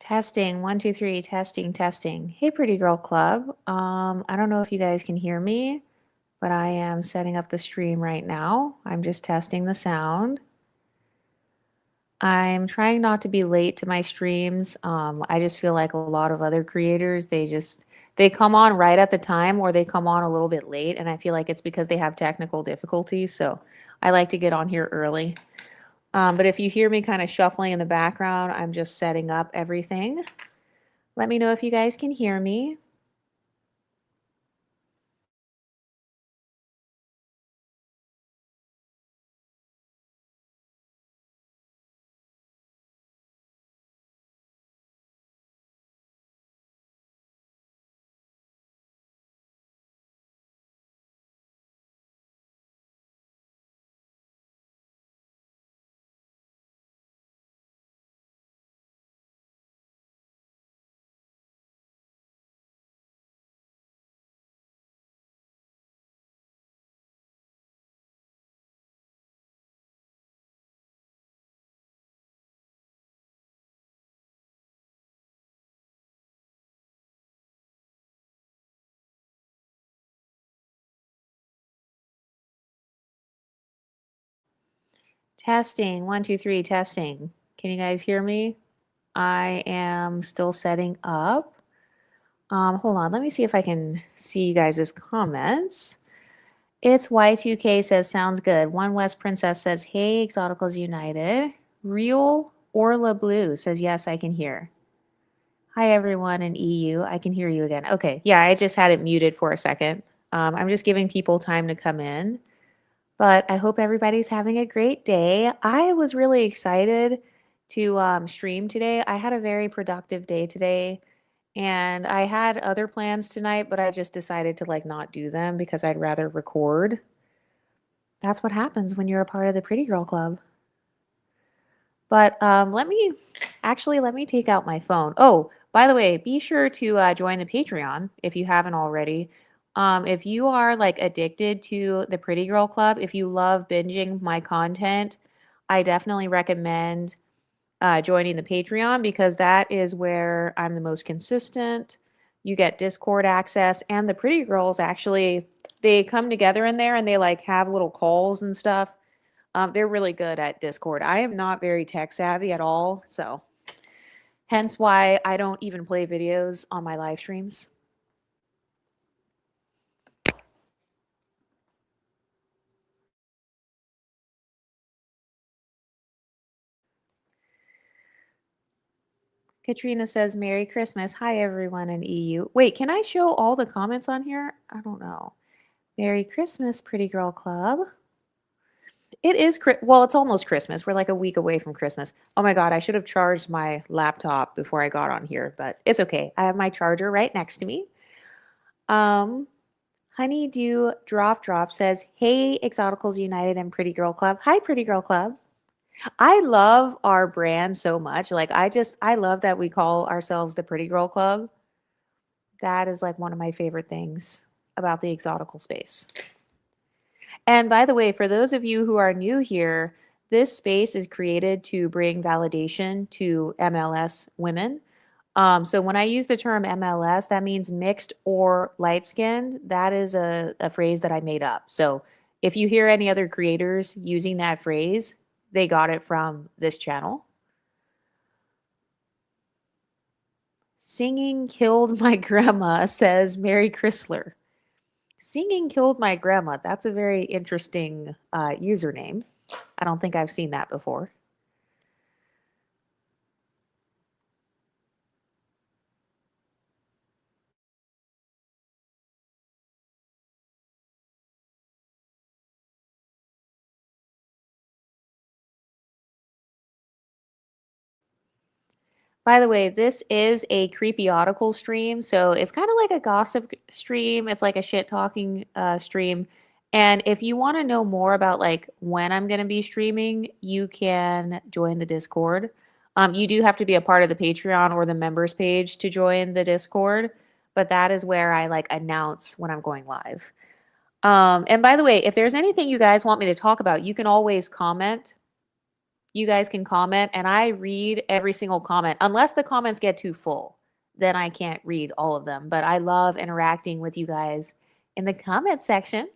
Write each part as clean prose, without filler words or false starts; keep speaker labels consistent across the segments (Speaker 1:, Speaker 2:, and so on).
Speaker 1: Testing, 1, 2, 3, testing, testing. Hey, Pretty Girl Club. I don't know if you guys can hear me, but I am setting up the stream right now. I'm just testing the sound. I'm trying not to be late to my streams. I just feel like a lot of other creators, they come on right at the time or they come on a little bit late, and I feel like it's because they have technical difficulties. So I like to get on here early. But if you hear me kind of shuffling in the background, I'm just setting up everything. Let me know if you guys can hear me. Testing, 1, 2, 3, testing. Can you guys hear me? I am still setting up. Hold on, let me see if I can see you guys' comments. It's Y2K says, sounds good. One West Princess says, hey, Exoticals United. Real Orla Blue says, yes, I can hear. Hi, everyone in EU. I can hear you again. Okay, yeah, I just had it muted for a second. I'm just giving people time to come in. But I hope everybody's having a great day. I was really excited to stream today. I had a very productive day today, and I had other plans tonight, but I just decided to like not do them because I'd rather record. That's what happens when you're a part of the Pretty Girl Club. But let me take out my phone. Oh, by the way, be sure to join the Patreon if you haven't already. If you are like addicted to the Pretty Girl Club, if you love binging my content, I definitely recommend joining the Patreon because that is where I'm the most consistent. You get Discord access, and the Pretty Girls actually they come together in there and they like have little calls and stuff. They're really good at Discord. I am not very tech savvy at all, so hence why I don't even play videos on my live streams. Katrina says, Merry Christmas. Hi, everyone in EU. Wait, can I show all the comments on here? I don't know. Merry Christmas, Pretty Girl Club. It is, well, it's almost Christmas. We're like a week away from Christmas. Oh my God, I should have charged my laptop before I got on here, but it's okay. I have my charger right next to me. Honeydew Drop says, hey, Exoticals United and Pretty Girl Club. Hi, Pretty Girl Club. I love our brand so much. Like, I love that we call ourselves the Pretty Girl Club. That is like one of my favorite things about the exotical space. And by the way, for those of you who are new here, this space is created to bring validation to MLS women. So when I use the term MLS, that means mixed or light skinned. That is a phrase that I made up. So if you hear any other creators using that phrase, they got it from this channel. Singing killed my grandma, says Mary Chrysler. Singing killed my grandma. That's a very interesting username. I don't think I've seen that before. By the way, this is a Creepyotical stream, so it's kind of like a gossip stream. It's like a shit talking stream. And if you want to know more about like when I'm going to be streaming, you can join the Discord. You do have to be a part of the Patreon or the members page to join the Discord, but that is where I like announce when I'm going live. And by the way, if there's anything you guys want me to talk about, you can always comment. you guys can comment, and I read every single comment. Unless the comments get too full, then I can't read all of them. But I love interacting with you guys in the comment section.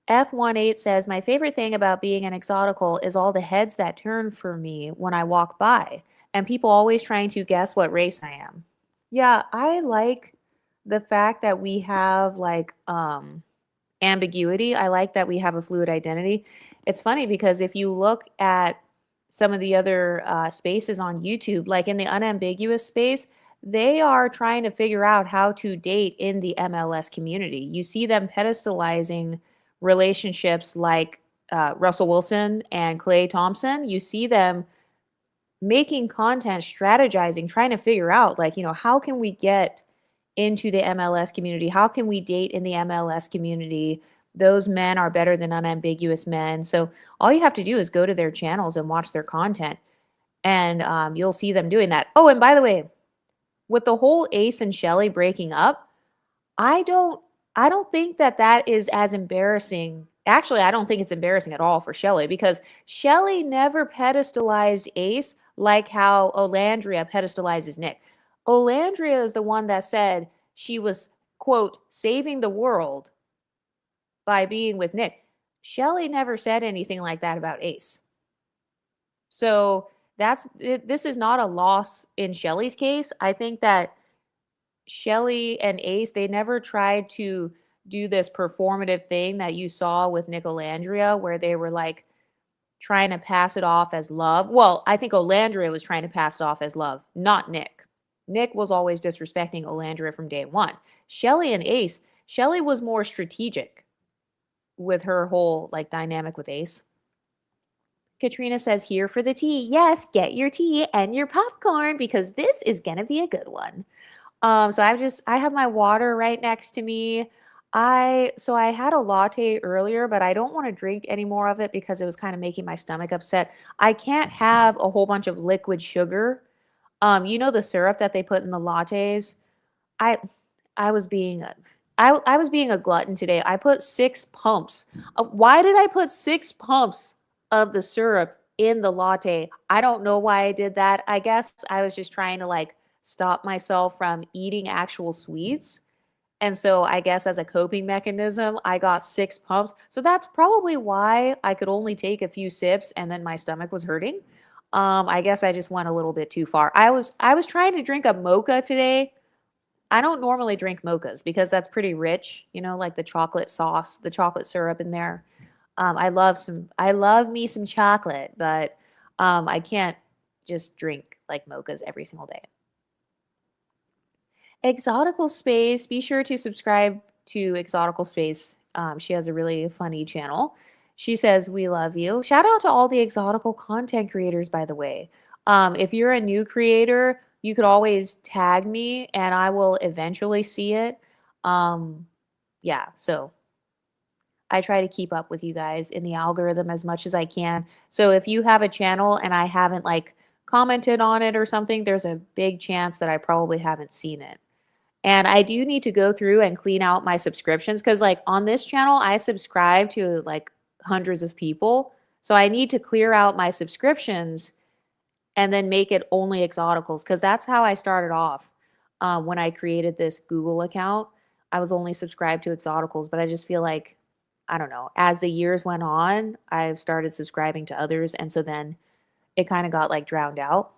Speaker 1: F18 says, my favorite thing about being an exotical is all the heads that turn for me when I walk by, and people always trying to guess what race I am. Yeah, I like the fact that we have like ambiguity. I like that we have a fluid identity. It's funny because if you look at some of the other spaces on YouTube, like in the unambiguous space, they are trying to figure out how to date in the MLS community. You see them pedestalizing relationships like Russell Wilson and Klay Thompson. You see them making content, strategizing, trying to figure out, like, how can we get into the MLS community? How can we date in the MLS community? Those men are better than unambiguous men. So all you have to do is go to their channels and watch their content, and you'll see them doing that. Oh, and by the way, with the whole Ace and Chelley breaking up, I don't I don't think that that is as embarrassing. Actually, I don't think it's embarrassing at all for Chelley, because Chelley never pedestalized Ace like how Olandria pedestalizes Nick. Olandria is the one that said she was, quote, saving the world by being with Nick. Chelley never said anything like that about Ace. So this is not a loss in Chelley's case. I think that Chelley and Ace, they never tried to do this performative thing that you saw with Nick Olandria, where they were like trying to pass it off as love. Well, I think Olandria was trying to pass it off as love, not Nick. Nick was always disrespecting Olandria from day one. Chelley and Ace, Chelley was more strategic with her whole like dynamic with Ace. Katrina says, here for the tea. Yes, get your tea and your popcorn, because this is going to be a good one. So I have my water right next to me. I had a latte earlier, but I don't want to drink any more of it because it was kind of making my stomach upset. I can't have a whole bunch of liquid sugar. The syrup that they put in the lattes. I I was being a I was being a glutton today. I put 6 pumps. Why did I put 6 pumps of the syrup in the latte? I don't know why I did that. I guess I was just trying to like stop myself from eating actual sweets. And so I guess as a coping mechanism, I got 6 pumps. So that's probably why I could only take a few sips and then my stomach was hurting. I guess I just went a little bit too far. I was trying to drink a mocha today. I don't normally drink mochas because that's pretty rich, like the chocolate sauce, the chocolate syrup in there. I love me some chocolate, but I can't just drink like mochas every single day. Exotical Space, be sure to subscribe to Exotical Space. She has a really funny channel. She says, we love you. Shout out to all the Exotical content creators, by the way. If you're a new creator, you could always tag me and I will eventually see it. Yeah, so I try to keep up with you guys in the algorithm as much as I can. So if you have a channel and I haven't like commented on it or something, there's a big chance that I probably haven't seen it. And I do need to go through and clean out my subscriptions, because like on this channel, I subscribe to like hundreds of people. So I need to clear out my subscriptions and then make it only Exoticals, because that's how I started off when I created this Google account. I was only subscribed to Exoticals, but I just feel like, I don't know, as the years went on, I've started subscribing to others. And so then it kind of got like drowned out.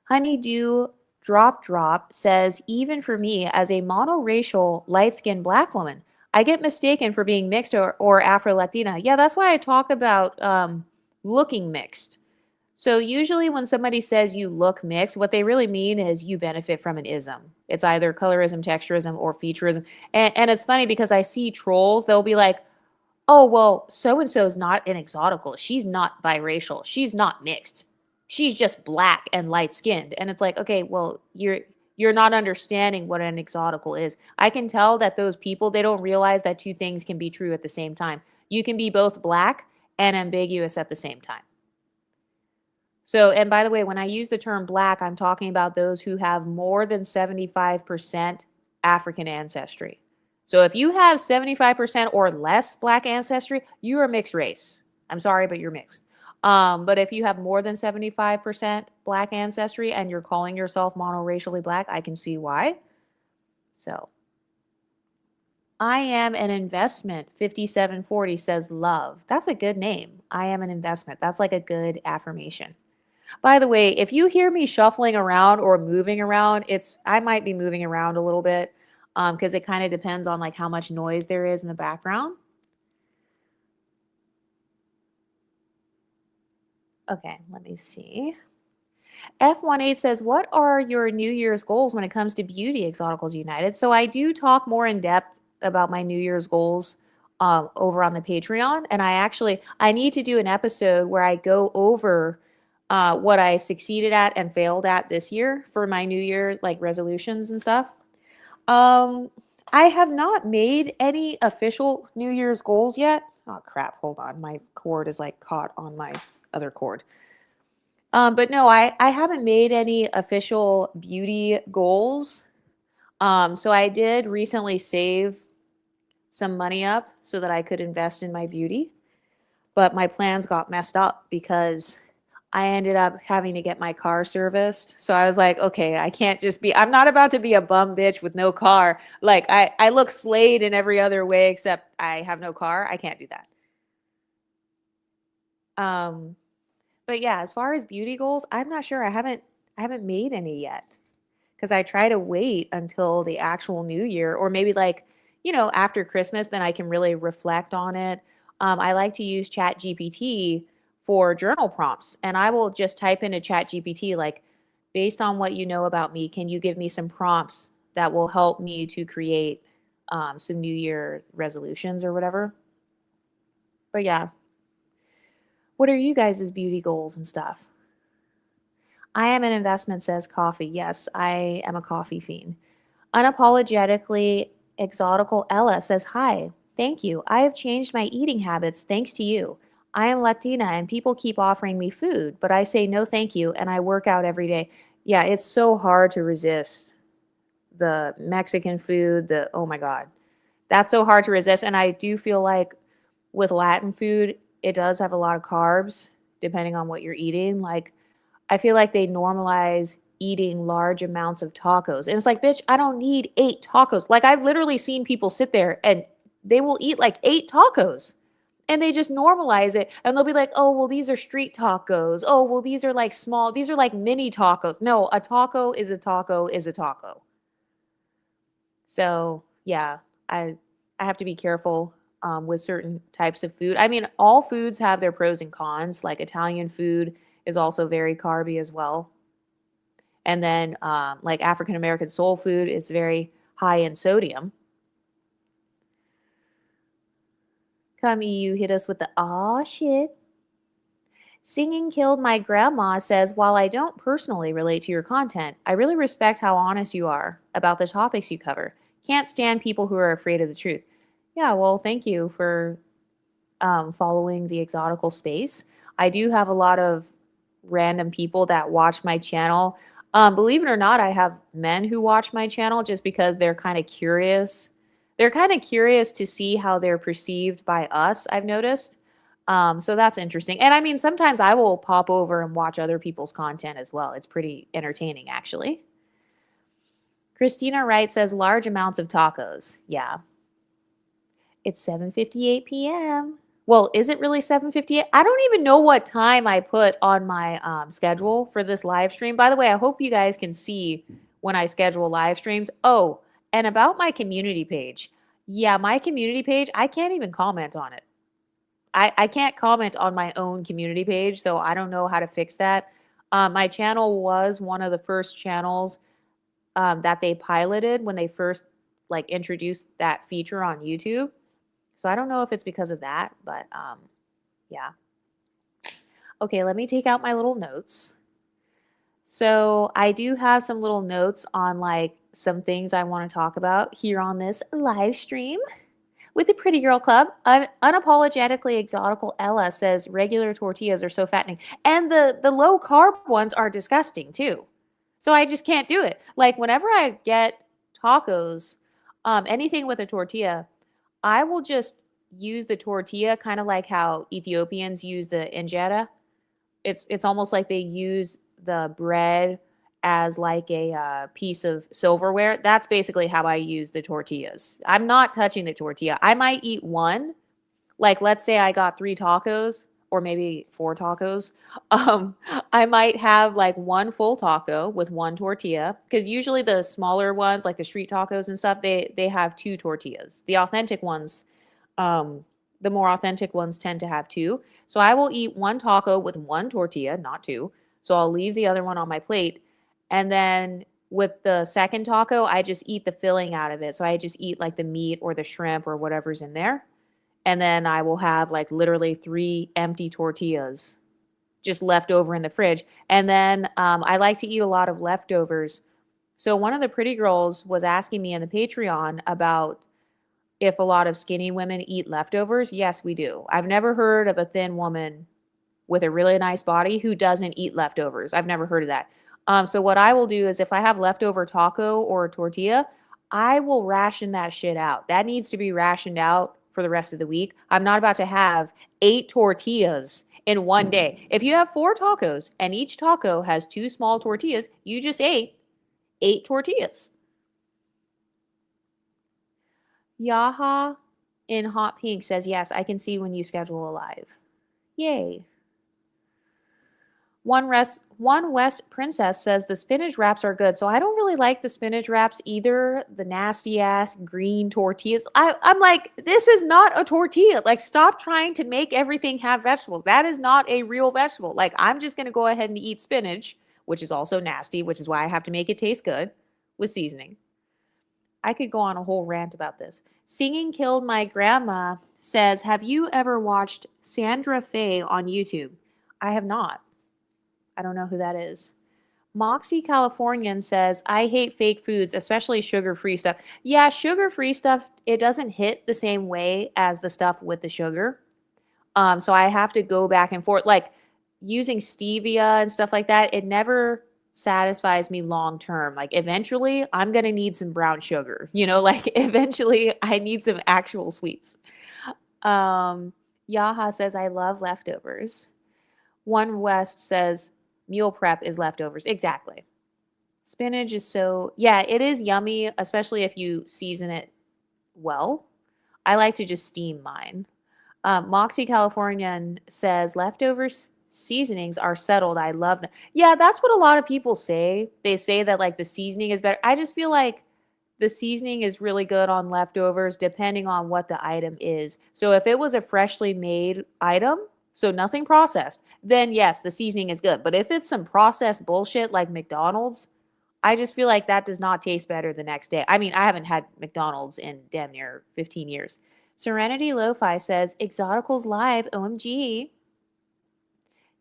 Speaker 1: Honeydew Drop says, even for me as a monoracial light-skinned black woman, I get mistaken for being mixed or Afro-Latina. Yeah, that's why I talk about looking mixed. So usually when somebody says you look mixed, what they really mean is you benefit from an ism. It's either colorism, texturism, or featureism. And it's funny because I see trolls, they'll be like, oh, well, so-and-so is not an exotical. She's not biracial. She's not mixed. She's just black and light-skinned. And it's like, okay, well, you're not understanding what an exotical is. I can tell that those people, they don't realize that two things can be true at the same time. You can be both black and ambiguous at the same time. So, and by the way, when I use the term black, I'm talking about those who have more than 75% African ancestry. So if you have 75% or less black ancestry, you are mixed race. I'm sorry, but you're mixed. But if you have more than 75% Black ancestry and you're calling yourself monoracially Black, I can see why. So, I am an investment. 5740 says love. That's a good name. I am an investment. That's like a good affirmation. By the way, if you hear me shuffling around or moving around, I might be moving around a little bit because it kind of depends on like how much noise there is in the background. Okay, let me see. F18 says, what are your New Year's goals when it comes to Beauty Exoticals United? So I do talk more in depth about my New Year's goals over on the Patreon. And I need to do an episode where I go over what I succeeded at and failed at this year for my New Year like resolutions and stuff. I have not made any official New Year's goals yet. Oh crap, hold on. My cord is like caught on my other cord. But no, I haven't made any official beauty goals. So I did recently save some money up so that I could invest in my beauty. But my plans got messed up because I ended up having to get my car serviced. So I was like, okay, I'm not about to be a bum bitch with no car. Like I look slayed in every other way except I have no car. I can't do that. But yeah, as far as beauty goals, I'm not sure. I haven't made any yet because I try to wait until the actual new year or maybe like, after Christmas, then I can really reflect on it. I like to use Chat GPT for journal prompts and I will just type into Chat GPT like, based on what you know about me, can you give me some prompts that will help me to create some New Year resolutions or whatever? But yeah, what are you guys' beauty goals and stuff? I am an investment, says coffee. Yes, I am a coffee fiend. Unapologetically exotical Ella says, hi, thank you. I have changed my eating habits thanks to you. I am Latina and people keep offering me food, but I say no thank you and I work out every day. Yeah, it's so hard to resist the Mexican food, oh my God. That's so hard to resist. And I do feel like with Latin food, it does have a lot of carbs, depending on what you're eating. Like, I feel like they normalize eating large amounts of tacos. And it's like, bitch, I don't need 8 tacos. Like, I've literally seen people sit there and they will eat like 8 tacos and they just normalize it. And they'll be like, oh, well, these are street tacos. Oh, well, these are like small, these are like mini tacos. No, a taco is a taco is a taco. So yeah, I have to be careful with certain types of food. I mean, all foods have their pros and cons. Like Italian food is also very carby as well. And then like African American soul food is very high in sodium. Come EU, hit us with the aw shit. Singing Killed My Grandma says, while I don't personally relate to your content, I really respect how honest you are about the topics you cover. Can't stand people who are afraid of the truth. Yeah, well, thank you for following the exotical space. I do have a lot of random people that watch my channel. Believe it or not, I have men who watch my channel just because they're kind of curious. They're kind of curious to see how they're perceived by us, I've noticed. So that's interesting. And I mean, sometimes I will pop over and watch other people's content as well. It's pretty entertaining, actually. Christina Wright says large amounts of tacos. Yeah. It's 7:58 p.m. Well, is it really 7:58? I don't even know what time I put on my schedule for this live stream. By the way, I hope you guys can see when I schedule live streams. Oh, and about my community page. Yeah, my community page, I can't even comment on it. I can't comment on my own community page, so I don't know how to fix that. My channel was one of the first channels that they piloted when they first like introduced that feature on YouTube. So I don't know if it's because of that, but yeah. Okay, let me take out my little notes. So I do have some little notes on like some things I want to talk about here on this live stream with the Pretty Girl Club. Unapologetically exotical Ella says regular tortillas are so fattening. And the low carb ones are disgusting too. So I just can't do it. Like whenever I get tacos, anything with a tortilla, I will just use the tortilla kind of like how Ethiopians use the injera. it's almost like they use the bread as like a piece of silverware. That's basically how I use the tortillas. I'm not touching the tortilla. I might eat one, like let's say I got 3 tacos or maybe 4 tacos. um I might have like one full taco with one tortilla, because usually the smaller ones like the street tacos and stuff, they have 2 tortillas. The authentic ones, um the more authentic ones tend to have two. So I will eat one taco with one tortilla, not two. So I'll leave the other one on my plate, and then with the second taco I just eat the filling out of it. So I just eat like the meat or the shrimp or whatever's in there, and then I will have like literally 3 empty tortillas just left over in the fridge. And then I like to eat a lot of leftovers. So one of the pretty girls was asking me in the Patreon about if a lot of skinny women eat leftovers. Yes, we do. I've never heard of a thin woman with a really nice body who doesn't eat leftovers. I've never heard of that. So what I will do is if I have leftover taco or tortilla, I will ration that shit out. That needs to be rationed out for the rest of the week. I'm not about to have 8 tortillas in one day. If you have 4 tacos and each taco has 2 small tortillas, you just ate 8 tortillas. Yaha in hot pink says, yes, I can see when you schedule a live. Yay. One West Princess says the spinach wraps are good. So I don't really like the spinach wraps either. The nasty ass green tortillas. I'm like, this is not a tortilla. Like, stop trying to make everything have vegetables. That is not a real vegetable. Like, I'm just going to go ahead and eat spinach, which is also nasty, which is why I have to make it taste good with seasoning. I could go on a whole rant about this. Singing Killed My Grandma says, have you ever watched Sandra Faye on YouTube? I have not. I don't know who that is. Moxie Californian says, I hate fake foods, especially sugar-free stuff. Yeah, sugar-free stuff, it doesn't hit the same way as the stuff with the sugar. So I have to go back and forth. Like using stevia and stuff like that, it never satisfies me long term. Like eventually I'm going to need some brown sugar, like eventually I need some actual sweets. Yaha says, I love leftovers. One West says, meal prep is leftovers. Exactly. Spinach is yeah, it is yummy, especially if you season it well. I like to just steam mine. Moxie Californian says, leftovers seasonings are settled. I love them. Yeah, that's what a lot of people say. They say that like the seasoning is better. I just feel like the seasoning is really good on leftovers depending on what the item is. So if it was a freshly made item, so nothing processed, then yes, the seasoning is good. But if it's some processed bullshit like McDonald's, I just feel like that does not taste better the next day. I mean, I haven't had McDonald's in damn near 15 years. Serenity Lo-Fi says, Exoticals Live, OMG.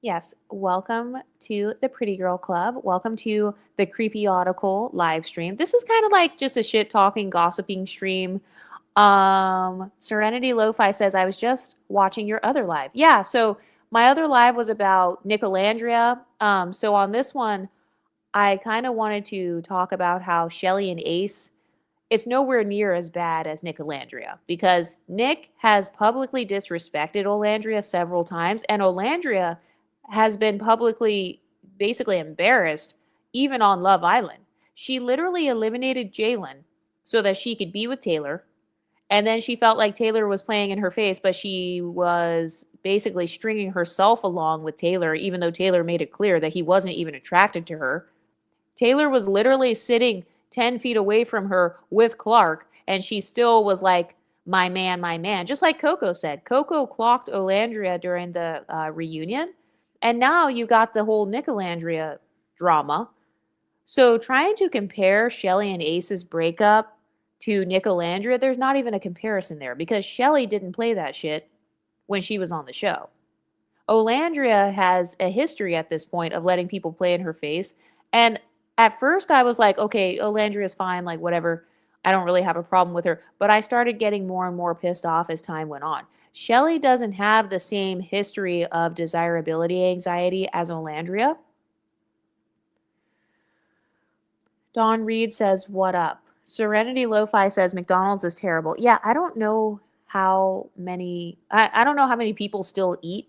Speaker 1: Yes, welcome to the Pretty Girl Club. Welcome to the Creepyotical live stream. This is kind of like just a shit-talking, gossiping stream. Serenity Lo-Fi says, I was just watching your other live. Yeah, so my other live was about Nicolandria. So on this one, I kind of wanted to talk about how Chelley and Ace, it's nowhere near as bad as Nicolandria, because Nick has publicly disrespected Olandria several times, and Olandria has been publicly basically embarrassed even on Love Island. She literally eliminated Jalen so that she could be with Taylor, and then she felt like Taylor was playing in her face, but she was basically stringing herself along with Taylor, even though Taylor made it clear that he wasn't even attracted to her. Taylor was literally sitting 10 feet away from her with Clark, and she still was like, my man. Just like Coco said. Coco clocked Olandria during the reunion, and now you got the whole Nicolandria drama. So trying to compare Chelley and Ace's breakup to Nicolandria, there's not even a comparison there, because Chelley didn't play that shit when she was on the show. Olandria has a history at this point of letting people play in her face, and at first I was like, okay, Olandria's fine, like whatever. I don't really have a problem with her. But I started getting more and more pissed off as time went on. Chelley doesn't have the same history of desirability anxiety as Olandria. Dawn Reed says, what up? Serenity Lo-Fi says, McDonald's is terrible. Yeah, I don't know how many, I don't know how many people still eat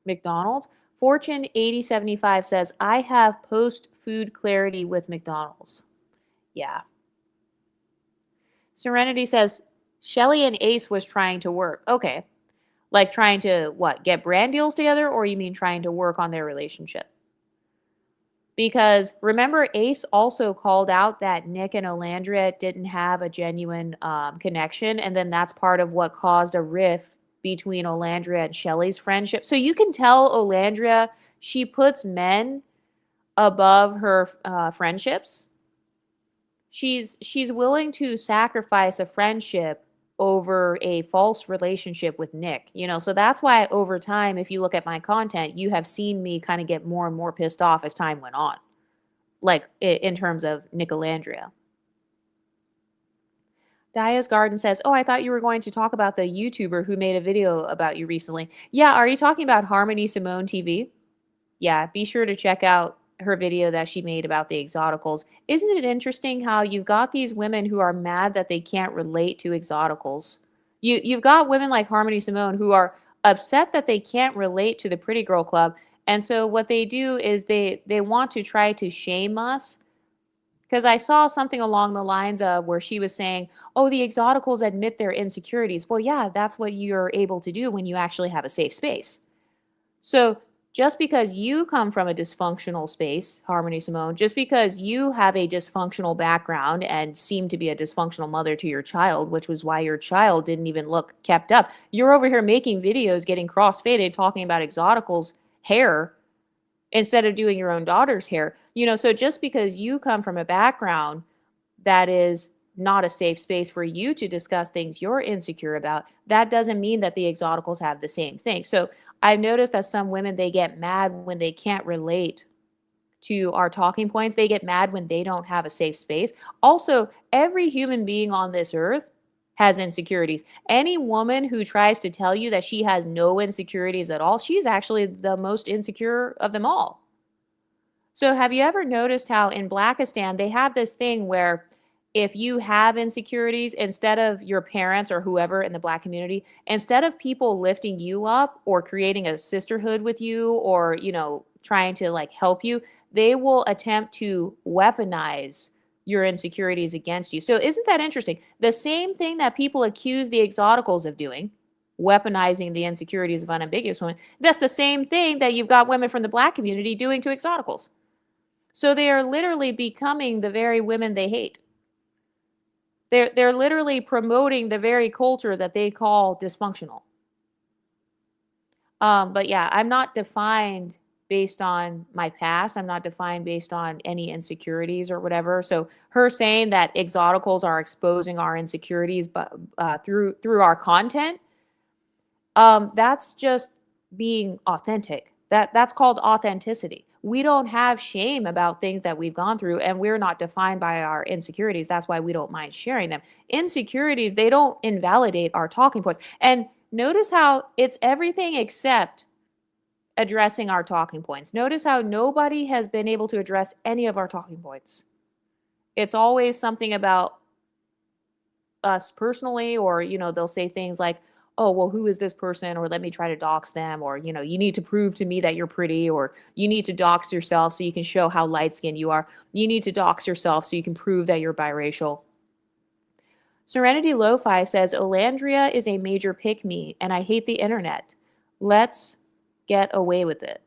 Speaker 1: McDonald's, Fortune 8075 says, I have post-food clarity with McDonald's. Yeah. Serenity says, Chelley and Ace was trying to work. Okay. Like trying to, what, get brand deals together? Or you mean trying to work on their relationship? Because remember, Ace also called out that Nick and Olandria didn't have a genuine connection. And then that's part of what caused a rift between Olandria and Chelley's friendship. So you can tell Olandria, she puts men above her friendships. She's willing to sacrifice a friendship over a false relationship with Nick, so that's why over time, if you look at my content, you have seen me kind of get more and more pissed off as time went on, like in terms of Nicolandria. Daya's Garden says, oh, I thought you were going to talk about the YouTuber who made a video about you recently. Yeah, are you talking about Harmony Simone TV? Yeah, be sure to check out her video that she made about the exoticals. Isn't it interesting how you've got these women who are mad that they can't relate to exoticals? You've got women like Harmony Simone who are upset that they can't relate to the Pretty Girl Club. And so what they do is they want to try to shame us. Because I saw something along the lines of where she was saying, oh, the exoticals admit their insecurities. Well, yeah, that's what you're able to do when you actually have a safe space. So just because you come from a dysfunctional space, Harmony Simone, just because you have a dysfunctional background and seem to be a dysfunctional mother to your child, which was why your child didn't even look kept up, you're over here making videos, getting cross-faded, talking about exoticals hair instead of doing your own daughter's hair. So just because you come from a background that is not a safe space for you to discuss things you're insecure about, that doesn't mean that the exoticals have the same thing. So I've noticed that some women, they get mad when they can't relate to our talking points. They get mad when they don't have a safe space. Also, every human being on this earth has insecurities. Any woman who tries to tell you that she has no insecurities at all, she's actually the most insecure of them all. So have you ever noticed how in Blackistan, they have this thing where if you have insecurities, instead of your parents or whoever in the Black community, instead of people lifting you up or creating a sisterhood with you or, trying to like help you, they will attempt to weaponize your insecurities against you. So isn't that interesting? The same thing that people accuse the exoticals of doing, weaponizing the insecurities of unambiguous women, that's the same thing that you've got women from the Black community doing to exoticals. So they are literally becoming the very women they hate. They're literally promoting the very culture that they call dysfunctional. But yeah, I'm not defined based on my past. I'm not defined based on any insecurities or whatever. So her saying that exoticals are exposing our insecurities, but through our content, that's just being authentic. That's called authenticity. We don't have shame about things that we've gone through, and we're not defined by our insecurities. That's why we don't mind sharing them. Insecurities, they don't invalidate our talking points. And notice how it's everything except addressing our talking points. Notice how nobody has been able to address any of our talking points. It's always something about us personally, or, they'll say things like, oh, well, who is this person? Or let me try to dox them. Or, you need to prove to me that you're pretty, or you need to dox yourself so you can show how light-skinned you are. You need to dox yourself so you can prove that you're biracial. Serenity Lo-Fi says, Olandria is a major pick-me, and I hate the internet. Let's get away with it.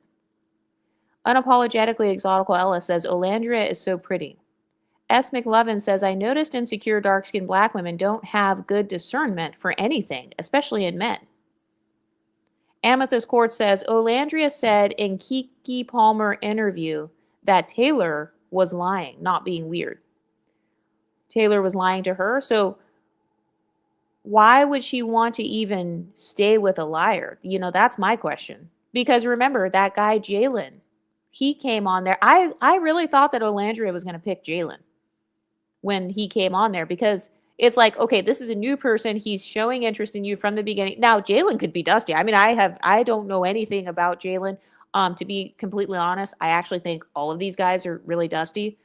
Speaker 1: Unapologetically Exotical Ella says, Olandria is so pretty. S. McLovin says, I noticed insecure dark-skinned Black women don't have good discernment for anything, especially in men. Amethyst Court says, Olandria said in Keke Palmer interview that Taylor was lying, not being weird. Taylor was lying to her, so why would she want to even stay with a liar? That's my question. Because remember, that guy Jalen, he came on there. I really thought that Olandria was going to pick Jalen when he came on there, because it's like, okay, this is a new person. He's showing interest in you from the beginning. Now, Jalen could be dusty. I mean, I don't know anything about Jalen. To be completely honest, I actually think all of these guys are really dusty.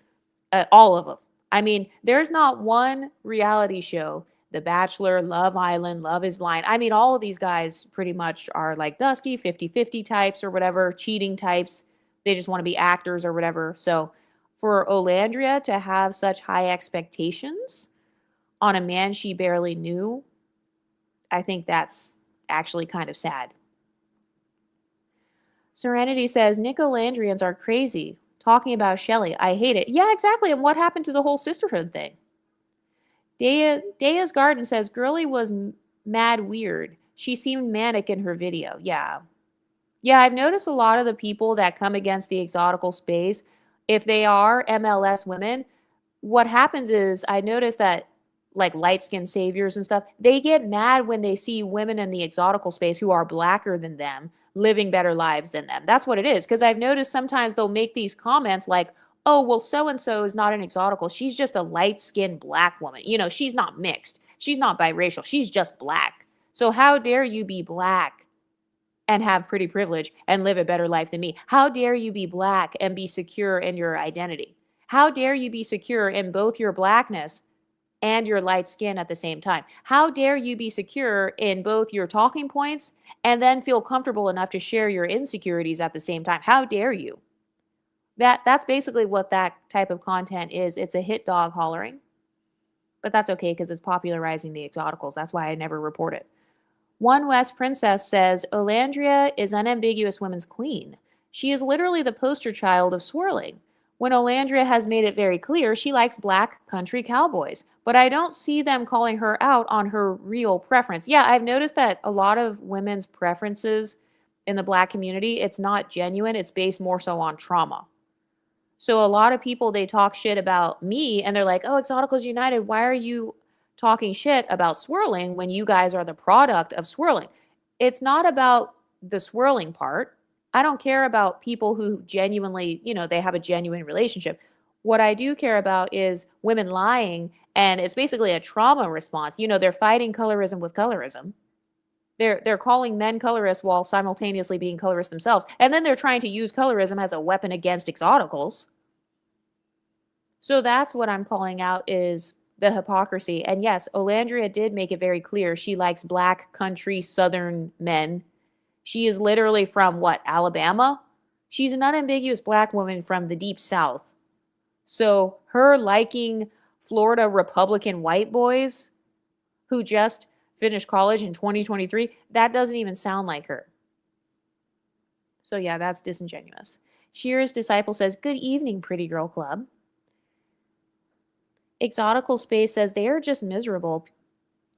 Speaker 1: All of them. I mean, there's not one reality show The Bachelor, Love Island, Love is Blind. I mean, all of these guys pretty much are like Dusty, 50-50 types or whatever, cheating types. They just want to be actors or whatever. So for Olandria to have such high expectations on a man she barely knew, I think that's actually kind of sad. Serenity says, Nick Olandrians are crazy. Talking about Chelley. I hate it. Yeah, exactly. And what happened to the whole sisterhood thing? Daya's Garden says, Girly was mad weird. She seemed manic in her video. Yeah. Yeah, I've noticed a lot of the people that come against the exotical space, if they are MLS women, what happens is I notice that like light-skinned saviors and stuff, they get mad when they see women in the exotical space who are blacker than them living better lives than them. That's what it is. Because I've noticed sometimes they'll make these comments like, oh, well, so-and-so is not an exotical. She's just a light-skinned black woman. You know, she's not mixed. She's not biracial. She's just black. So how dare you be black and have pretty privilege and live a better life than me? How dare you be black and be secure in your identity? How dare you be secure in both your blackness and your light skin at the same time? How dare you be secure in both your talking points and then feel comfortable enough to share your insecurities at the same time? How dare you? That's basically what that type of content is. It's a hit dog hollering. But that's okay because it's popularizing the exoticals. That's why I never report it. One West Princess says, Olandria is unambiguous women's queen. She is literally the poster child of swirling. When Olandria has made it very clear she likes black country cowboys, but I don't see them calling her out on her real preference. Yeah, I've noticed that a lot of women's preferences in the black community, it's not genuine. It's based more so on trauma. So a lot of people, they talk shit about me and they're like, oh, Exoticals United, why are you talking shit about swirling when you guys are the product of swirling? It's not about the swirling part. I don't care about people who genuinely, they have a genuine relationship. What I do care about is women lying, and it's basically a trauma response. They're fighting colorism with colorism. They're calling men colorists while simultaneously being colorists themselves. And then they're trying to use colorism as a weapon against exoticals. So that's what I'm calling out is the hypocrisy. And yes, Olandria did make it very clear she likes black country southern men. She is literally from what, Alabama? She's an unambiguous black woman from the deep south. So her liking Florida Republican white boys who just finished college in 2023, that doesn't even sound like her. So yeah, that's disingenuous. Shear's Disciple says, good evening, Pretty Girl Club. Exotical Space says they are just miserable.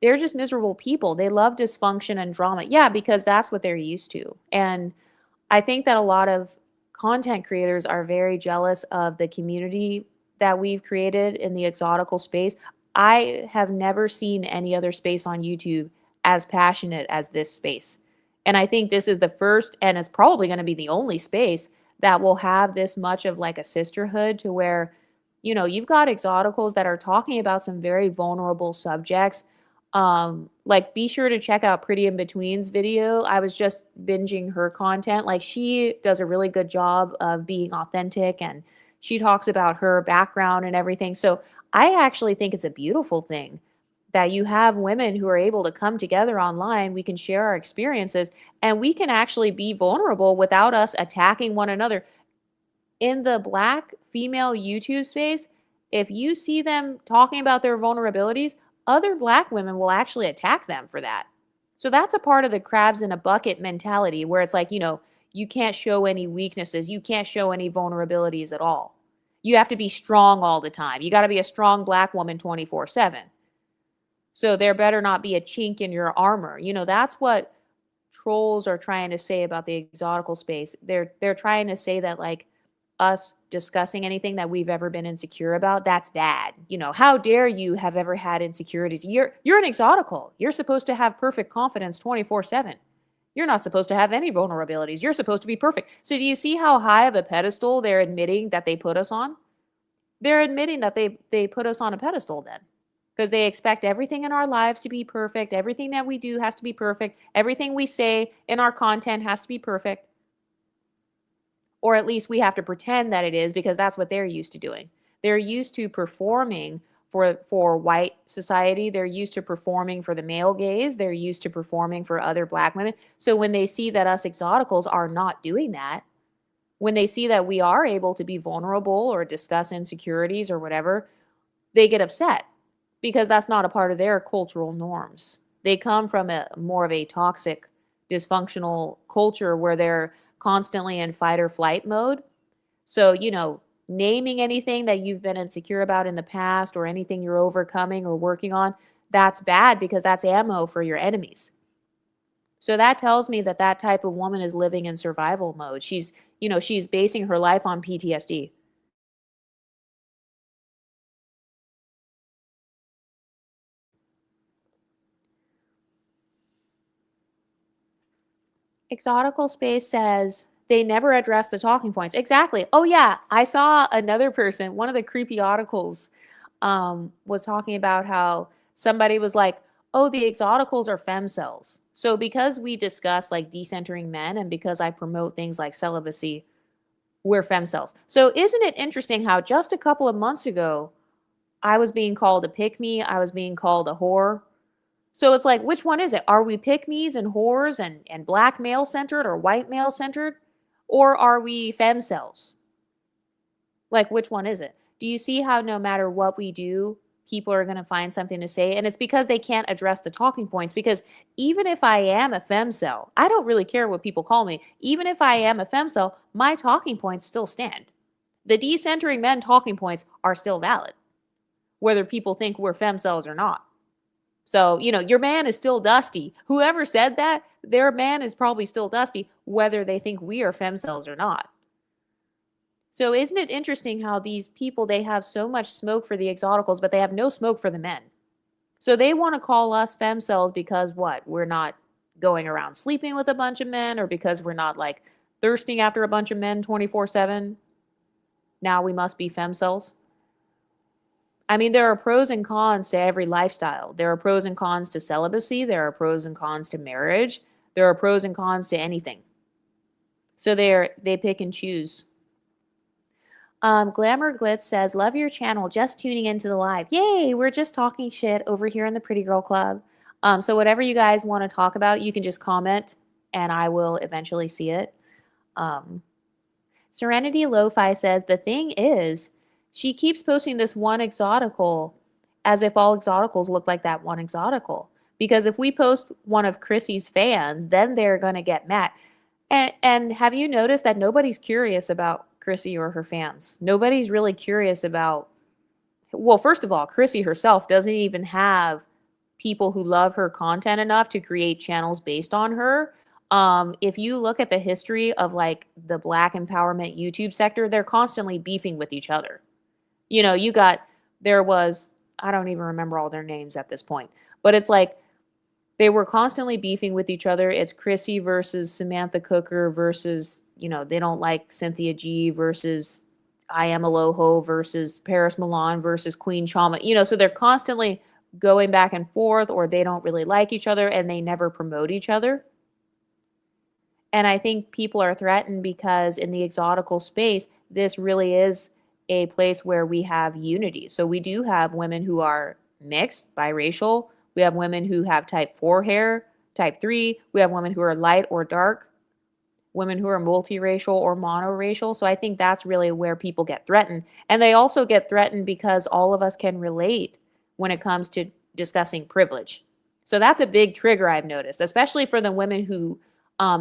Speaker 1: They're just miserable people. They love dysfunction and drama. Yeah, because that's what they're used to. And I think that a lot of content creators are very jealous of the community that we've created in the exotical space. I have never seen any other space on YouTube as passionate as this space. And I think this is the first, and it's probably going to be the only space that will have this much of like a sisterhood to where, you've got exoticals that are talking about some very vulnerable subjects. Like be sure to check out Pretty In Between's video. I was just binging her content. Like she does a really good job of being authentic and she talks about her background and everything. So I actually think it's a beautiful thing that you have women who are able to come together online. We can share our experiences and we can actually be vulnerable without us attacking one another. In the black female YouTube space, if you see them talking about their vulnerabilities, other black women will actually attack them for that. So that's a part of the crabs in a bucket mentality where it's like, you can't show any weaknesses. You can't show any vulnerabilities at all. You have to be strong all the time. You got to be a strong black woman 24/7. So there better not be a chink in your armor. That's what trolls are trying to say about the exotical space. They're trying to say that like us discussing anything that we've ever been insecure about, that's bad. How dare you have ever had insecurities? You're an exotical. You're supposed to have perfect confidence 24/7. You're not supposed to have any vulnerabilities. You're supposed to be perfect. So do you see how high of a pedestal they're admitting that they put us on? They're admitting that they put us on a pedestal then. Because they expect everything in our lives to be perfect. Everything that we do has to be perfect. Everything we say in our content has to be perfect. Or at least we have to pretend that it is because that's what they're used to doing. They're used to performing for white society. They're used to performing for the male gaze. They're used to performing for other black women. So when they see that us exoticals are not doing that, when they see that we are able to be vulnerable or discuss insecurities or whatever, they get upset because that's not a part of their cultural norms. They come from a more of a toxic, dysfunctional culture where they're constantly in fight or flight mode. So, naming anything that you've been insecure about in the past or anything you're overcoming or working on, that's bad because that's ammo for your enemies. So that tells me that that type of woman is living in survival mode. She's basing her life on PTSD. Exotical Space says they never address the talking points. Exactly. Oh yeah, I saw another person, one of the Creepyoticals, was talking about how somebody was like, "Oh, the exoticals are femcells." So because we discuss like decentering men, and because I promote things like celibacy, we're femcells. So isn't it interesting how just a couple of months ago I was being called a pick me, I was being called a whore. So it's like, which one is it? Are we pick me's and whores and black male centered or white male centered? Or are we femcells? Like, which one is it? Do you see how no matter what we do, people are going to find something to say? And it's because they can't address the talking points. Because even if I am a femcel, I don't really care what people call me. Even if I am a femcel, my talking points still stand. The decentering men talking points are still valid, whether people think we're femcells or not. So, your man is still dusty. Whoever said that, their man is probably still dusty, whether they think we are femcells or not. So isn't it interesting how these people, they have so much smoke for the exoticals, but they have no smoke for the men. So they want to call us femcells because what? We're not going around sleeping with a bunch of men, or because we're not like thirsting after a bunch of men 24/7. Now we must be femcells. I mean, there are pros and cons to every lifestyle. There are pros and cons to celibacy. There are pros and cons to marriage. There are pros and cons to anything. So they pick and choose. Glamour Glitz says, "Love your channel. Just tuning into the live. Yay! We're just talking shit over here in the Pretty Girl Club. So whatever you guys want to talk about, you can just comment, and I will eventually see it." Serenity Lo-Fi says, "The thing is, she keeps posting this one exotical as if all exoticals look like that one exotical. Because if we post one of Chrissy's fans, then they're going to get mad." And have you noticed that nobody's curious about Chrissy or her fans? Nobody's really curious about, well, first of all, Chrissy herself doesn't even have people who love her content enough to create channels based on her. If you look at the history of like the Black empowerment YouTube sector, they're constantly beefing with each other. There was, I don't even remember all their names at this point, but it's like they were constantly beefing with each other. It's Chrissy versus Samantha Cooker versus, they don't like Cynthia G versus I Am Aloho versus Paris Milan versus Queen Chama. So they're constantly going back and forth, or they don't really like each other and they never promote each other. And I think people are threatened because in the exotical space, this really is a place where we have unity. So we do have women who are mixed, biracial. We have women who have type 4 hair, type 3. We have women who are light or dark, women who are multiracial or monoracial. So I think that's really where people get threatened. And they also get threatened because all of us can relate when it comes to discussing privilege. So that's a big trigger I've noticed, especially for the women who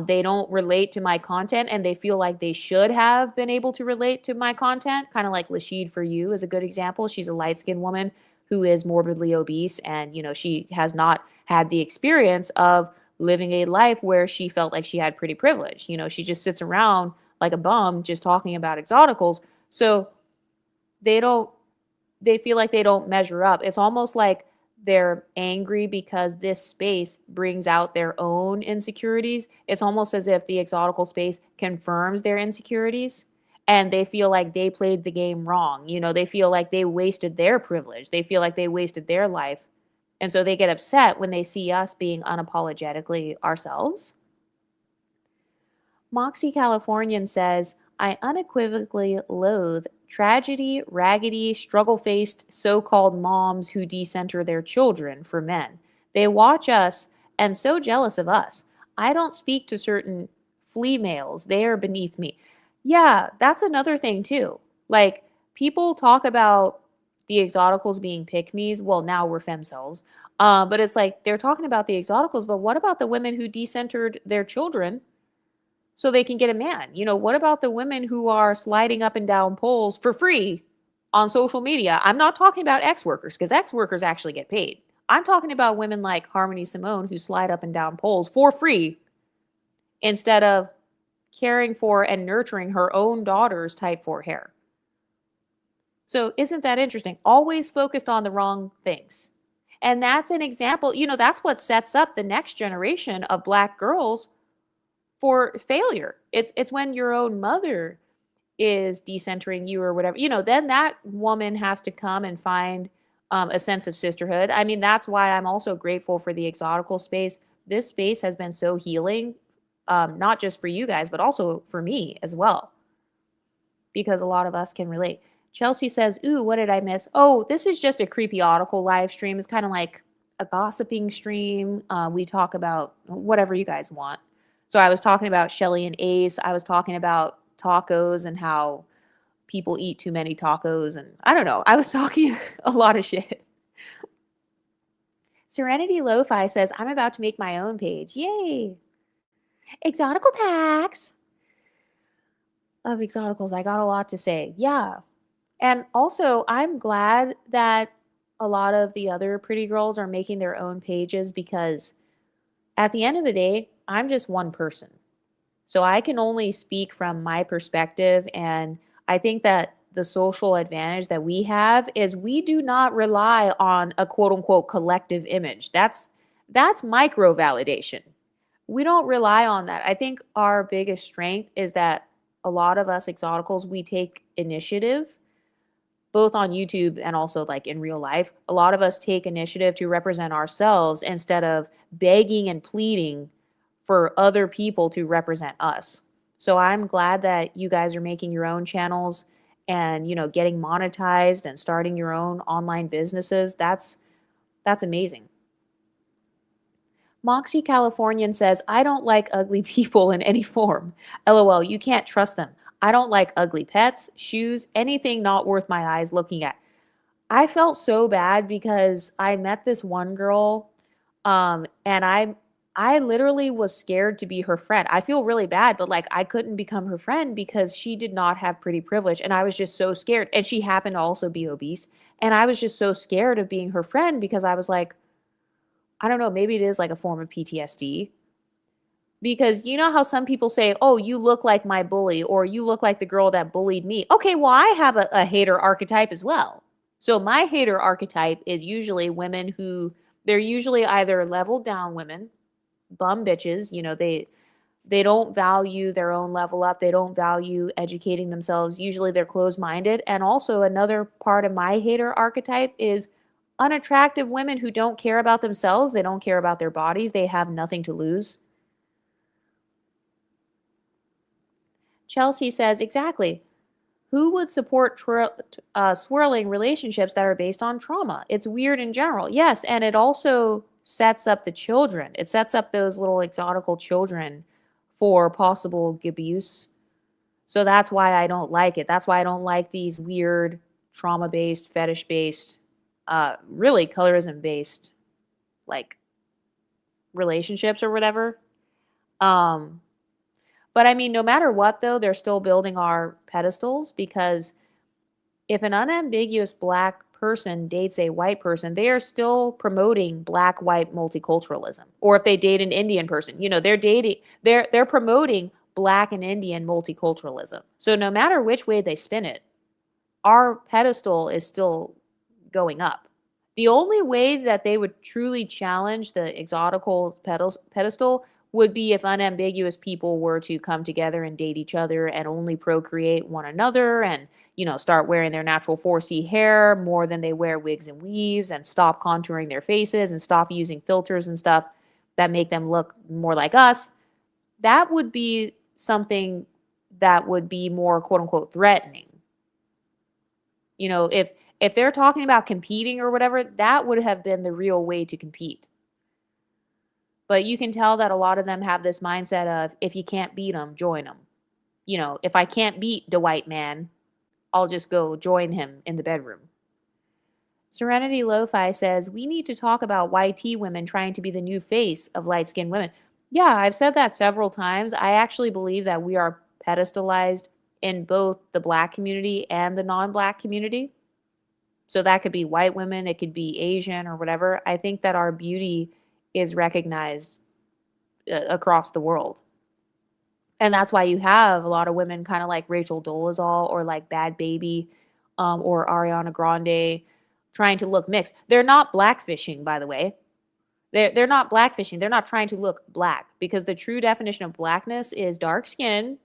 Speaker 1: they don't relate to my content and they feel like they should have been able to relate to my content. Kind of like Lashid For You is a good example. She's a light-skinned woman who is morbidly obese, and she has not had the experience of living a life where she felt like she had pretty privilege. She just sits around like a bum just talking about exoticals. So they feel like they don't measure up. It's almost like they're angry because this space brings out their own insecurities. It's almost as if the exotical space confirms their insecurities, and they feel like they played the game wrong. They feel like they wasted their privilege. They feel like they wasted their life. And so they get upset when they see us being unapologetically ourselves. Moxie Californian says, "I unequivocally loathe tragedy, raggedy, struggle-faced so-called moms who decenter their children for men. They watch us and so jealous of us. I don't speak to certain flea males. They are beneath me. Yeah, that's another thing too. Like, people talk about the exoticals being pick-me's. Well, now we're femcells. But it's like they're talking about the exoticals, but what about the women who decentered their children so they can get a man? What about the women who are sliding up and down poles for free on social media? I'm not talking about ex workers because ex workers actually get paid. I'm talking about women like Harmony Simone who slide up and down poles for free instead of caring for and nurturing her own daughter's type 4 hair. So, isn't that interesting? Always focused on the wrong things. And that's an example, that's what sets up the next generation of Black girls for failure. It's when your own mother is decentering you or whatever, then that woman has to come and find a sense of sisterhood. I mean, that's why I'm also grateful for the exotical space. This space has been so healing, not just for you guys, but also for me as well, because a lot of us can relate. Chelsea says, ooh, what did I miss? Oh, this is just a Creepyotical live stream. It's kind of like a gossiping stream. We talk about whatever you guys want. So I was talking about Chelley and Ace. I was talking about tacos and how people eat too many tacos. And I don't know. I was talking a lot of shit. Serenity Lo-Fi says, I'm about to make my own page. Yay. Exotical tax. Of exoticals. I got a lot to say. Yeah. And also, I'm glad that a lot of the other pretty girls are making their own pages because at the end of the day, I'm just one person. So I can only speak from my perspective. And I think that the social advantage that we have is we do not rely on a quote unquote collective image. That's micro validation. We don't rely on that. I think our biggest strength is that a lot of us exoticals, we take initiative both on YouTube and also like in real life. A lot of us take initiative to represent ourselves instead of begging and pleading for other people to represent us. So I'm glad that you guys are making your own channels and, getting monetized and starting your own online businesses. That's amazing. Moxie Californian says, I don't like ugly people in any form. LOL, you can't trust them. I don't like ugly pets, shoes, anything not worth my eyes looking at. I felt so bad because I met this one girl, and I literally was scared to be her friend. I feel really bad, but like I couldn't become her friend because she did not have pretty privilege, and I was just so scared. And she happened to also be obese, and I was just so scared of being her friend because I was like, I don't know, maybe it is like a form of PTSD. Because you know how some people say, oh, you look like my bully, or you look like the girl that bullied me. Okay, well, I have a hater archetype as well. So my hater archetype is usually women who, they're usually either leveled down women, bum bitches, they don't value their own level up. They don't value educating themselves. Usually they're closed-minded. And also another part of my hater archetype is unattractive women who don't care about themselves. They don't care about their bodies. They have nothing to lose. Chelsea says, exactly. Who would support swirling relationships that are based on trauma? It's weird in general. Yes, and it also sets up the children. It sets up those little exotical children for possible abuse. So that's why I don't like it. That's why I don't like these weird trauma-based, fetish-based, really colorism-based, like, relationships or whatever. But I mean, no matter what, though, they're still building our pedestals because if an unambiguous Black person dates a white person, they are still promoting Black-white multiculturalism. Or if they date an Indian person, they're promoting Black and Indian multiculturalism. So no matter which way they spin it, our pedestal is still going up. The only way that they would truly challenge the exotical pedestal would be if unambiguous people were to come together and date each other and only procreate one another and, start wearing their natural 4C hair more than they wear wigs and weaves and stop contouring their faces and stop using filters and stuff that make them look more like us. That would be something that would be more quote unquote threatening. You know, if they're talking about competing or whatever, that would have been the real way to compete. But you can tell that a lot of them have this mindset of, if you can't beat them, join them. You know, if I can't beat the white man, I'll just go join him in the bedroom. Serenity Lo-Fi says, we need to talk about YT women trying to be the new face of light-skinned women. Yeah, I've said that several times. I actually believe that we are pedestalized in both the black community and the non-black community. So that could be white women, it could be Asian or whatever. I think that our beauty is recognized across the world. And that's why you have a lot of women kind of like Rachel Dolezal or like Bad Baby, or Ariana Grande trying to look mixed. They're not blackfishing, by the way. They're not blackfishing. They're not trying to look black, because the true definition of blackness is dark skin,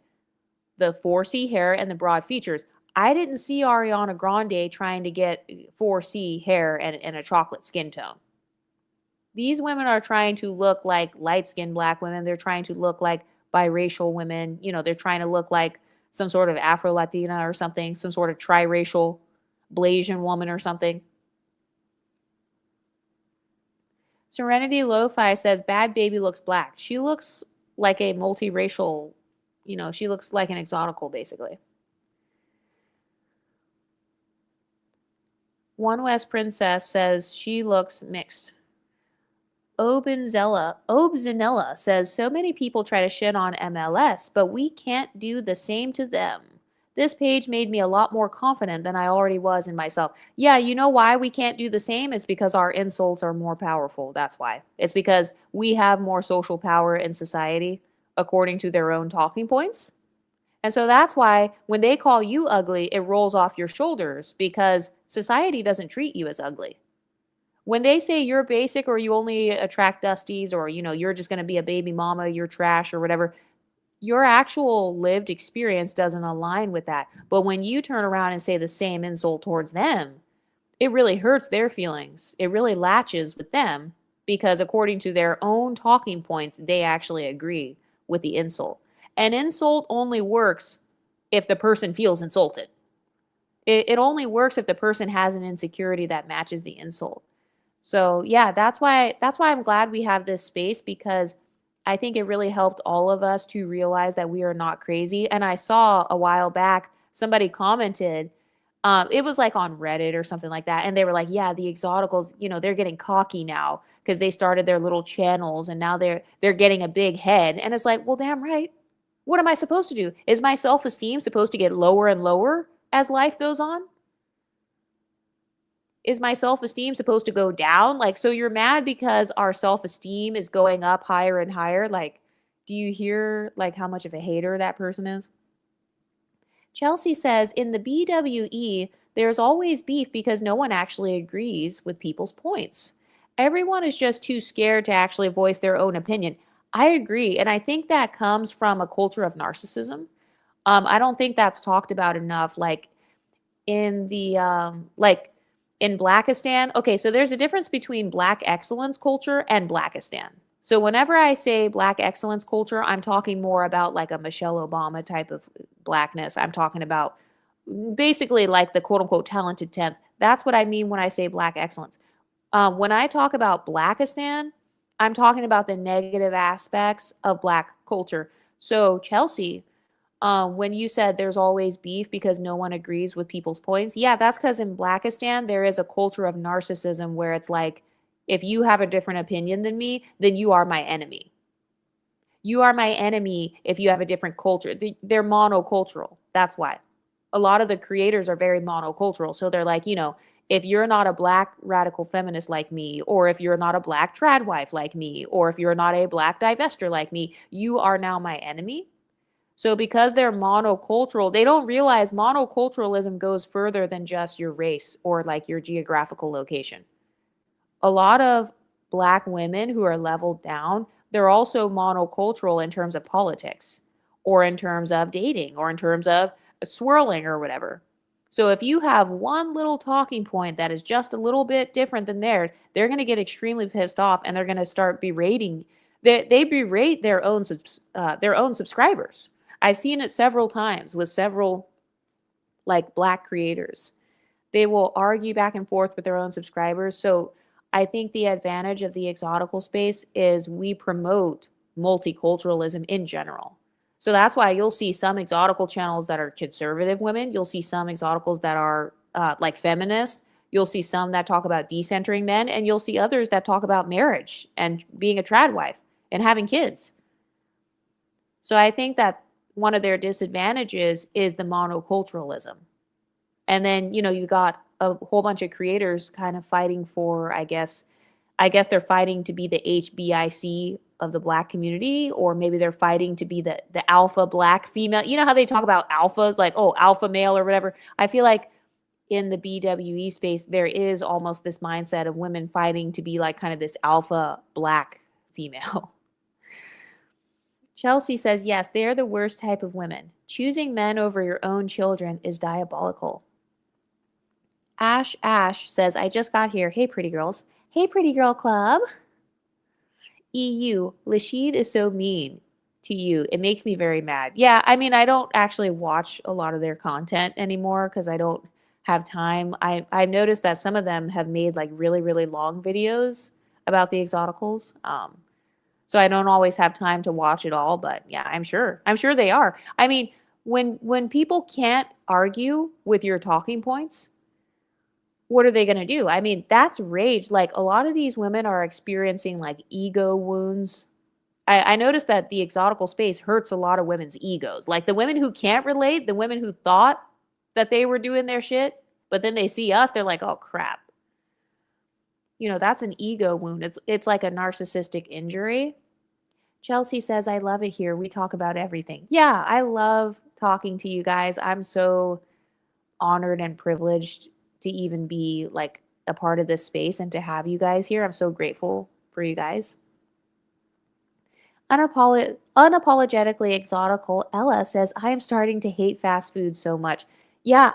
Speaker 1: the 4C hair, and the broad features. I didn't see Ariana Grande trying to get 4C hair and a chocolate skin tone. These women are trying to look like light-skinned black women. They're trying to look like biracial women. You know, they're trying to look like some sort of Afro-Latina or something, some sort of triracial Blasian woman or something. Serenity Lo-Fi says, Bad Baby looks black. She looks like a multiracial, you know, she looks like an exotical, basically. One West Princess says she looks mixed. Obzanella says, so many people try to shit on MLS, but we can't do the same to them. This page made me a lot more confident than I already was in myself. Yeah, you know why we can't do the same? It's because our insults are more powerful. That's why. It's because we have more social power in society, according to their own talking points. And so that's why when they call you ugly, it rolls off your shoulders, because society doesn't treat you as ugly. When they say you're basic, or you only attract dusties, or, you know, you're just going to be a baby mama, you're trash or whatever, your actual lived experience doesn't align with that. But when you turn around and say the same insult towards them, it really hurts their feelings. It really latches with them, because according to their own talking points, they actually agree with the insult. An insult only works if the person feels insulted. It only works if the person has an insecurity that matches the insult. So yeah, that's why I'm glad we have this space, because I think it really helped all of us to realize that we are not crazy. And I saw a while back somebody commented, it was like on Reddit or something like that, and they were like, yeah, the exoticals, you know, they're getting cocky now because they started their little channels and now they're getting a big head. And it's like, well, damn right. What am I supposed to do? Is my self-esteem supposed to get lower and lower as life goes on? Is my self-esteem supposed to go down? Like, so you're mad because our self-esteem is going up higher and higher? Like, do you hear like how much of a hater that person is? Chelsea says, in the BWE, there's always beef because no one actually agrees with people's points. Everyone is just too scared to actually voice their own opinion. I agree. And I think that comes from a culture of narcissism. I don't think that's talked about enough. Like, in the like in Blackistan. Okay, so there's a difference between Black excellence culture and Blackistan. So whenever I say Black excellence culture, I'm talking more about like a Michelle Obama type of blackness. I'm talking about basically like the quote unquote talented 10th. That's what I mean when I say Black excellence. When I talk about Blackistan, I'm talking about the negative aspects of Black culture. So Chelsea, when you said there's always beef because no one agrees with people's points, yeah, that's because in Blackistan, there is a culture of narcissism where it's like, if you have a different opinion than me, then you are my enemy. You are my enemy if you have a different culture. They're monocultural. That's why. A lot of the creators are very monocultural. So they're like, you know, if you're not a Black radical feminist like me, or if you're not a Black trad wife like me, or if you're not a Black divester like me, you are now my enemy. So because they're monocultural, they don't realize monoculturalism goes further than just your race or like your geographical location. A lot of Black women who are leveled down, they're also monocultural in terms of politics, or in terms of dating, or in terms of swirling or whatever. So if you have one little talking point that is just a little bit different than theirs, they're going to get extremely pissed off, and they're going to start berating. They berate their own subscribers. I've seen it several times with several like Black creators. They will argue back and forth with their own subscribers. So I think the advantage of the exotical space is we promote multiculturalism in general. So that's why you'll see some exotical channels that are conservative women. You'll see some exoticals that are like feminist. You'll see some that talk about decentering men, and you'll see others that talk about marriage and being a trad wife and having kids. So I think that one of their disadvantages is the monoculturalism. And then, you got a whole bunch of creators kind of fighting for, I guess they're fighting to be the HBIC of the black community, or maybe they're fighting to be the alpha black female. You know how they talk about alphas, like, oh, alpha male or whatever. I feel like in the BWE space, there is almost this mindset of women fighting to be like kind of this alpha black female. Chelsea says, yes, they are the worst type of women. Choosing men over your own children is diabolical. Ash says, I just got here. Hey, pretty girls. Hey, pretty girl club. EU, Lashid is so mean to you. It makes me very mad. Yeah, I mean, I don't actually watch a lot of their content anymore because I don't have time. I noticed that some of them have made like really, really long videos about the exoticals. So I don't always have time to watch it all, but yeah, I'm sure they are. I mean, when people can't argue with your talking points, what are they going to do? I mean, that's rage. Like a lot of these women are experiencing like ego wounds. I noticed that the exotical space hurts a lot of women's egos. Like the women who can't relate, the women who thought that they were doing their shit, but then they see us, they're like, oh crap. That's an ego wound. It's like a narcissistic injury. Chelsea says, I love it here. We talk about everything. Yeah, I love talking to you guys. I'm so honored and privileged to even be like a part of this space and to have you guys here. I'm so grateful for you guys. Unapologetically exotical Ella says, I am starting to hate fast food so much. Yeah,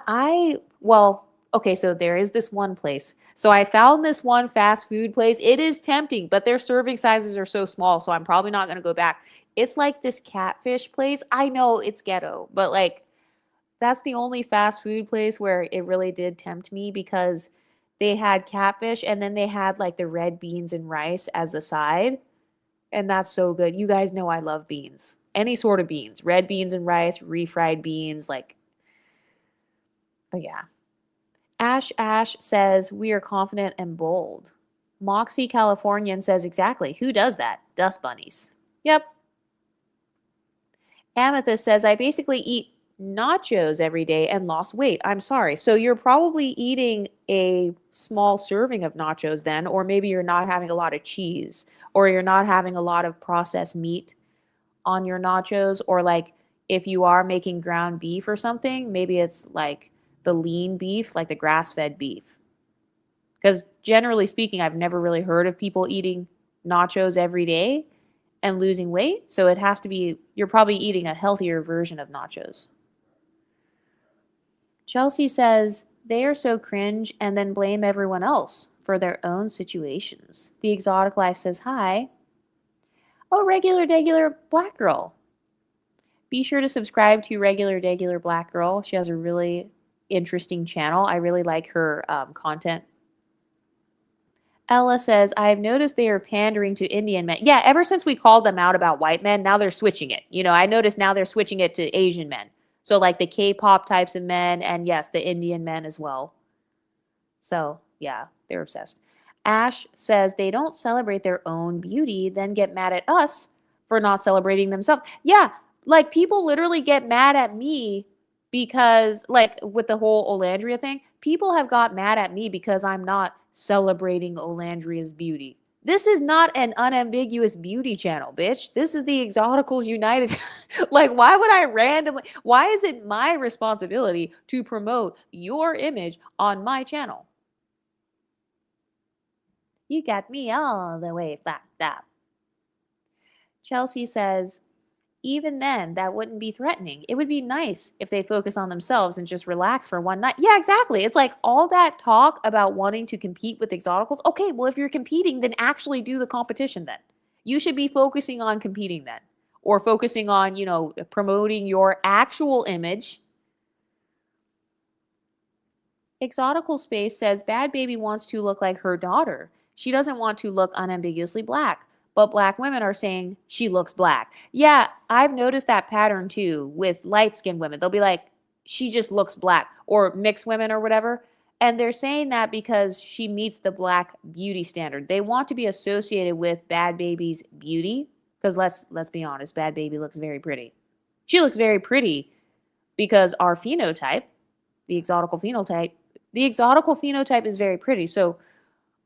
Speaker 1: okay, so there is this one place. So I found this one fast food place. It is tempting, but their serving sizes are so small, so I'm probably not going to go back. It's like this catfish place. I know it's ghetto, but like that's the only fast food place where it really did tempt me because they had catfish and then they had like the red beans and rice as a side. And that's so good. You guys know I love beans. Any sort of beans, red beans and rice, refried beans, like, but yeah. Ash says, we are confident and bold. Moxie Californian says, exactly. Who does that? Dust bunnies. Yep. Amethyst says, I basically eat nachos every day and lost weight. I'm sorry. So you're probably eating a small serving of nachos then, or maybe you're not having a lot of cheese, or you're not having a lot of processed meat on your nachos, or like if you are making ground beef or something, maybe it's like the lean beef, like the grass-fed beef. Because generally speaking, I've never really heard of people eating nachos every day and losing weight. So it has to be, you're probably eating a healthier version of nachos. Chelsea says, they are so cringe and then blame everyone else for their own situations. The Exotic Life says, hi. Oh, regular black girl. Be sure to subscribe to regular black girl. She has a really interesting channel. I really like her content. Ella says, I have noticed they are pandering to Indian men. Yeah, ever since we called them out about white men, now they're switching it. I noticed now they're switching it to Asian men. So like the K-pop types of men, and yes, the Indian men as well. So yeah, they're obsessed. Ash says they don't celebrate their own beauty, then get mad at us for not celebrating themselves. Yeah, like people literally get mad at me because, like with the whole Olandria thing, people have got mad at me because I'm not celebrating Olandria's beauty. This is not an unambiguous beauty channel, bitch. This is the Exoticals United. Like, why would I why is it my responsibility to promote your image on my channel? You got me all the way fucked up. Chelsea says, even then, that wouldn't be threatening. It would be nice if they focus on themselves and just relax for one night. Yeah, exactly. It's like all that talk about wanting to compete with exoticals. Okay, well, if you're competing, then actually do the competition then. You should be focusing on competing then. Or focusing on, promoting your actual image Exotical Space says Bad Baby wants to look like her daughter. She doesn't want to look unambiguously black. But black women are saying she looks black. Yeah, I've noticed that pattern too with light skinned women. They'll be like, she just looks black, or mixed women or whatever. And they're saying that because she meets the black beauty standard. They want to be associated with Bad Baby's beauty. Because let's be honest, Bad Baby looks very pretty. She looks very pretty because our phenotype, the exotical phenotype, the exotical phenotype is very pretty. So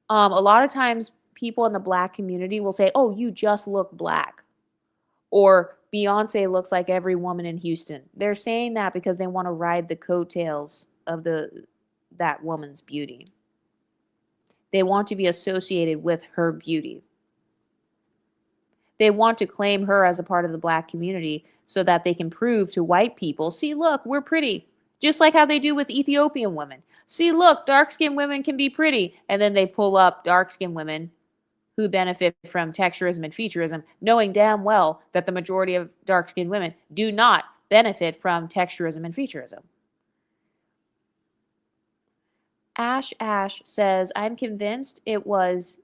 Speaker 1: a lot of times people in the black community will say, oh, you just look black. Or Beyonce looks like every woman in Houston. They're saying that because they want to ride the coattails of that woman's beauty. They want to be associated with her beauty. They want to claim her as a part of the black community so that they can prove to white people, see, look, we're pretty. Just like how they do with Ethiopian women. See, look, dark-skinned women can be pretty. And then they pull up dark-skinned women who benefit from texturism and featureism, knowing damn well that the majority of dark-skinned women do not benefit from texturism and featureism. Ash says, I'm convinced it was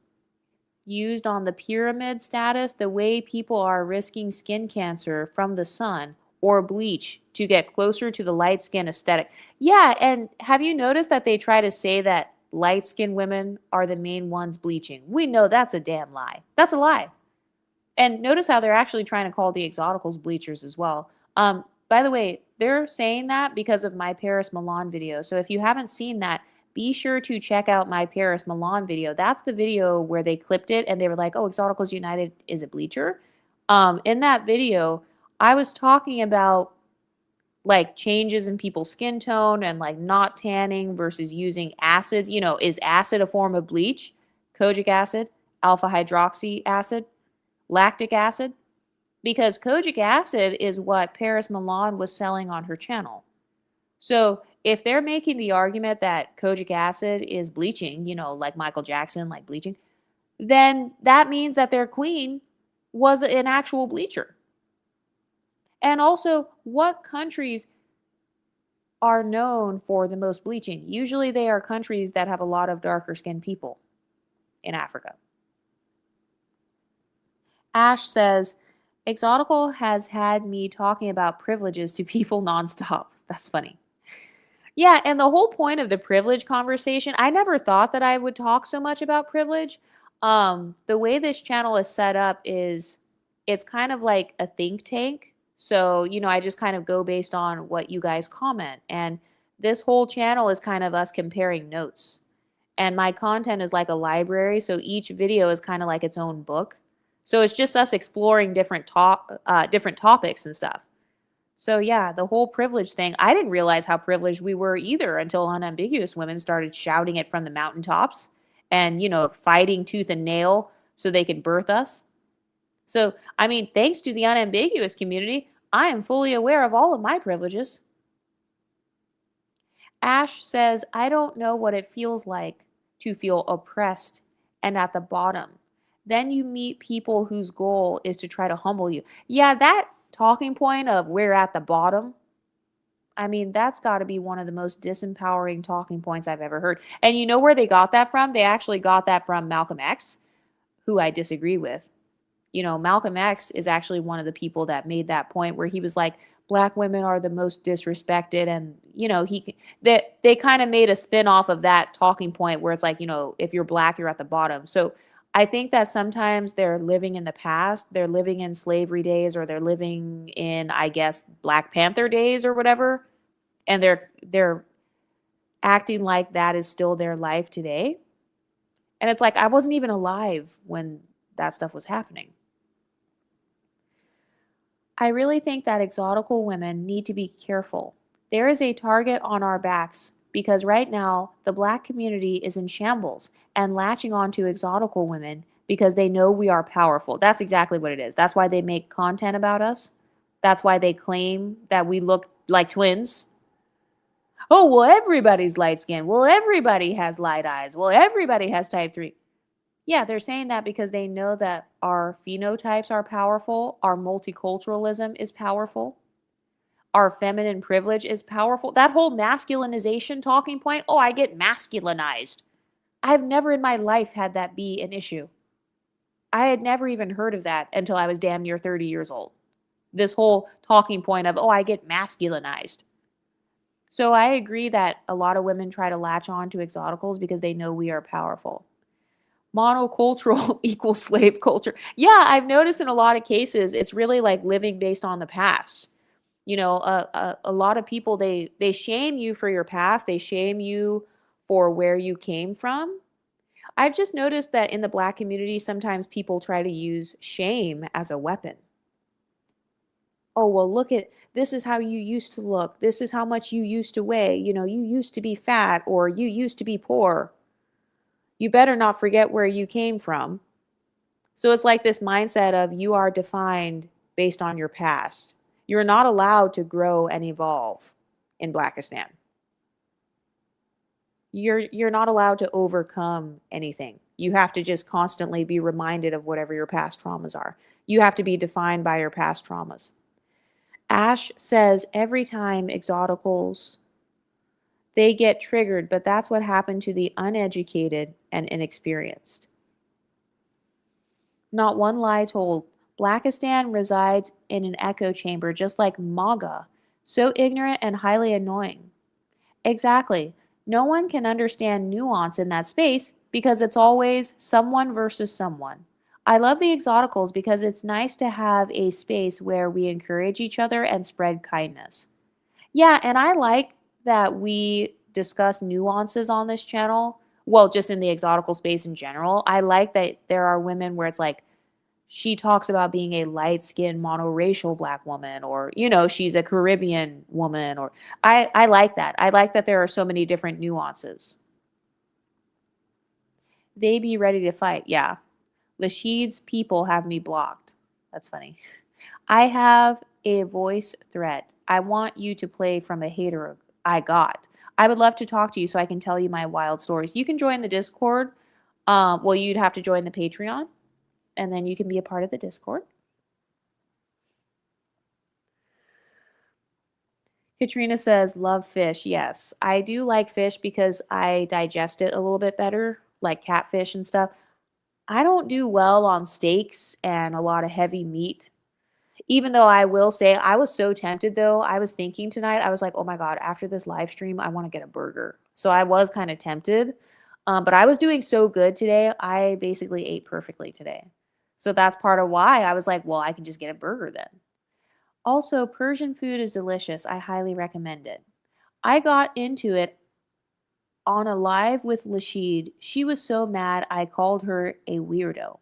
Speaker 1: used on the pyramid status, the way people are risking skin cancer from the sun or bleach to get closer to the light skin aesthetic. Yeah, and have you noticed that they try to say that light skinned women are the main ones bleaching? We know that's a damn lie. That's a lie. And notice how they're actually trying to call the exoticals bleachers as well. By the way, they're saying that because of my Paris Milan video. So if you haven't seen that, be sure to check out my Paris Milan video. That's the video where they clipped it and they were like, oh, Exoticals United is a bleacher. In that video, I was talking about like changes in people's skin tone and like not tanning versus using acids. You know, is acid a form of bleach? Kojic acid, alpha hydroxy acid, lactic acid? Because kojic acid is what Paris Milan was selling on her channel. So if they're making the argument that kojic acid is bleaching, you know, like Michael Jackson, like bleaching, then that means that their queen was an actual bleacher. And also, what countries are known for the most bleaching? Usually they are countries that have a lot of darker skinned people in Africa. Ash says, Exotical has had me talking about privileges to people nonstop. That's funny. Yeah, and the whole point of the privilege conversation, I never thought that I would talk so much about privilege. The way this channel is set up is it's kind of like a think tank. So, you know, I just kind of go based on what you guys comment. And this whole channel is kind of us comparing notes. And my content is like a library. So each video is kind of like its own book. So it's just us exploring different topics and stuff. So yeah, the whole privilege thing, I didn't realize how privileged we were either until unambiguous women started shouting it from the mountaintops and, you know, fighting tooth and nail so they could birth us. So, I mean, thanks to the unambiguous community, I am fully aware of all of my privileges. Ash says, I don't know what it feels like to feel oppressed and at the bottom. Then you meet people whose goal is to try to humble you. Yeah, that talking point of we're at the bottom, I mean, that's got to be one of the most disempowering talking points I've ever heard. And you know where they got that from? They actually got that from Malcolm X, who I disagree with. You know, Malcolm X is actually one of the people that made that point where he was like, black women are the most disrespected. And, you know, they kind of made a spin off of that talking point where it's like, you know, if you're black, you're at the bottom. So I think that sometimes they're living in the past, they're living in slavery days, or they're living in, I guess, Black Panther days or whatever. And they're acting like that is still their life today. And it's like, I wasn't even alive when that stuff was happening. I really think that exotical women need to be careful. There is a target on our backs because right now the black community is in shambles and latching on to exotical women because they know we are powerful. That's exactly what it is. That's why they make content about us. That's why they claim that we look like twins. Oh, well, everybody's light skinned. Well, everybody has light eyes. Well, everybody has type 3. Yeah, they're saying that because they know that our phenotypes are powerful, our multiculturalism is powerful, our feminine privilege is powerful. That whole masculinization talking point, oh, I get masculinized. I've never in my life had that be an issue. I had never even heard of that until I was damn near 30 years old. This whole talking point of, oh, I get masculinized. So I agree that a lot of women try to latch on to exoticals because they know we are powerful. Monocultural equals slave culture. Yeah, I've noticed in a lot of cases, it's really like living based on the past. You know, a lot of people, they shame you for your past. They shame you for where you came from. I've just noticed that in the Black community, sometimes people try to use shame as a weapon. Oh, well, look at this is how you used to look. This is how much you used to weigh. You know, you used to be fat or you used to be poor. You better not forget where you came from. So it's like this mindset of you are defined based on your past. You're not allowed to grow and evolve in Blackistan. You're not allowed to overcome anything. You have to just constantly be reminded of whatever your past traumas are. You have to be defined by your past traumas. Ash says every time exoticals, they get triggered, but that's what happened to the uneducated and inexperienced. Not one lie told. Blackistan resides in an echo chamber just like MAGA, so ignorant and highly annoying. Exactly. No one can understand nuance in that space because it's always someone versus someone. I love the exoticals because it's nice to have a space where we encourage each other and spread kindness. Yeah, and I like that we discuss nuances on this channel. Well, just in the exotical space in general. I like that there are women where it's like, she talks about being a light-skinned monoracial Black woman, or she's a Caribbean woman, or I like that. I like that there are so many different nuances. They be ready to fight. Yeah. Lashid's people have me blocked. That's funny. I have a voice threat. I want you to play from a hater I got. I would love to talk to you so I can tell you my wild stories. You can join the Discord. Well, you'd have to join the Patreon, and then you can be a part of the Discord. Katrina says, love fish. Yes, I do like fish because I digest it a little bit better, like catfish and stuff. I don't do well on steaks and a lot of heavy meat. Even though I will say I was so tempted though. I was thinking tonight, I was like, oh my God, after this live stream, I want to get a burger. So I was kind of tempted. But I was doing so good today. I basically ate perfectly today. So that's part of why I was like, well, I can just get a burger then. Also, Persian food is delicious. I highly recommend it. I got into it on a live with Lashid. She was so mad I called her a weirdo.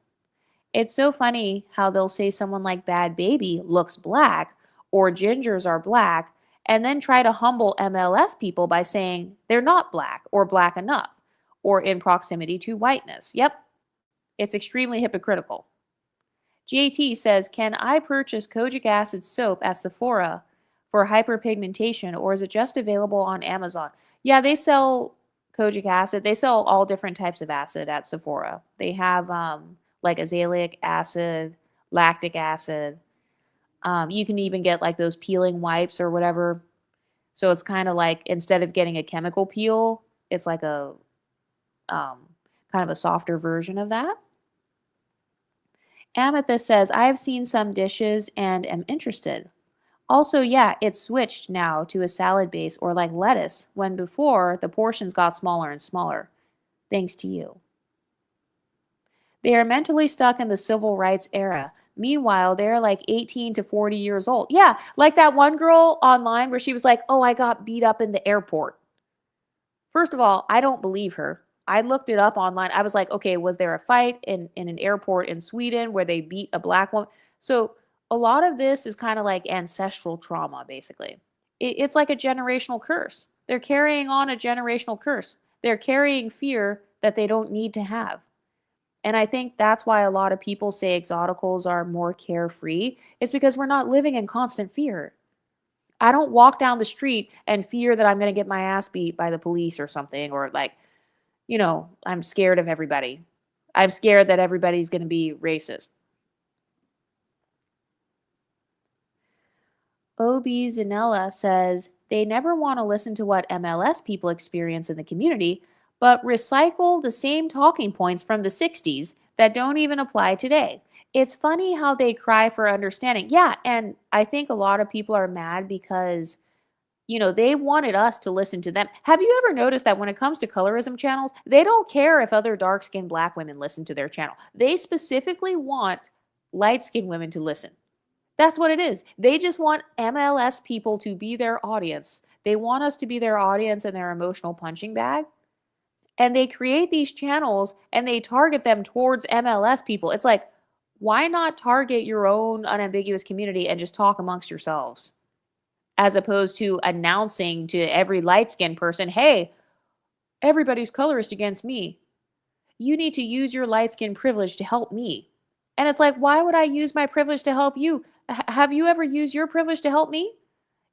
Speaker 1: It's so funny how they'll say someone like Bad Baby looks black or gingers are black and then try to humble MLS people by saying they're not black or black enough or in proximity to whiteness. Yep, it's extremely hypocritical. JT says, can I purchase kojic acid soap at Sephora for hyperpigmentation or is it just available on Amazon? Yeah, they sell kojic acid. They sell all different types of acid at Sephora. They have like azelaic acid, lactic acid. You can even get like those peeling wipes or whatever. So it's kind of like instead of getting a chemical peel, it's like a kind of a softer version of that. Amethyst says, I have seen some dishes and am interested. Also, yeah, it's switched now to a salad base or like lettuce, when before the portions got smaller and smaller. Thanks to you. They are mentally stuck in the civil rights era. Meanwhile, they're like 18 to 40 years old. Yeah, like that one girl online where she was like, oh, I got beat up in the airport. First of all, I don't believe her. I looked it up online. I was like, okay, was there a fight in an airport in Sweden where they beat a Black woman? So a lot of this is kind of like ancestral trauma, basically. It's like a generational curse. They're carrying on a generational curse. They're carrying fear that they don't need to have. And I think that's why a lot of people say exoticals are more carefree. It's because we're not living in constant fear. I don't walk down the street and fear that I'm going to get my ass beat by the police or something, or like, I'm scared of everybody. I'm scared that everybody's going to be racist. OB Zanella says they never want to listen to what MLS people experience in the community, but recycle the same talking points from the 60s that don't even apply today. It's funny how they cry for understanding. Yeah, and I think a lot of people are mad because they wanted us to listen to them. Have you ever noticed that when it comes to colorism channels, they don't care if other dark skinned black women listen to their channel? They specifically want light skinned women to listen. That's what it is. They just want MLS people to be their audience. They want us to be their audience and their emotional punching bag. And they create these channels and they target them towards MLS people. It's like, why not target your own unambiguous community and just talk amongst yourselves? As opposed to announcing to every light skinned person, hey, everybody's colorist against me. You need to use your light skin privilege to help me. And it's like, why would I use my privilege to help you? Have you ever used your privilege to help me?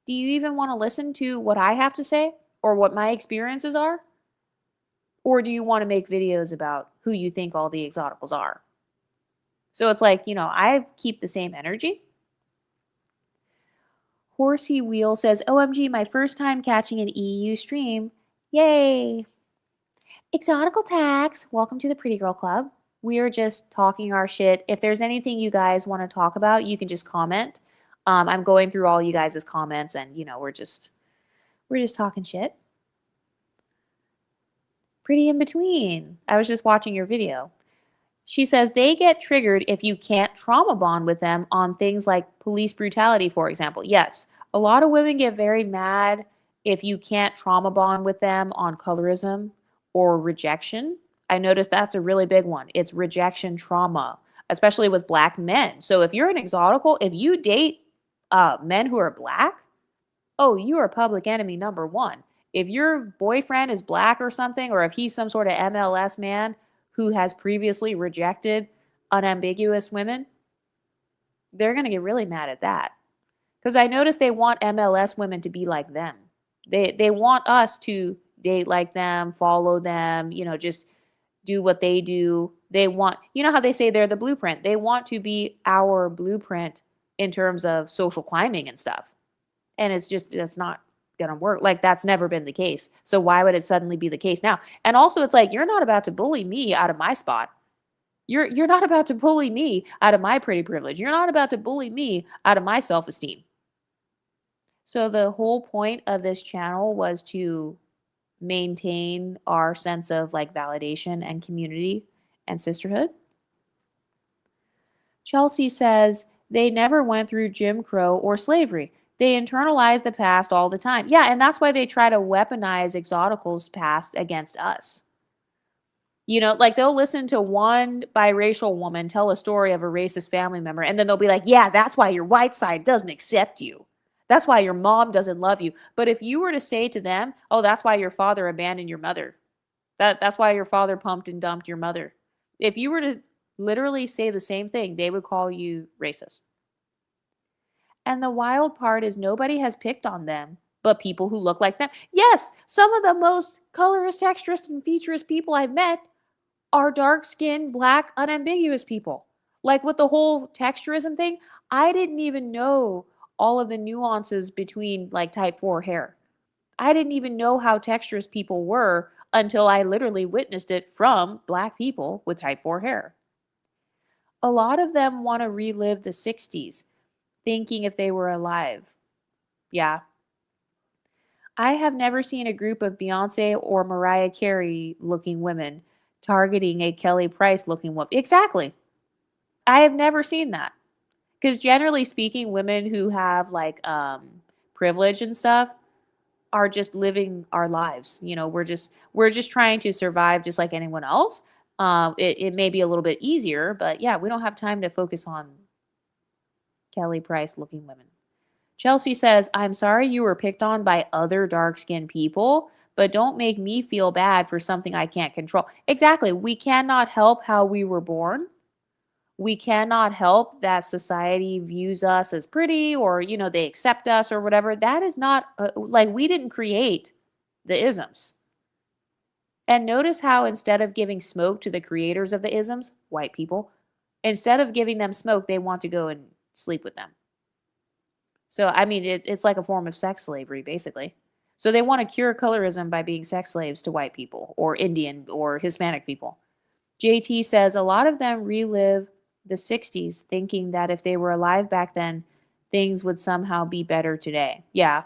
Speaker 1: Do you even want to listen to what I have to say or what my experiences are? Or do you want to make videos about who you think all the exoticals are? So it's like, I keep the same energy. Horsey Wheel says, OMG, my first time catching an EU stream. Yay. Exotical tax. Welcome to the Pretty Girl Club. We are just talking our shit. If there's anything you guys want to talk about, you can just comment. I'm going through all you guys' comments and, we're just talking shit. Pretty in between. I was just watching your video. She says they get triggered if you can't trauma bond with them on things like police brutality, for example. Yes, a lot of women get very mad if you can't trauma bond with them on colorism or rejection. I noticed that's a really big one. It's rejection trauma, especially with black men. So if you're an exotical, if you date men who are black, oh, you are public enemy number one. If your boyfriend is black or something, or if he's some sort of MLS man who has previously rejected unambiguous women, they're going to get really mad at that. Because I noticed they want MLS women to be like them. They want us to date like them, follow them, just do what they do. They want, how they say they're the blueprint. They want to be our blueprint in terms of social climbing and stuff. And that's not gonna work. Like, that's never been the case. So why would it suddenly be the case now? And also, it's like, you're not about to bully me out of my spot. You're not about to bully me out of my pretty privilege. You're not about to bully me out of my self-esteem. So the whole point of this channel was to maintain our sense of like validation and community and sisterhood. Chelsea says they never went through Jim Crow or slavery. They internalize the past all the time. Yeah, and that's why they try to weaponize Exotical's past against us. Like they'll listen to one biracial woman tell a story of a racist family member, and then they'll be like, yeah, that's why your white side doesn't accept you. That's why your mom doesn't love you. But if you were to say to them, oh, that's why your father abandoned your mother. That's why your father pumped and dumped your mother. If you were to literally say the same thing, they would call you racist. And the wild part is nobody has picked on them but people who look like them. Yes, some of the most colorist, texturist, and featurist people I've met are dark-skinned, black, unambiguous people. Like with the whole texturism thing, I didn't even know all of the nuances between like type 4 hair. I didn't even know how texturous people were until I literally witnessed it from black people with type 4 hair. A lot of them want to relive the 60s, thinking if they were alive. Yeah. I have never seen a group of Beyonce or Mariah Carey looking women targeting a Kelly Price looking woman. Exactly. I have never seen that. Because generally speaking, women who have like privilege and stuff are just living our lives. We're just trying to survive just like anyone else. It may be a little bit easier, but yeah, we don't have time to focus on Kelly Price looking women. Chelsea says, I'm sorry you were picked on by other dark-skinned people, but don't make me feel bad for something I can't control. Exactly. We cannot help how we were born. We cannot help that society views us as pretty or, they accept us or whatever. That is not, like, we didn't create the isms. And notice how instead of giving smoke to the creators of the isms, white people, instead of giving them smoke, they want to go and sleep with them. So, I mean, it's like a form of sex slavery, basically. So they want to cure colorism by being sex slaves to white people or Indian or Hispanic people. JT says a lot of them relive the 60s thinking that if they were alive back then, things would somehow be better today. Yeah.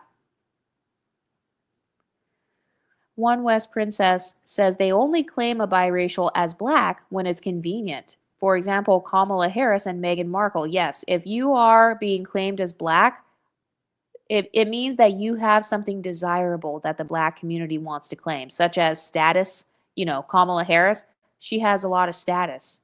Speaker 1: One West Princess says they only claim a biracial as black when it's convenient. For example, Kamala Harris and Meghan Markle. Yes, if you are being claimed as black, it means that you have something desirable that the black community wants to claim, such as status. Kamala Harris, she has a lot of status.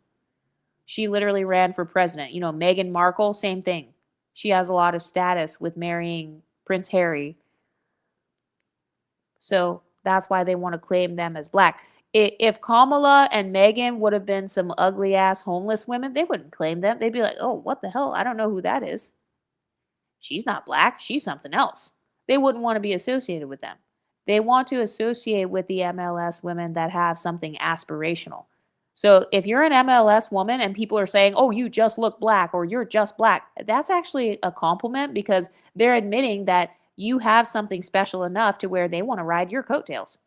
Speaker 1: She literally ran for president. Meghan Markle, same thing. She has a lot of status with marrying Prince Harry. So that's why they want to claim them as black. If Kamala and Meghan would have been some ugly ass homeless women, they wouldn't claim them. They'd be like, oh, what the hell? I don't know who that is. She's not black. She's something else. They wouldn't want to be associated with them. They want to associate with the MLS women that have something aspirational. So if you're an MLS woman and people are saying, oh, you just look black or you're just black, that's actually a compliment because they're admitting that you have something special enough to where they want to ride your coattails.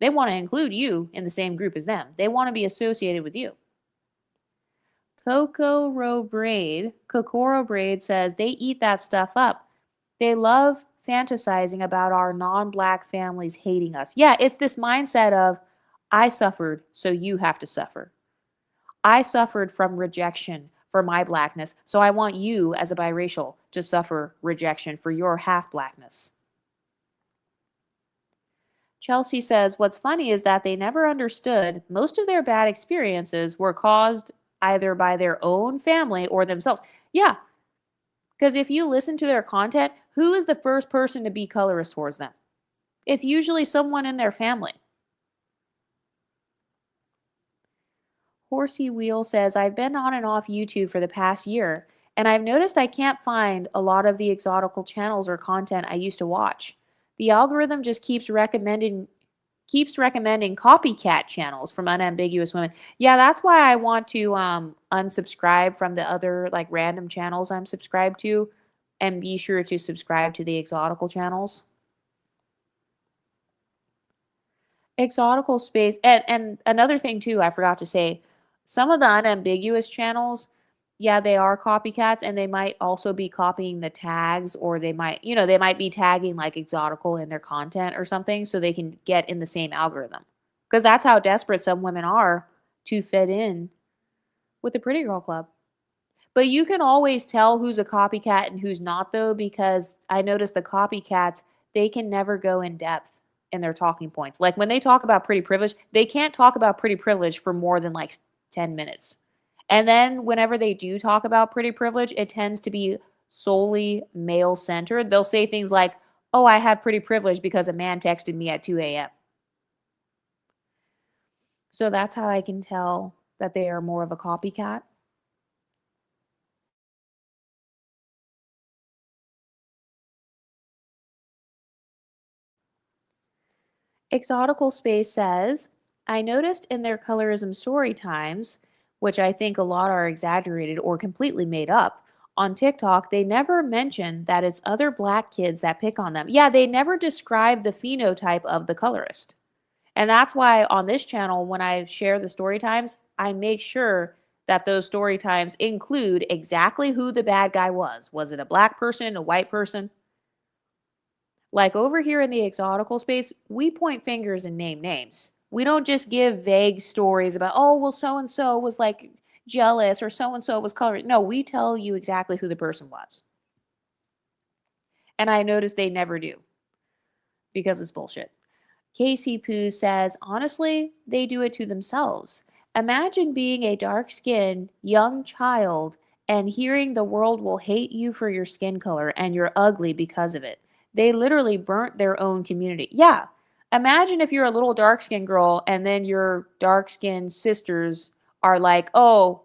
Speaker 1: They want to include you in the same group as them. They want to be associated with you. Kokoro Braid says they eat that stuff up. They love fantasizing about our non-black families hating us. Yeah, it's this mindset of I suffered, so you have to suffer. I suffered from rejection for my blackness, so I want you as a biracial to suffer rejection for your half blackness. Chelsea says, what's funny is that they never understood most of their bad experiences were caused either by their own family or themselves. Yeah, because if you listen to their content, who is the first person to be colorist towards them? It's usually someone in their family. Horsey Wheel says, I've been on and off YouTube for the past year, and I've noticed I can't find a lot of the exotical channels or content I used to watch. The algorithm just keeps recommending copycat channels from unambiguous women. Yeah, that's why I want to unsubscribe from the other like random channels I'm subscribed to and be sure to subscribe to the exotical channels. Exotical space and another thing too, I forgot to say, some of the unambiguous channels, yeah, they are copycats and they might also be copying the tags or they might be tagging like exotical in their content or something so they can get in the same algorithm. Because that's how desperate some women are to fit in with the Pretty Girl Club. But you can always tell who's a copycat and who's not, though, because I noticed the copycats, they can never go in depth in their talking points. Like when they talk about pretty privilege, they can't talk about pretty privilege for more than like 10 minutes. And then whenever they do talk about pretty privilege, it tends to be solely male centered. They'll say things like, oh, I have pretty privilege because a man texted me at 2 a.m. So that's how I can tell that they are more of a copycat. Exotical Space says, I noticed in their colorism story times, which I think a lot are exaggerated or completely made up, on TikTok, they never mention that it's other black kids that pick on them. Yeah, they never describe the phenotype of the colorist. And that's why on this channel, when I share the story times, I make sure that those story times include exactly who the bad guy was. Was it a black person, a white person? Like over here in the exotical space, we point fingers and name names. We don't just give vague stories about, oh, well, so and so was like jealous or so and so was colored. No, we tell you exactly who the person was. And I notice they never do because it's bullshit. Casey Poo says, honestly, they do it to themselves. Imagine being a dark skinned young child and hearing the world will hate you for your skin color and you're ugly because of it. They literally burnt their own community. Yeah. Imagine if you're a little dark skinned girl and then your dark skinned sisters are like, oh,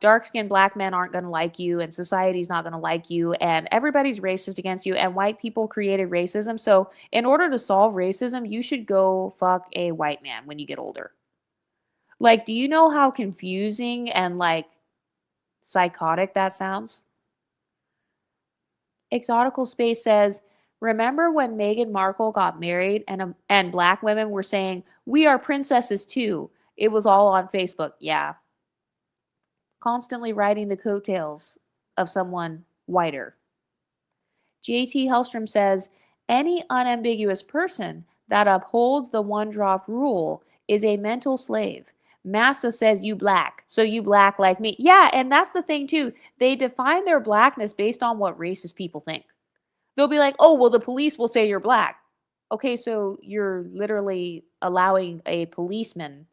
Speaker 1: dark skinned black men aren't going to like you and society's not going to like you and everybody's racist against you and white people created racism. So, in order to solve racism, you should go fuck a white man when you get older. Like, do you know how confusing and like psychotic that sounds? Exotical Space says, remember when Meghan Markle got married and black women were saying, we are princesses too? It was all on Facebook. Yeah. Constantly riding the coattails of someone whiter. JT Hellstrom says, any unambiguous person that upholds the one drop rule is a mental slave. Massa says you black, so you black like me. Yeah, and that's the thing too. They define their blackness based on what racist people think. They'll be like, oh, well, the police will say you're black. Okay, so you're literally allowing a policeman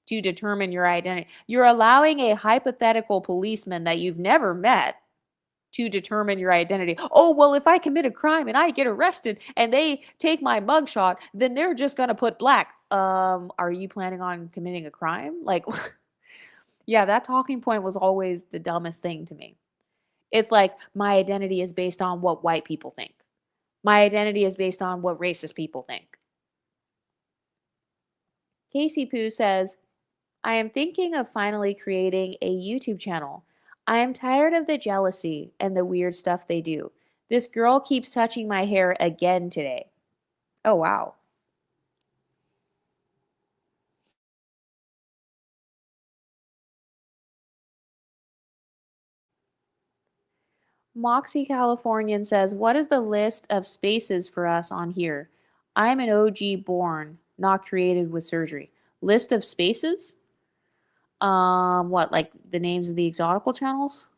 Speaker 1: to determine your identity. You're allowing a hypothetical policeman that you've never met to determine your identity. Oh, well, if I commit a crime and I get arrested and they take my mugshot, then they're just going to put black. Are you planning on committing a crime? Like, yeah, that talking point was always the dumbest thing to me. It's like my identity is based on what white people think. My identity is based on what racist people think. Casey Poo says, I am thinking of finally creating a YouTube channel. I am tired of the jealousy and the weird stuff they do. This girl keeps touching my hair again today. Oh, wow. Moxie Californian says, what is the list of spaces for us on here? I'm an OG born, not created with surgery. List of spaces? What, like the names of the exotical channels?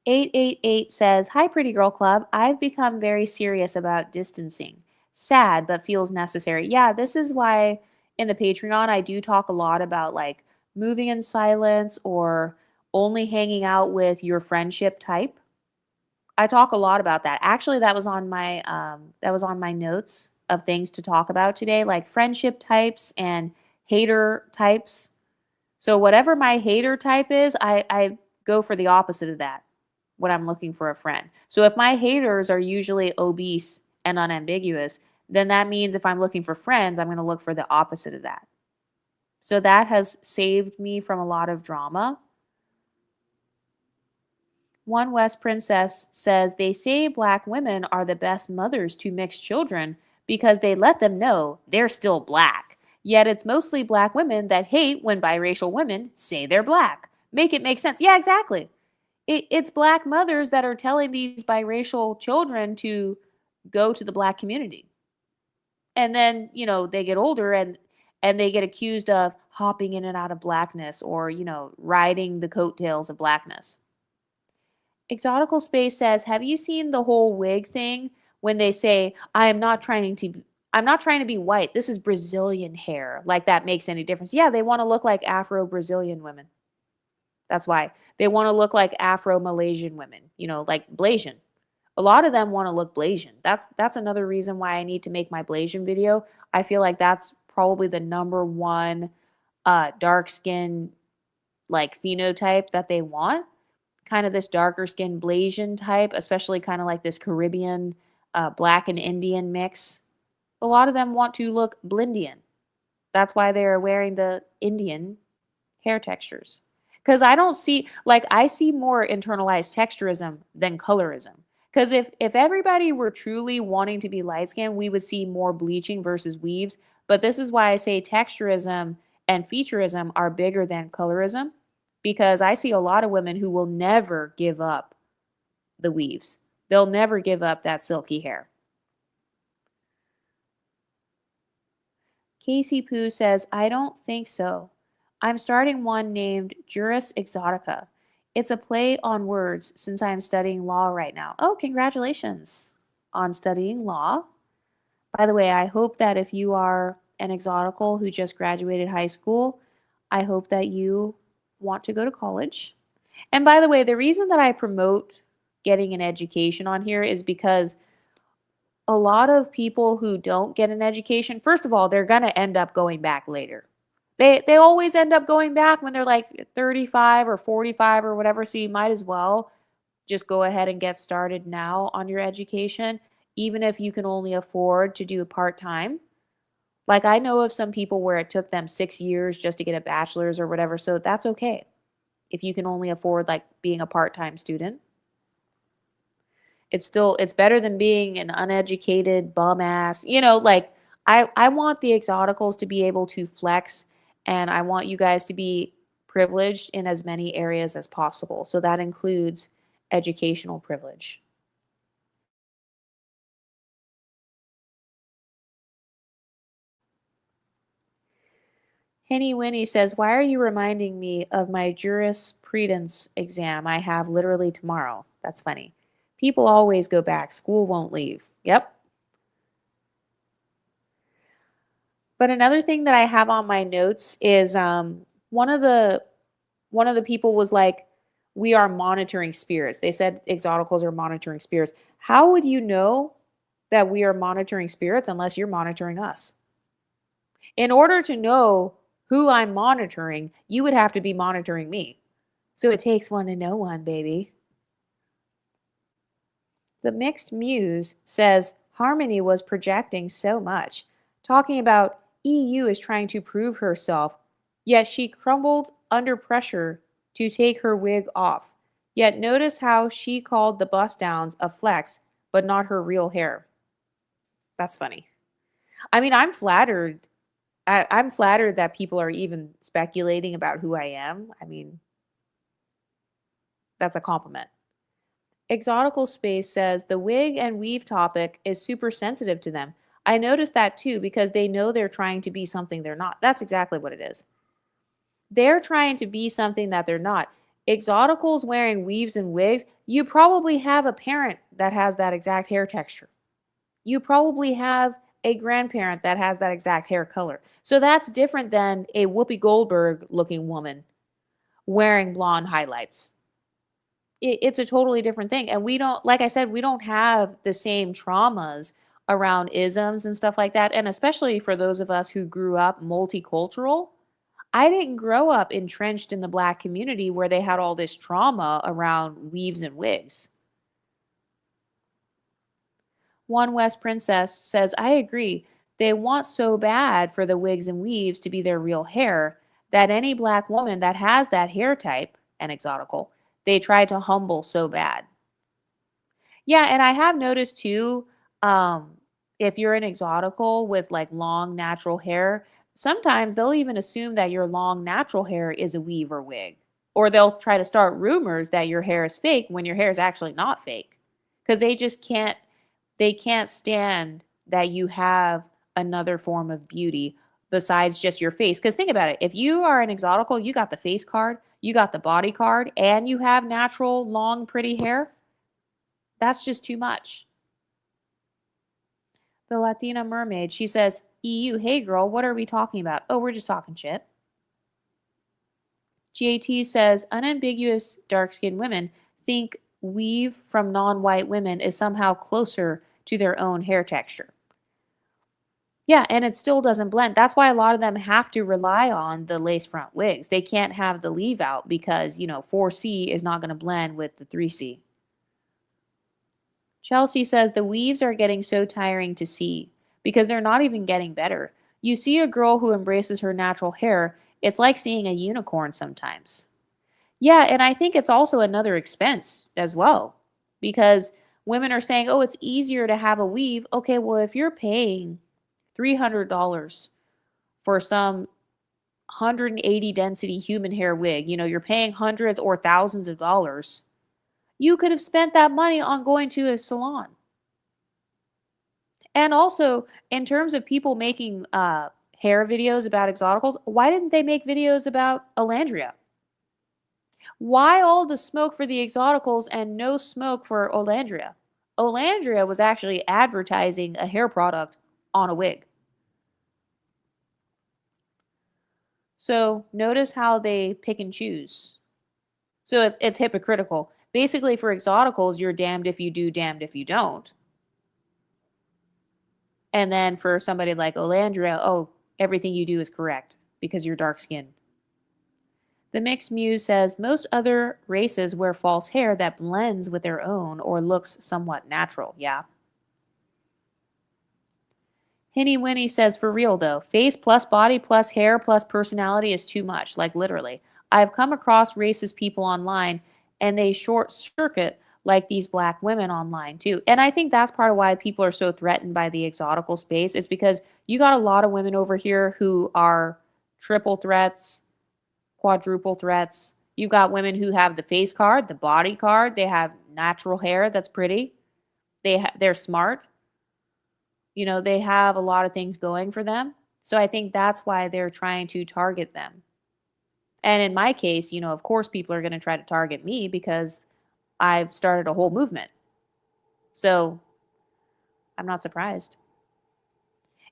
Speaker 1: 888 says, hi, Pretty Girl Club. I've become very serious about distancing. Sad, but feels necessary. Yeah, this is why in the Patreon, I do talk a lot about like moving in silence or only hanging out with your friendship type. I talk a lot about that. Actually, that was on my notes of things to talk about today, like friendship types and hater types. So whatever my hater type is, I go for the opposite of that when I'm looking for a friend. So if my haters are usually obese and unambiguous, then that means if I'm looking for friends, I'm going to look for the opposite of that. So that has saved me from a lot of drama. One West Princess says they say black women are the best mothers to mixed children because they let them know they're still black. Yet it's mostly black women that hate when biracial women say they're black. Make it make sense. Yeah, exactly. It's black mothers that are telling these biracial children to go to the black community. And then, they get older and they get accused of hopping in and out of blackness or, riding the coattails of blackness. Exotical Space says, have you seen the whole wig thing when they say, I'm not trying to be white. This is Brazilian hair. Like that makes any difference. Yeah, they want to look like Afro-Brazilian women. That's why. They want to look like Afro-Malaysian women, like Blasian. A lot of them want to look Blasian. That's another reason why I need to make my Blasian video. I feel like that's probably the number one dark skin like phenotype that they want. Kind of this darker skin Blasian type, especially kind of like this Caribbean black and Indian mix. A lot of them want to look Blindian. That's why they're wearing the Indian hair textures. Because I don't see, like, I see more internalized texturism than colorism. Because if everybody were truly wanting to be light skinned, we would see more bleaching versus weaves. But this is why I say texturism and featureism are bigger than colorism. Because I see a lot of women who will never give up the weaves, they'll never give up that silky hair. Casey Poo says, I don't think so. I'm starting one named Juris Exotica. It's a play on words since I'm studying law right now. Oh, congratulations on studying law. By the way, I hope that if you are an exotical who just graduated high school, I hope that you want to go to college. And by the way, the reason that I promote getting an education on here is because a lot of people who don't get an education, first of all, they're going to end up going back later. They always end up going back when they're like 35 or 45 or whatever, so you might as well just go ahead and get started now on your education, even if you can only afford to do part-time. Like I know of some people where it took them 6 years just to get a bachelor's or whatever, so that's okay if you can only afford like being a part-time student. It's better than being an uneducated bum ass. Like I want the exoticals to be able to flex, and I want you guys to be privileged in as many areas as possible. So that includes educational privilege. Henny Winnie says, "Why are you reminding me of my jurisprudence exam I have literally tomorrow?" That's funny. People always go back. School won't leave. Yep. But another thing that I have on my notes is one of the one of the people was like, "We are monitoring spirits." They said exoticals are monitoring spirits. How would you know that we are monitoring spirits unless you're monitoring us? In order to know who I'm monitoring, you would have to be monitoring me. So it takes one to know one, baby. The Mixed Muse says Harmony was projecting so much, talking about EU is trying to prove herself, yet she crumbled under pressure to take her wig off. Yet notice how she called the bust downs a flex, but not her real hair. That's funny. I mean, I'm flattered. I'm flattered that people are even speculating about who I am. I mean, that's a compliment. Exotical Space says the wig and weave topic is super sensitive to them. I noticed that too because they know they're trying to be something they're not. That's exactly what it is. They're trying to be something that they're not. Exoticals wearing weaves and wigs, you probably have a parent that has that exact hair texture. You probably have a grandparent that has that exact hair color. So that's different than a Whoopi Goldberg looking woman wearing blonde highlights. It's a totally different thing. And we don't, like I said, we don't have the same traumas around isms and stuff like that. And especially for those of us who grew up multicultural, I didn't grow up entrenched in the Black community where they had all this trauma around weaves and wigs. One West Princess says, I agree. They want so bad for the wigs and weaves to be their real hair that any Black woman that has that hair type and exotical, they try to humble so bad. Yeah, and I have noticed too, if you're an exotical with like long natural hair, sometimes they'll even assume that your long natural hair is a weave or wig. Or they'll try to start rumors that your hair is fake when your hair is actually not fake. Because they can't stand that you have another form of beauty besides just your face. Because think about it, if you are an exotical, you got the face card, you got the body card, and you have natural, long, pretty hair. That's just too much. The Latina mermaid, she says, EU, hey girl, what are we talking about? Oh, we're just talking shit. GAT says, unambiguous dark skinned women think weave from non white women is somehow closer to their own hair texture. Yeah, and it still doesn't blend. That's why a lot of them have to rely on the lace front wigs. They can't have the leave out because, 4C is not going to blend with the 3C. Chelsea says the weaves are getting so tiring to see because they're not even getting better. You see a girl who embraces her natural hair, it's like seeing a unicorn sometimes. Yeah, and I think it's also another expense as well because women are saying, oh, it's easier to have a weave. Okay, well, if you're paying $300 for some 180 density human hair wig, you're paying hundreds or thousands of dollars. You could have spent that money on going to a salon. And also, in terms of people making hair videos about exoticals, why didn't they make videos about Olandria? Why all the smoke for the exoticals and no smoke for Olandria? Olandria was actually advertising a hair product on a wig. So notice how they pick and choose. So it's hypocritical. Basically, for exoticals, you're damned if you do, damned if you don't. And then for somebody like Olandria, oh, everything you do is correct because you're dark skinned. The Mixed Muse says most other races wear false hair that blends with their own or looks somewhat natural. Yeah. Hinny Winnie says, for real though, face plus body plus hair plus personality is too much, like literally. I've come across racist people online and they short circuit like these black women online too. And I think that's part of why people are so threatened by the exotical space is because you got a lot of women over here who are triple threats, quadruple threats. You got women who have the face card, the body card, they have natural hair that's pretty. They're smart. You know, they have a lot of things going for them. So I think that's why they're trying to target them. And in my case, you know, of course, people are going to try to target me because I've started a whole movement. So I'm not surprised.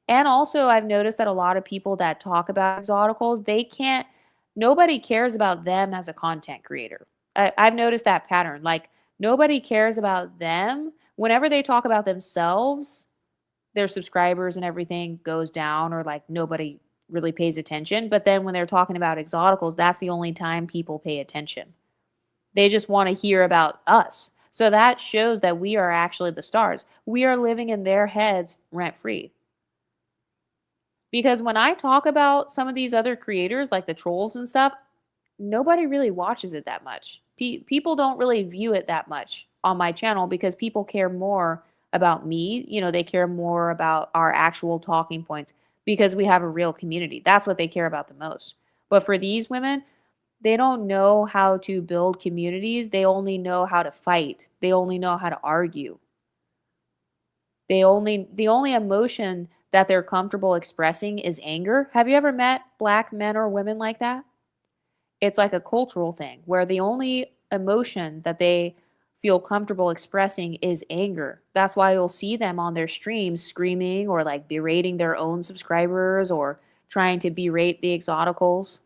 Speaker 1: And also, I've noticed that a lot of people that talk about exoticals, nobody cares about them as a content creator. I've noticed that pattern. Like, nobody cares about them. Whenever they talk about themselves, their subscribers and everything goes down, or like nobody really pays attention. But then when they're talking about exoticals, that's the only time people pay attention. They just want to hear about us. So that shows that we are actually the stars. We are living in their heads rent free. Because when I talk about some of these other creators, like the trolls and stuff, nobody really watches it that much. People don't really view it that much on my channel because people care more about me. You know, they care more about our actual talking points because we have a real community. That's what they care about the most. But for these women, they don't know how to build communities. They only know how to fight. They only know how to argue. The only emotion that they're comfortable expressing is anger. Have you ever met black men or women like that? It's like a cultural thing where the only emotion that they feel comfortable expressing is anger. That's why you'll see them on their streams screaming or like berating their own subscribers or trying to berate the exoticals.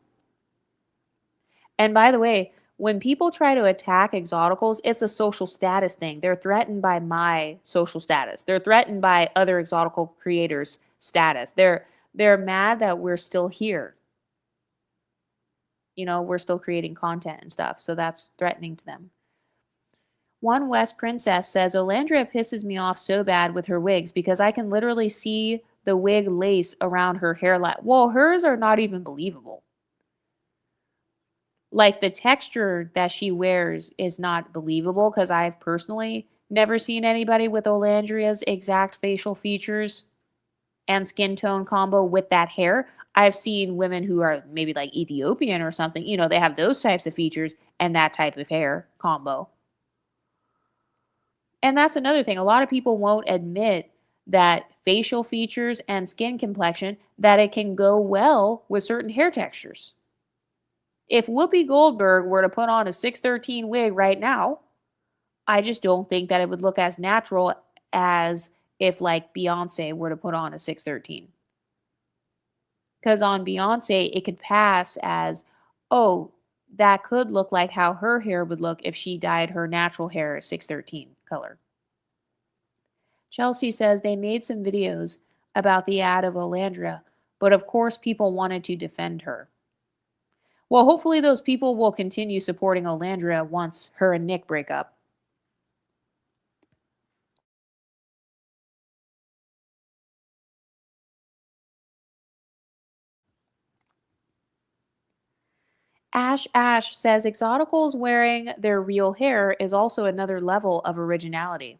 Speaker 1: And by the way, when people try to attack exoticals, it's a social status thing. They're threatened by my social status. They're threatened by other exotical creators' status. They're mad that we're still here. You know, we're still creating content and stuff. So that's threatening to them. One West Princess says, Olandria pisses me off so bad with her wigs because I can literally see the wig lace around her hairline. Well, hers are not even believable. Like the texture that she wears is not believable because I've personally never seen anybody with Olandria's exact facial features and skin tone combo with that hair. I've seen women who are maybe like Ethiopian or something, you know, they have those types of features and that type of hair combo. And that's another thing. A lot of people won't admit that facial features and skin complexion, that it can go well with certain hair textures. If Whoopi Goldberg were to put on a 613 wig right now, I just don't think that it would look as natural as if like Beyonce were to put on a 613. Because on Beyonce, it could pass as, oh, that could look like how her hair would look if she dyed her natural hair 613 color. Chelsea says they made some videos about the ad of Olandria, but of course people wanted to defend her. Well, hopefully those people will continue supporting Olandria once her and Nick break up. Ash says exoticals wearing their real hair is also another level of originality.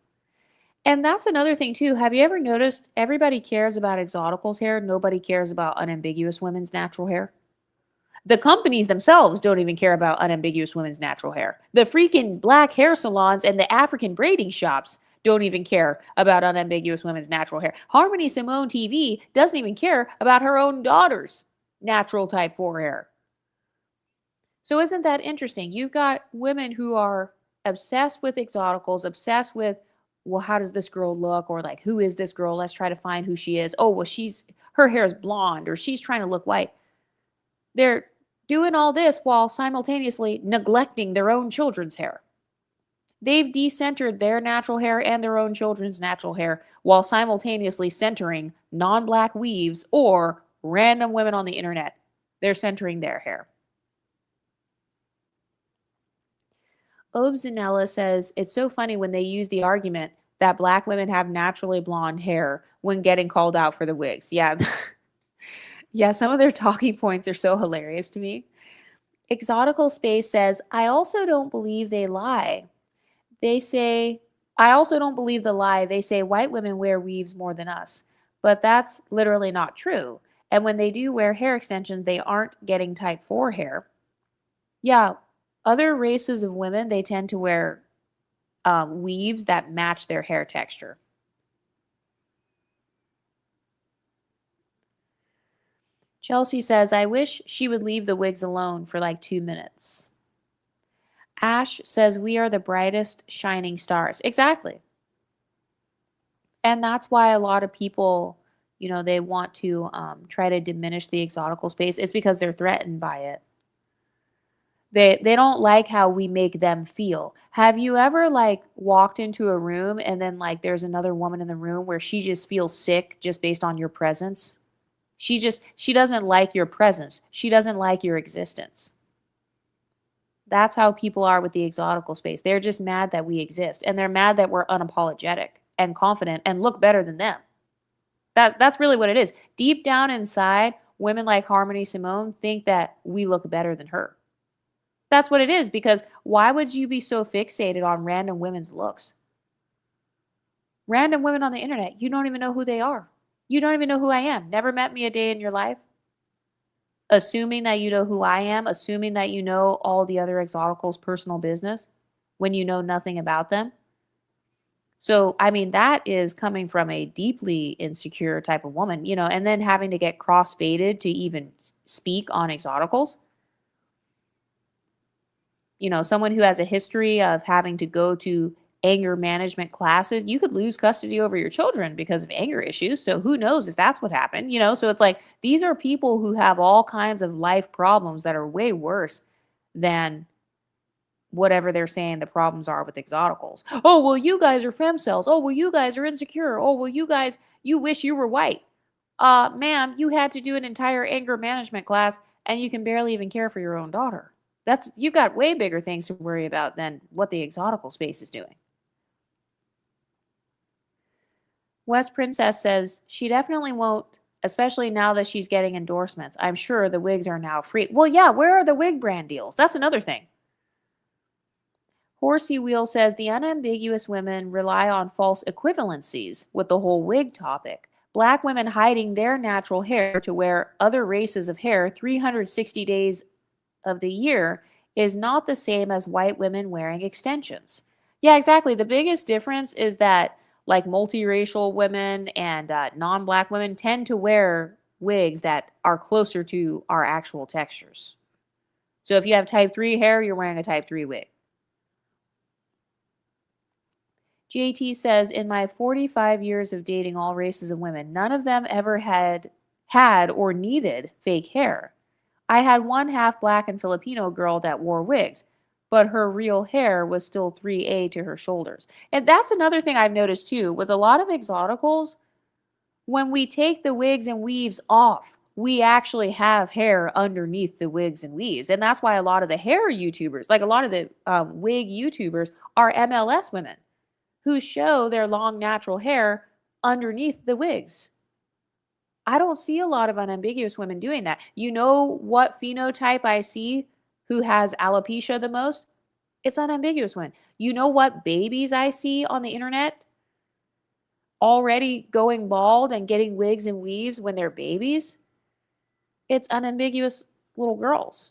Speaker 1: And that's another thing too. Have you ever noticed everybody cares about exoticals hair? Nobody cares about unambiguous women's natural hair. The companies themselves don't even care about unambiguous women's natural hair. The freaking black hair salons and the African braiding shops don't even care about unambiguous women's natural hair. Harmony Simone TV doesn't even care about her own daughter's natural type 4 hair. So isn't that interesting? You've got women who are obsessed with exoticals, obsessed with, well, how does this girl look? Or like, who is this girl? Let's try to find who she is. Oh, well, her hair is blonde, or she's trying to look white. They're doing all this while simultaneously neglecting their own children's hair. They've decentered their natural hair and their own children's natural hair while simultaneously centering non-black weaves or random women on the internet. They're centering their hair. Obzanella says, it's so funny when they use the argument that black women have naturally blonde hair when getting called out for the wigs. Yeah. Yeah, some of their talking points are so hilarious to me. Exotical Space says, I also don't believe they lie. They say, I also don't believe the lie. They say white women wear weaves more than us. But that's literally not true. And when they do wear hair extensions, they aren't getting type 4 hair. Yeah, other races of women, they tend to wear weaves that match their hair texture. Chelsea says, I wish she would leave the wigs alone for like 2 minutes. Ash says, we are the brightest shining stars. Exactly. And that's why a lot of people, they want to try to diminish the exotical space. It's because they're threatened by it. They don't like how we make them feel. Have you ever like walked into a room and then like there's another woman in the room where she just feels sick just based on your presence? She doesn't like your presence. She doesn't like your existence. That's how people are with the exotical space. They're just mad that we exist, and they're mad that we're unapologetic and confident and look better than them. That's really what it is. Deep down inside, women like Harmony Simone think that we look better than her. That's what it is, because why would you be so fixated on random women's looks? Random women on the internet, you don't even know who they are. You don't even know who I am. Never met me a day in your life. Assuming that you know who I am, assuming that you know all the other exoticals' personal business when you know nothing about them. So, I mean, that is coming from a deeply insecure type of woman, and then having to get cross-faded to even speak on exoticals. Someone who has a history of having to go to anger management classes, you could lose custody over your children because of anger issues. So who knows if that's what happened, So it's like these are people who have all kinds of life problems that are way worse than whatever they're saying the problems are with exoticals. Oh, well, you guys are femcells. Oh, well, you guys are insecure. Oh, well, you wish you were white. Ma'am, you had to do an entire anger management class and you can barely even care for your own daughter. You got way bigger things to worry about than what the exotical space is doing. West Princess says she definitely won't, especially now that she's getting endorsements. I'm sure the wigs are now free. Well, yeah, where are the wig brand deals? That's another thing. Horsey Wheel says the unambiguous women rely on false equivalencies with the whole wig topic. Black women hiding their natural hair to wear other races of hair 360 days of the year is not the same as white women wearing extensions. Yeah, exactly. The biggest difference is that like multiracial women and non-black women tend to wear wigs that are closer to our actual textures. So if you have type 3 hair, you're wearing a type 3 wig. JT says, in my 45 years of dating all races of women, none of them ever had or needed fake hair. I had one half black and Filipino girl that wore wigs, but her real hair was still 3A to her shoulders. And that's another thing I've noticed too. With a lot of exoticals, when we take the wigs and weaves off, we actually have hair underneath the wigs and weaves. And that's why a lot of the hair YouTubers, like a lot of the wig YouTubers, are MLS women who show their long natural hair underneath the wigs. I don't see a lot of unambiguous women doing that. You know what phenotype I see who has alopecia the most? It's unambiguous women. You know what babies I see on the internet already going bald and getting wigs and weaves when they're babies? It's unambiguous little girls.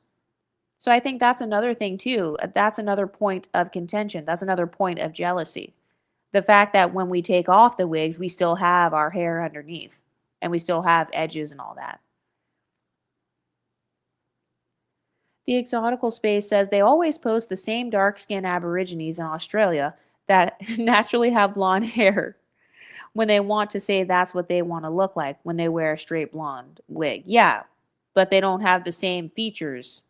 Speaker 1: So I think that's another thing too. That's another point of contention. That's another point of jealousy. The fact that when we take off the wigs, we still have our hair underneath and we still have edges and all that. The exotical space says they always post the same dark-skinned Aborigines in Australia that naturally have blonde hair when they want to say that's what they want to look like when they wear a straight blonde wig. Yeah, but they don't have the same features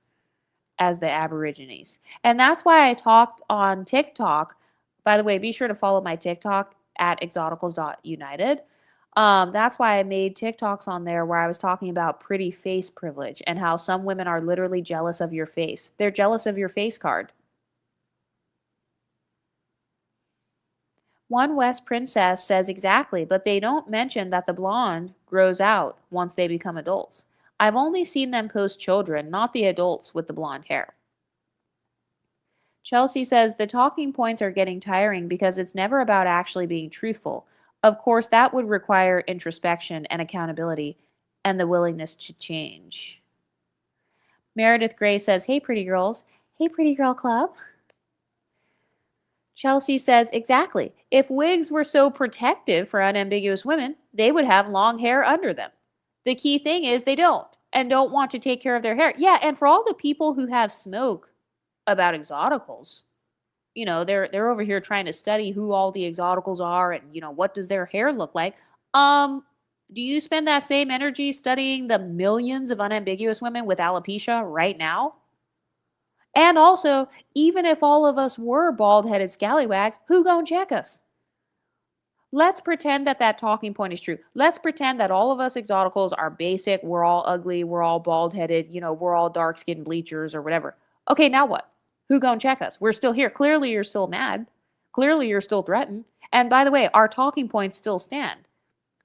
Speaker 1: as the Aborigines. And that's why I talked on TikTok. By the way, be sure to follow my TikTok at exoticals.united. That's why I made TikToks on there where I was talking about pretty face privilege and how some women are literally jealous of your face. They're jealous of your face card. One West princess says exactly, but they don't mention that the blonde grows out once they become adults. I've only seen them post children, not the adults with the blonde hair. Chelsea says the talking points are getting tiring because it's never about actually being truthful. Of course, that would require introspection and accountability and the willingness to change. Meredith Gray says, hey, pretty girls. Hey, pretty girl club. Chelsea says, exactly. If wigs were so protective for unambiguous women, they would have long hair under them. The key thing is they don't and don't want to take care of their hair. Yeah, and for all the people who have smoke about exoticals, they're over here trying to study who all the exoticals are and what does their hair look like. Do you spend that same energy studying the millions of unambiguous women with alopecia right now? And also, even if all of us were bald-headed scallywags, who gonna check us? Let's pretend that that talking point is true. Let's pretend that all of us exoticals are basic, we're all ugly, we're all bald-headed, we're all dark-skinned bleachers or whatever. Okay, now what? Who gonna check us? We're still here. Clearly you're still mad. Clearly you're still threatened. And by the way, our talking points still stand.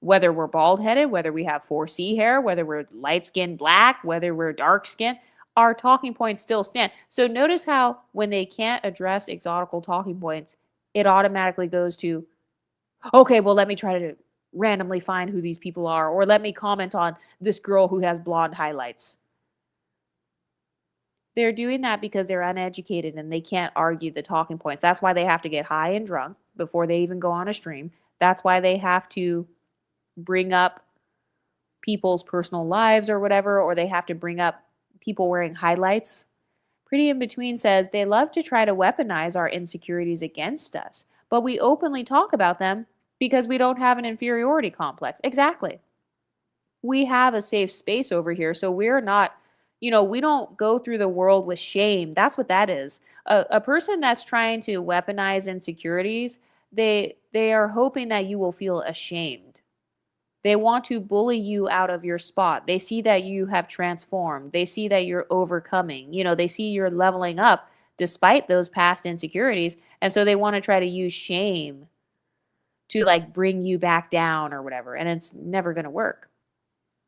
Speaker 1: Whether we're bald-headed, whether we have 4C hair, whether we're light-skinned black, whether we're dark-skinned, our talking points still stand. So notice how when they can't address exotical talking points, it automatically goes to, okay, well, let me try to randomly find who these people are, or let me comment on this girl who has blonde highlights. They're doing that because they're uneducated and they can't argue the talking points. That's why they have to get high and drunk before they even go on a stream. That's why they have to bring up people's personal lives or whatever, or they have to bring up people wearing highlights. Pretty in Between says they love to try to weaponize our insecurities against us, but we openly talk about them because we don't have an inferiority complex. Exactly. We have a safe space over here, so we're not, we don't go through the world with shame. That's what that is. A person that's trying to weaponize insecurities, they are hoping that you will feel ashamed. They want to bully you out of your spot. They see that you have transformed. They see that you're overcoming. They see you're leveling up despite those past insecurities. And so they want to try to use shame to like bring you back down or whatever. And it's never going to work.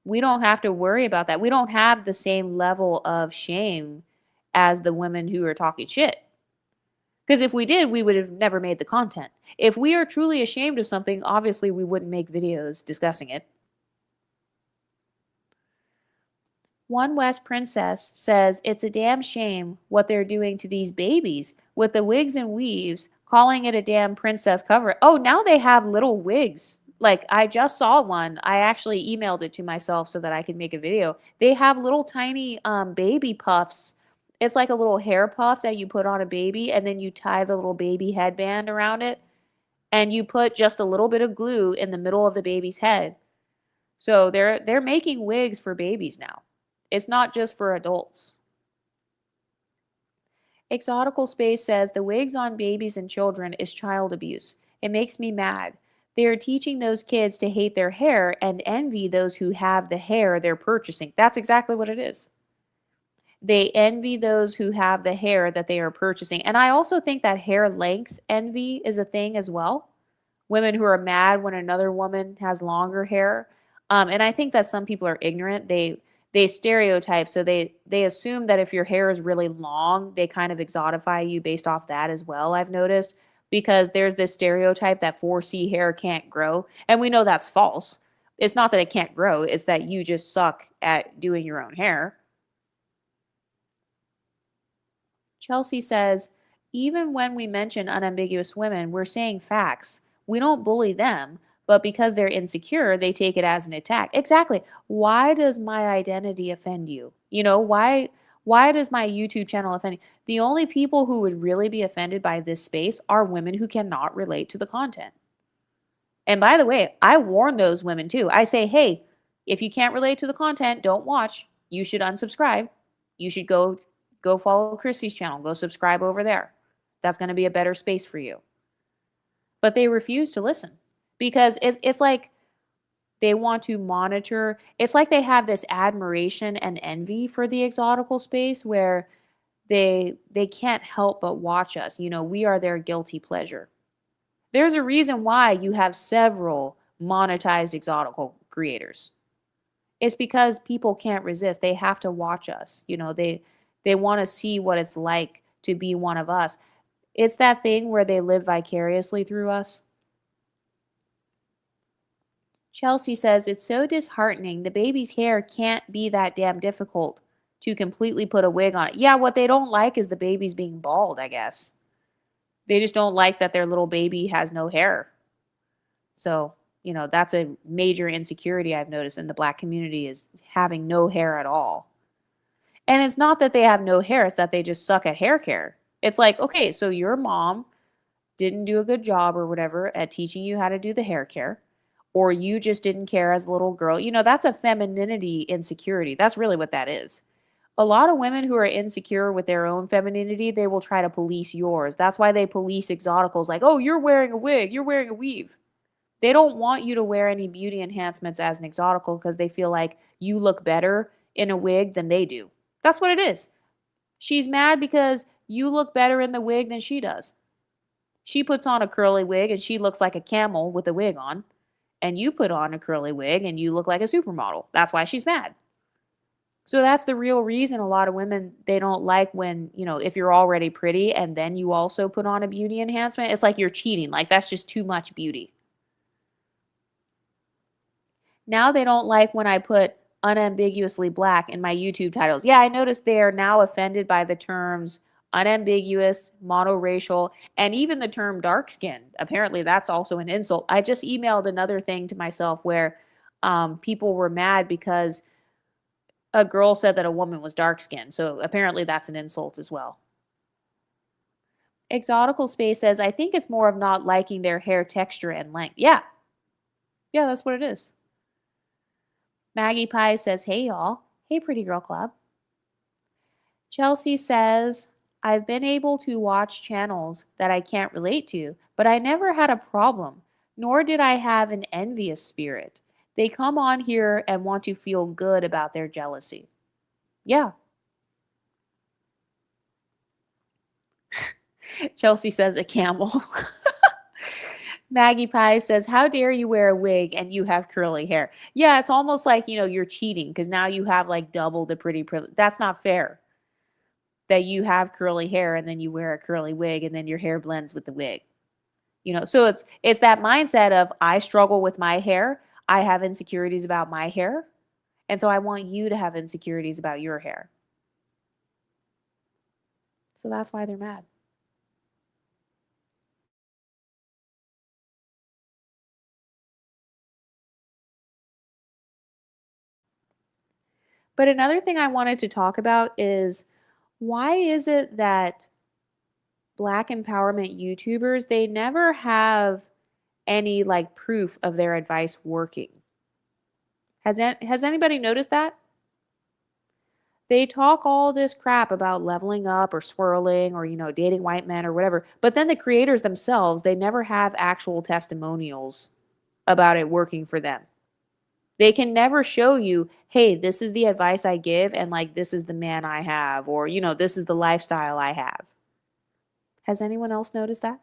Speaker 1: We don't have to worry about that. We don't have the same level of shame as the women who are talking shit. Because if we did, we would have never made the content. If we are truly ashamed of something, obviously we wouldn't make videos discussing it. One West princess says it's a damn shame what they're doing to these babies with the wigs and weaves, calling it a damn princess cover. Oh, now they have little wigs. Like, I just saw one. I actually emailed it to myself so that I could make a video. They have little tiny baby puffs. It's like a little hair puff that you put on a baby, and then you tie the little baby headband around it, and you put just a little bit of glue in the middle of the baby's head. So they're making wigs for babies now. It's not just for adults. Exotical Space says the wigs on babies and children is child abuse. It makes me mad. They are teaching those kids to hate their hair and envy those who have the hair they're purchasing. That's exactly what it is. They envy those who have the hair that they are purchasing. And I also think that hair length envy is a thing as well. Women who are mad when another woman has longer hair. And I think that some people are ignorant. They stereotype, so they assume that if your hair is really long, they kind of exotify you based off that as well, I've noticed, because there's this stereotype that 4C hair can't grow, and we know that's false. It's not that it can't grow, it's that you just suck at doing your own hair. Chelsea says, even when we mention unambiguous women, we're saying facts. We don't bully them, but because they're insecure, they take it as an attack. Exactly. Why does my identity offend you? Why does my YouTube channel offend you? The only people who would really be offended by this space are women who cannot relate to the content. And by the way, I warn those women too. I say, hey, if you can't relate to the content, don't watch. You should unsubscribe. You should go follow Chrissy's channel. Go subscribe over there. That's going to be a better space for you. But they refuse to listen because it's like they want to monitor. It's like they have this admiration and envy for the exotical space where they can't help but watch us. We are their guilty pleasure. There's a reason why you have several monetized exotical creators. It's because people can't resist. They have to watch us. They want to see what it's like to be one of us. It's that thing where they live vicariously through us. Chelsea says it's so disheartening. The baby's hair can't be that damn difficult to completely put a wig on it. Yeah, what they don't like is the baby's being bald, I guess. They just don't like that their little baby has no hair. So, that's a major insecurity I've noticed in the Black community, is having no hair at all. And it's not that they have no hair, it's that they just suck at hair care. It's like, okay, so your mom didn't do a good job or whatever at teaching you how to do the hair care, or you just didn't care as a little girl. That's a femininity insecurity. That's really what that is. A lot of women who are insecure with their own femininity, they will try to police yours. That's why they police exoticals, like, oh, you're wearing a wig, you're wearing a weave. They don't want you to wear any beauty enhancements as an exotical because they feel like you look better in a wig than they do. That's what it is. She's mad because you look better in the wig than she does. She puts on a curly wig and she looks like a camel with a wig on. And you put on a curly wig and you look like a supermodel. That's why she's mad. So that's the real reason a lot of women, they don't like when, if you're already pretty and then you also put on a beauty enhancement, it's like you're cheating. Like, that's just too much beauty. Now they don't like when I put unambiguously black in my YouTube titles. Yeah, I noticed they are now offended by the terms unambiguous, monoracial, and even the term dark skinned. Apparently, that's also an insult. I just emailed another thing to myself where people were mad because a girl said that a woman was dark skinned. So apparently, that's an insult as well. Exotical Space says, I think it's more of not liking their hair texture and length. Yeah. Yeah, that's what it is. Maggie Pie says, hey, y'all. Hey, Pretty Girl Club. Chelsea says, I've been able to watch channels that I can't relate to, but I never had a problem, nor did I have an envious spirit. They come on here and want to feel good about their jealousy. Yeah. Chelsea says, a camel. Maggie Pie says, how dare you wear a wig and you have curly hair? Yeah, it's almost like, you're cheating because now you have like double the pretty privilege. That's not fair. That you have curly hair and then you wear a curly wig and then your hair blends with the wig. So it's that mindset of, I struggle with my hair, I have insecurities about my hair, and so I want you to have insecurities about your hair. So that's why they're mad. But another thing I wanted to talk about is, why is it that Black empowerment YouTubers, they never have any like proof of their advice working? Has anybody noticed that? They talk all this crap about leveling up or swirling or, dating white men or whatever. But then the creators themselves, they never have actual testimonials about it working for them. They can never show you, hey, this is the advice I give, and like, this is the man I have, or, this is the lifestyle I have. Has anyone else noticed that?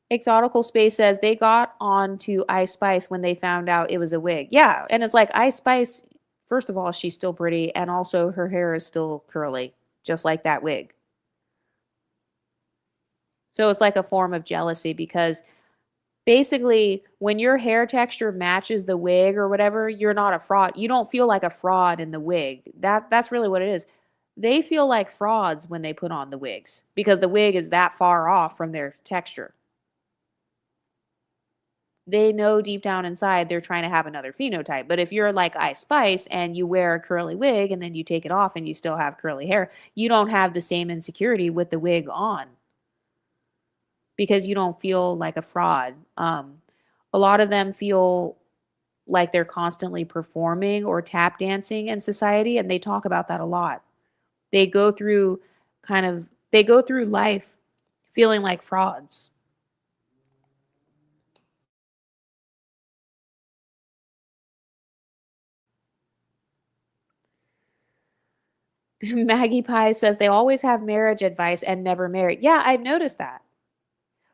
Speaker 1: Exotical Space says they got on to Ice Spice when they found out it was a wig. Yeah, and it's like, Ice Spice, first of all, she's still pretty, and also her hair is still curly, just like that wig. So it's like a form of jealousy because basically when your hair texture matches the wig or whatever, you're not a fraud. You don't feel like a fraud in the wig. That's really what it is. They feel like frauds when they put on the wigs because the wig is that far off from their texture. They know deep down inside they're trying to have another phenotype. But if you're like Ice Spice and you wear a curly wig and then you take it off and you still have curly hair, you don't have the same insecurity with the wig on because you don't feel like a fraud. A lot of them feel like they're constantly performing or tap dancing in society, and they talk about that a lot. They go through they go through life feeling like frauds. Maggie Pie says they always have marriage advice and never married. Yeah, I've noticed that.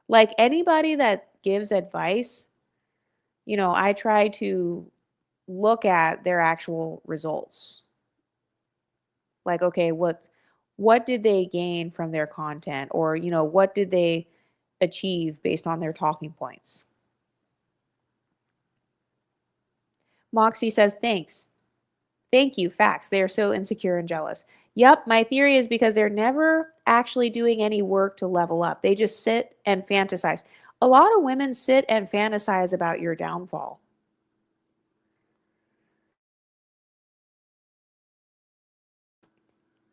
Speaker 1: Like anybody that gives advice, I try to look at their actual results. Like, okay, what did they gain from their content, or what did they achieve based on their talking points? Moxie says, thanks. Thank you. Facts. They are so insecure and jealous. Yep, my theory is because they're never actually doing any work to level up. They just sit and fantasize. A lot of women sit and fantasize about your downfall.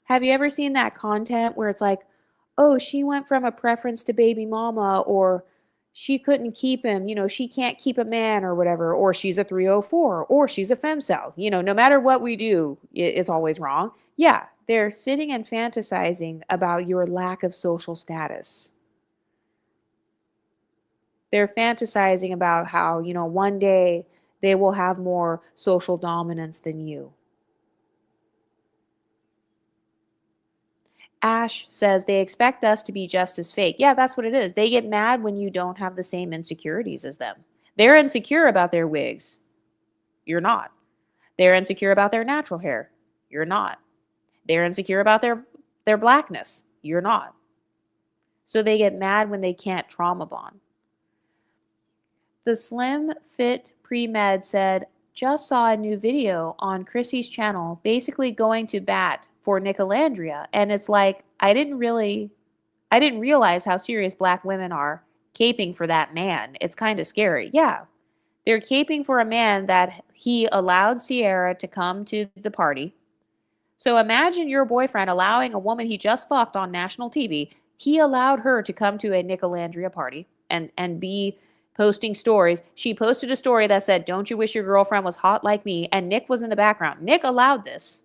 Speaker 1: Have you ever seen that content where it's like, oh, she went from a preference to baby mama, or she couldn't keep him, she can't keep a man or whatever, or she's a 304, or she's a femcel. No matter what we do, it's always wrong. Yeah, they're sitting and fantasizing about your lack of social status. They're fantasizing about how, one day they will have more social dominance than you. Ash says they expect us to be just as fake. Yeah, that's what it is. They get mad when you don't have the same insecurities as them. They're insecure about their wigs. You're not. They're insecure about their natural hair. You're not. They're insecure about their blackness. You're not. So they get mad when they can't trauma bond. The Slim Fit Pre-Med said, just saw a new video on Chrissy's channel basically going to bat for Nicolandria, and it's like I didn't realize how serious black women are caping for that man. It's kind of scary. Yeah. They're caping for a man that he allowed Sierra to come to the party. So imagine your boyfriend allowing a woman he just fucked on national TV. He allowed her to come to a Nicolandria party and be posting stories. She posted a story that said, "Don't you wish your girlfriend was hot like me?" And Nick was in the background. Nick allowed this.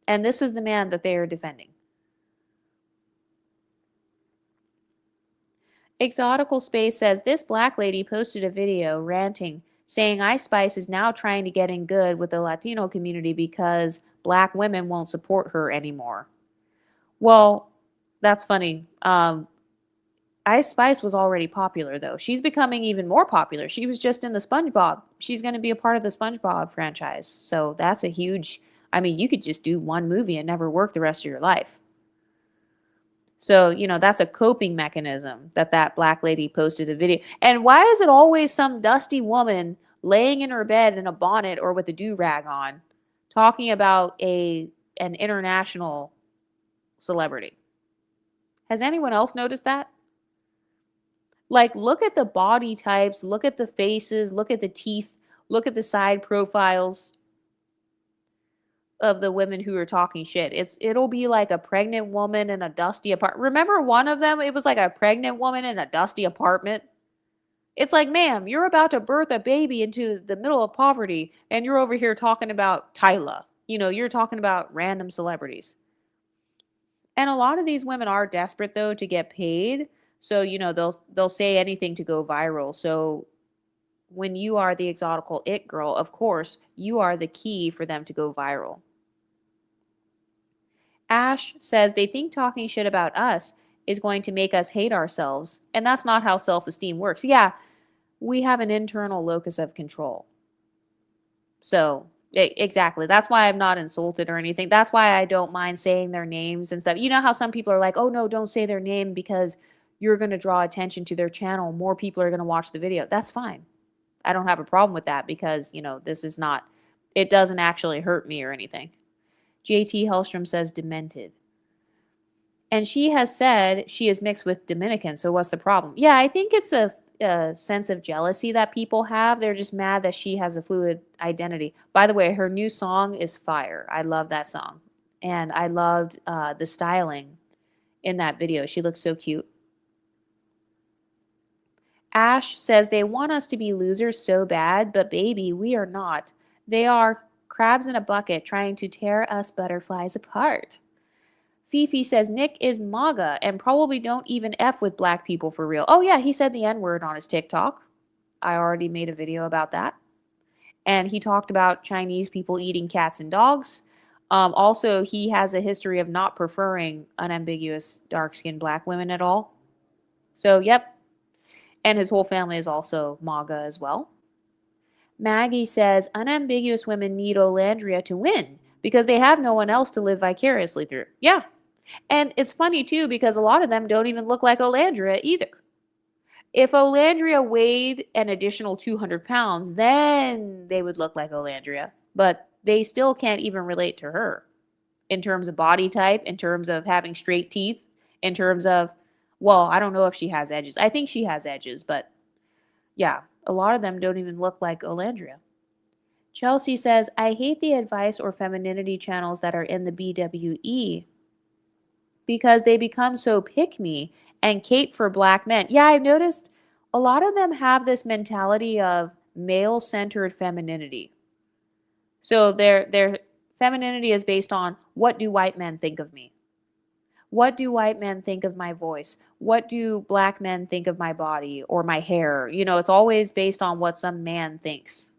Speaker 1: And this is the man that they are defending. Exotical Space says, this black lady posted a video ranting, saying Ice Spice is now trying to get in good with the Latino community because black women won't support her anymore. Well, that's funny. Ice Spice was already popular, though. She's becoming even more popular. She was just in the SpongeBob. She's going to be a part of the SpongeBob franchise. So that's a huge, you could just do one movie and never work the rest of your life. So, that's a coping mechanism that black lady posted a video. And why is it always some dusty woman laying in her bed in a bonnet or with a do-rag on talking about an international celebrity? Has anyone else noticed that? Like, look at the body types, look at the faces, look at the teeth, look at the side profiles of the women who are talking shit. It'll be like a pregnant woman in a dusty apartment. Remember one of them? It was like a pregnant woman in a dusty apartment. It's like, ma'am, you're about to birth a baby into the middle of poverty, and you're over here talking about Tyla. You're talking about random celebrities. And a lot of these women are desperate though to get paid. So, they'll say anything to go viral. So when you are the exotical it girl, of course, you are the key for them to go viral. Ash says they think talking shit about us is going to make us hate ourselves, and that's not how self-esteem works. Yeah, we have an internal locus of control. So, exactly. That's why I'm not insulted or anything. That's why I don't mind saying their names and stuff. You know how some people are like, oh no, don't say their name because you're going to draw attention to their channel. More people are going to watch the video. That's fine. I don't have a problem with that because, this is not, it doesn't actually hurt me or anything. JT Hellstrom says demented. And she has said she is mixed with Dominican, so what's the problem? Yeah, I think it's a sense of jealousy that people have. They're just mad that she has a fluid identity. By the way, her new song is fire. I love that song. And I loved the styling in that video. She looks so cute. Ash says they want us to be losers so bad, but baby, we are not. They are crabs in a bucket trying to tear us butterflies apart. Fifi says Nick is MAGA and probably don't even F with black people for real. Oh yeah, he said the N-word on his TikTok. I already made a video about that. And he talked about Chinese people eating cats and dogs. Also, he has a history of not preferring unambiguous dark-skinned black women at all. So, yep. And his whole family is also MAGA as well. Maggie says unambiguous women need Olandria to win because they have no one else to live vicariously through. Yeah. And it's funny too because a lot of them don't even look like Olandria either. If Olandria weighed an additional 200 pounds, then they would look like Olandria. But they still can't even relate to her in terms of body type, in terms of having straight teeth, in terms of, well, I don't know if she has edges. I think she has edges, but yeah, a lot of them don't even look like Olandria. Chelsea says, I hate the advice or femininity channels that are in the BWE because they become so pick me and cape for black men. Yeah, I've noticed a lot of them have this mentality of male centered femininity. So their femininity is based on what do white men think of me? What do white men think of my voice? What do black men think of my body or my hair? You know, it's always based on what some man thinks.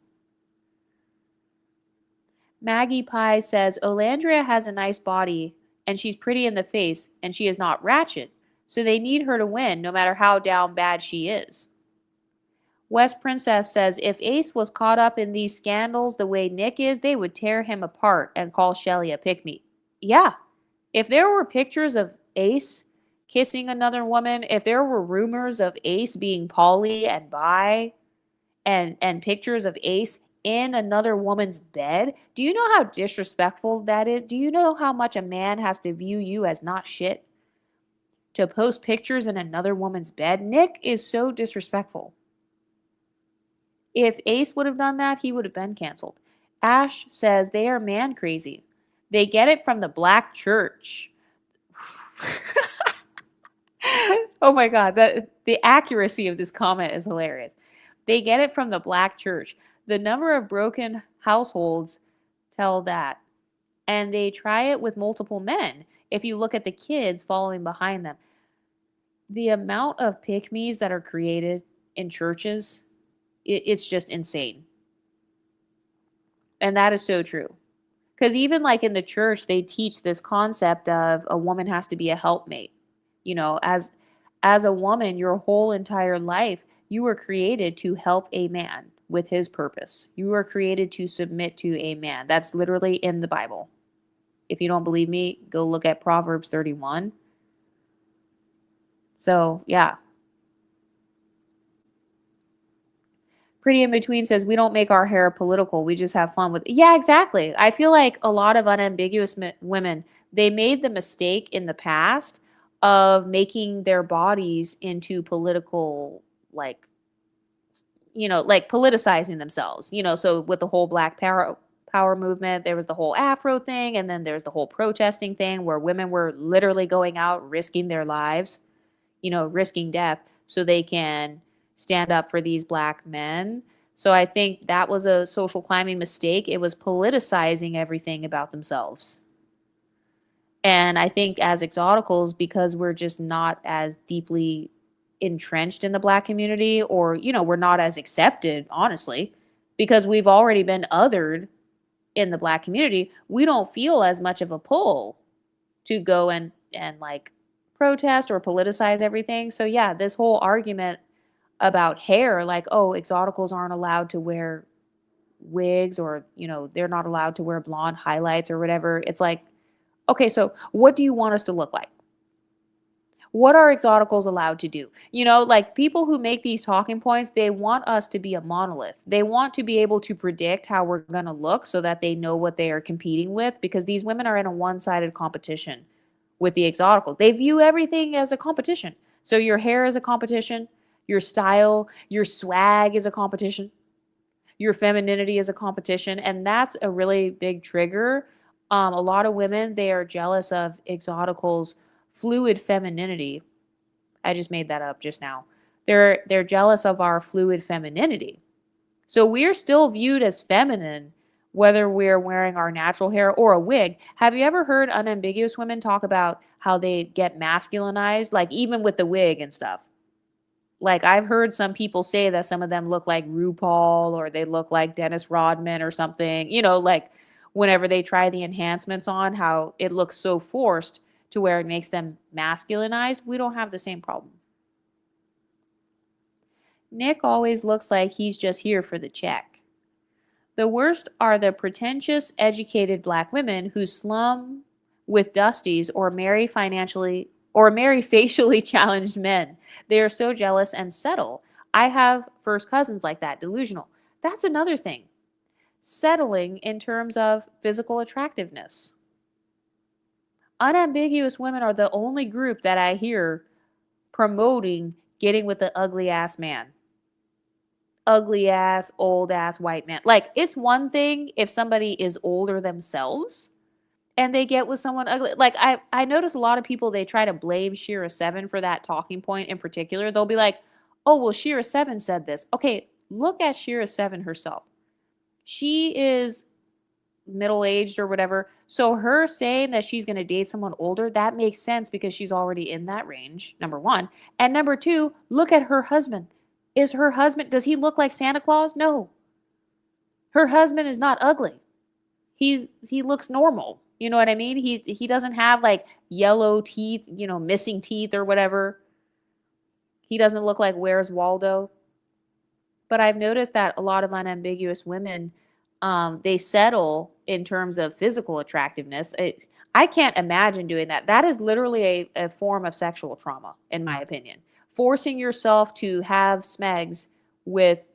Speaker 1: Maggie Pie says Olandria has a nice body and she's pretty in the face and she is not ratchet, so they need her to win no matter how down bad she is. West Princess says if Ace was caught up in these scandals the way Nick is, they would tear him apart and call Chelley a pick-me. Yeah, if there were pictures of Ace kissing another woman, if there were rumors of Ace being poly and bi, and pictures of Ace in another woman's bed, do you know how disrespectful that is? Do you know how much a man has to view you as not shit to post pictures in another woman's bed? Nick is so disrespectful. If Ace would have done that, he would have been canceled. Ash says they are man crazy. They get it from the black church. Oh my God, the accuracy of this comment is hilarious. They get it from the black church. The number of broken households tell that. And they try it with multiple men. If you look at the kids following behind them, the amount of pick-me's that are created in churches, it's just insane. And that is so true. Because even like in the church, they teach this concept of a woman has to be a helpmate. You know, as a woman, your whole entire life, you were created to help a man with his purpose. You were created to submit to a man. That's literally in the Bible. If you don't believe me, go look at Proverbs 31. So, yeah. Pretty in Between says, we don't make our hair political. We just have fun with it. Yeah, exactly. I feel like a lot of unambiguous women, they made the mistake in the past of making their bodies into political, like, you know, like politicizing themselves, you know, so with the whole Black Power movement, there was the whole Afro thing, and then there's the whole protesting thing where women were literally going out, risking their lives, you know, risking death so they can stand up for these black men. So I think that was a social climbing mistake. It was politicizing everything about themselves. And I think as exoticals, because we're just not as deeply entrenched in the black community, or, you know, we're not as accepted, honestly, because we've already been othered in the black community, we don't feel as much of a pull to go and like protest or politicize everything. So yeah, this whole argument about hair, like, oh, exoticals aren't allowed to wear wigs, or, you know, they're not allowed to wear blonde highlights or whatever. It's like, okay, so what do you want us to look like? What are exoticals allowed to do? You know, like people who make these talking points, they want us to be a monolith. They want to be able to predict how we're going to look so that they know what they are competing with, because these women are in a one-sided competition with the exoticals. They view everything as a competition. So your hair is a competition, your style, your swag is a competition, your femininity is a competition, and that's a really big trigger. A lot of women, they are jealous of exoticals' fluid femininity. I just made that up just now. They're jealous of our fluid femininity. So we're still viewed as feminine whether we're wearing our natural hair or a wig. Have you ever heard unambiguous women talk about how they get masculinized, like even with the wig and stuff? Like I've heard some people say that some of them look like RuPaul or they look like Dennis Rodman or something, you know, like whenever they try the enhancements on, how it looks so forced to where it makes them masculinized. We don't have the same problem. Nick always looks like he's just here for the check. The worst are the pretentious, educated black women who slum with dusties or marry facially challenged men. They are so jealous and settle. I have first cousins like that, delusional. That's another thing. Settling in terms of physical attractiveness. Unambiguous women are the only group that I hear promoting getting with the ugly ass man. Ugly ass, old ass white man. Like, it's one thing if somebody is older themselves and they get with someone ugly. Like, I notice a lot of people, they try to blame Shira 7 for that talking point in particular. They'll be like, oh, well, Shira 7 said this. Okay, look at Shira 7 herself. She is middle-aged or whatever. So her saying that she's going to date someone older, that makes sense because she's already in that range, number one. And number two, look at her husband. Is her husband, does he look like Santa Claus? No. Her husband is not ugly. He looks normal. You know what I mean? He doesn't have like yellow teeth, missing teeth or whatever. He doesn't look like Where's Waldo. But I've noticed that a lot of unambiguous women, they settle in terms of physical attractiveness. I can't imagine doing that. That is literally a form of sexual trauma, in my opinion. Forcing yourself to have smegs with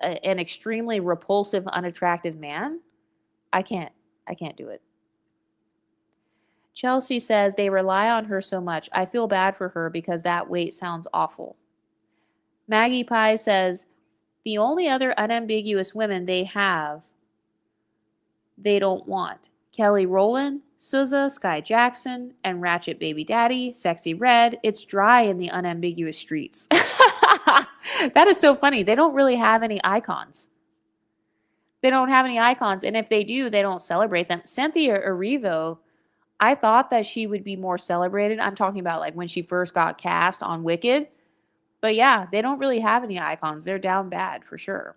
Speaker 1: an extremely repulsive, unattractive man, I can't do it. Chelsea says they rely on her so much. I feel bad for her because that weight sounds awful. Maggie Pie says the only other unambiguous women they have, they don't want. Kelly Rowland, SZA, Sky Jackson, and Ratchet Baby Daddy, Sexy Red. It's dry in the unambiguous streets. That is so funny. They don't really have any icons. They don't have any icons. And if they do, they don't celebrate them. Cynthia Erivo, I thought that she would be more celebrated. I'm talking about like when she first got cast on Wicked. But yeah, they don't really have any icons. They're down bad for sure.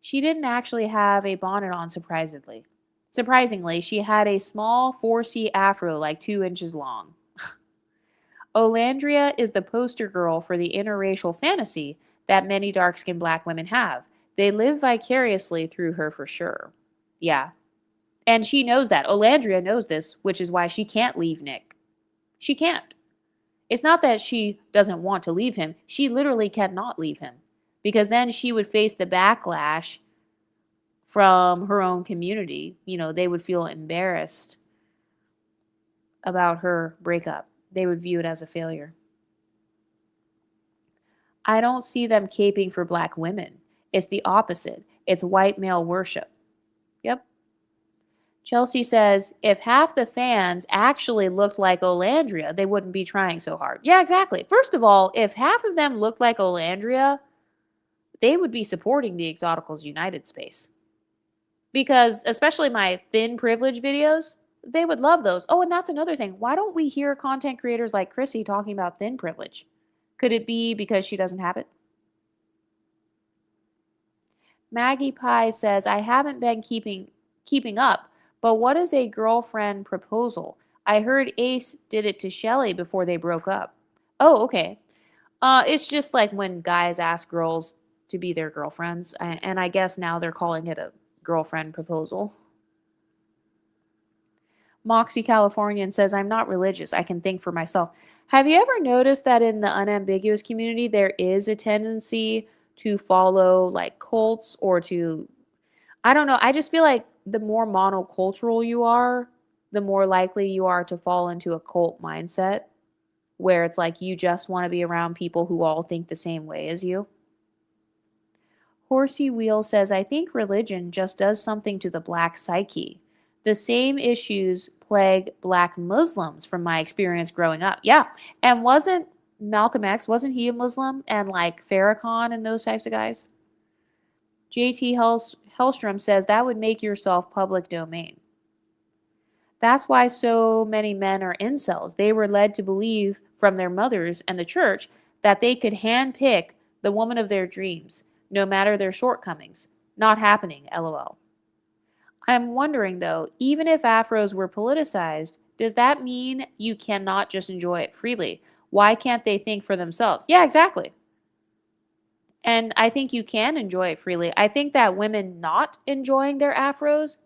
Speaker 1: She didn't actually have a bonnet on, surprisingly. Surprisingly, she had a small 4C afro like 2 inches long. Olandria is the poster girl for the interracial fantasy that many dark-skinned black women have. They live vicariously through her for sure. Yeah. And she knows that. Olandria knows this, which is why she can't leave Nick. She can't. It's not that she doesn't want to leave him. She literally cannot leave him. Because then she would face the backlash from her own community. They would feel embarrassed about her breakup. They would view it as a failure. I don't see them caping for black women. It's the opposite. It's white male worship. Yep. Chelsea says, if half the fans actually looked like Olandria, they wouldn't be trying so hard. Yeah, exactly. First of all, if half of them looked like Olandria, they would be supporting the Exoticals United space. Because especially my thin privilege videos, they would love those. Oh, and that's another thing. Why don't we hear content creators like Chrissy talking about thin privilege? Could it be because she doesn't have it? Maggie Pie says, I haven't been keeping up, but what is a girlfriend proposal? I heard Ace did it to Chelley before they broke up. Oh, okay. It's just like when guys ask girls to be their girlfriends, and I guess now they're calling it a girlfriend proposal. Moxie Californian says, I'm not religious. I can think for myself. Have you ever noticed that in the unambiguous community, there is a tendency to follow like cults or to, I don't know. I just feel like the more monocultural you are, the more likely you are to fall into a cult mindset where it's like you just want to be around people who all think the same way as you. Horsey Wheel says, I think religion just does something to the black psyche. The same issues plague black Muslims from my experience growing up. Yeah. And wasn't Malcolm X, wasn't he a Muslim? And like Farrakhan and those types of guys? JT Hellstrom says that would make yourself public domain. That's why so many men are incels. They were led to believe from their mothers and the church that they could handpick the woman of their dreams, no matter their shortcomings. Not happening, LOL. I'm wondering though, even if afros were politicized, does that mean you cannot just enjoy it freely? Why can't they think for themselves? Yeah, exactly. And I think you can enjoy it freely. I think that women not enjoying their afros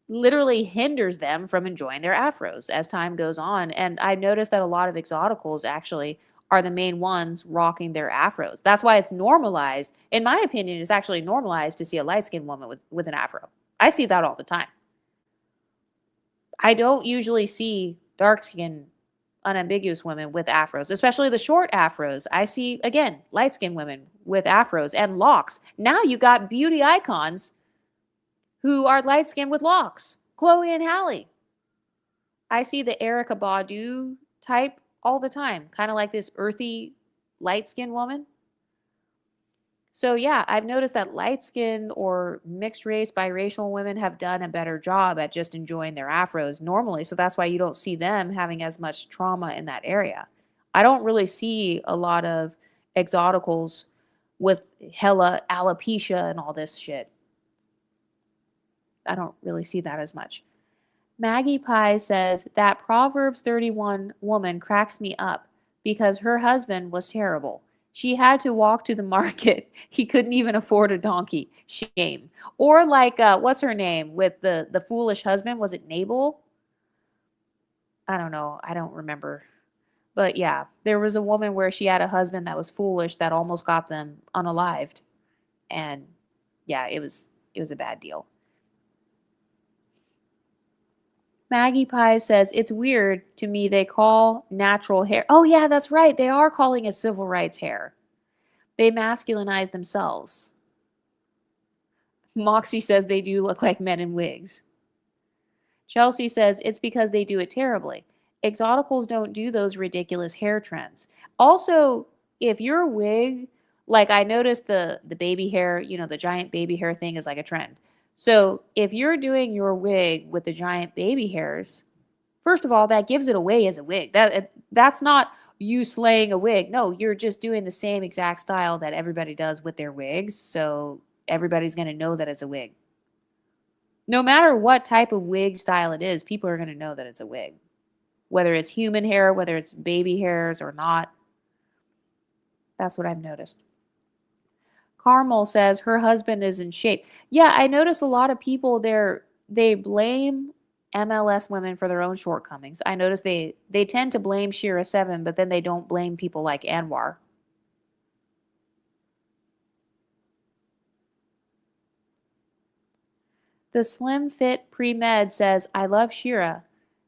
Speaker 1: literally hinders them from enjoying their afros as time goes on. And I've noticed that a lot of exoticals actually are the main ones rocking their afros. That's why it's normalized. In my opinion, it's actually normalized to see a light skinned woman with an afro. I see that all the time. I don't usually see dark skinned, unambiguous women with afros, especially the short afros. I see, again, light skinned women with afros and locks. Now you got beauty icons who are light skinned with locks. Chloe and Halle. I see the Erica Badu type all the time, kind of like this earthy, light skinned woman. So, yeah, I've noticed that light skinned or mixed race, biracial women have done a better job at just enjoying their afros normally. So, that's why you don't see them having as much trauma in that area. I don't really see a lot of exoticals with hella alopecia and all this shit. I don't really see that as much. Maggie Pie says that Proverbs 31 woman cracks me up because her husband was terrible. She had to walk to the market. He couldn't even afford a donkey. Shame. Or like, what's her name with the foolish husband? Was it Nabal? I don't know. I don't remember. But yeah, there was a woman where she had a husband that was foolish that almost got them unalived. And yeah, it was a bad deal. Maggie Pie says it's weird to me they call natural hair. Oh yeah, that's right. They are calling it civil rights hair. They masculinize themselves. Moxie says they do look like men in wigs. Chelsea says it's because they do it terribly. Exoticals don't do those ridiculous hair trends. Also, if your wig, like I noticed the baby hair, the giant baby hair thing is like a trend. So if you're doing your wig with the giant baby hairs, first of all, that gives it away as a wig. That's not you slaying a wig. No, you're just doing the same exact style that everybody does with their wigs. So everybody's going to know that it's a wig. No matter what type of wig style it is, people are going to know that it's a wig. Whether it's human hair, whether it's baby hairs or not. That's what I've noticed. Carmel says her husband is in shape. Yeah, I notice a lot of people there, they blame MLS women for their own shortcomings. I notice they tend to blame Shira 7, but then they don't blame people like Anwar. The Slim Fit Pre-Med says, I love Shira.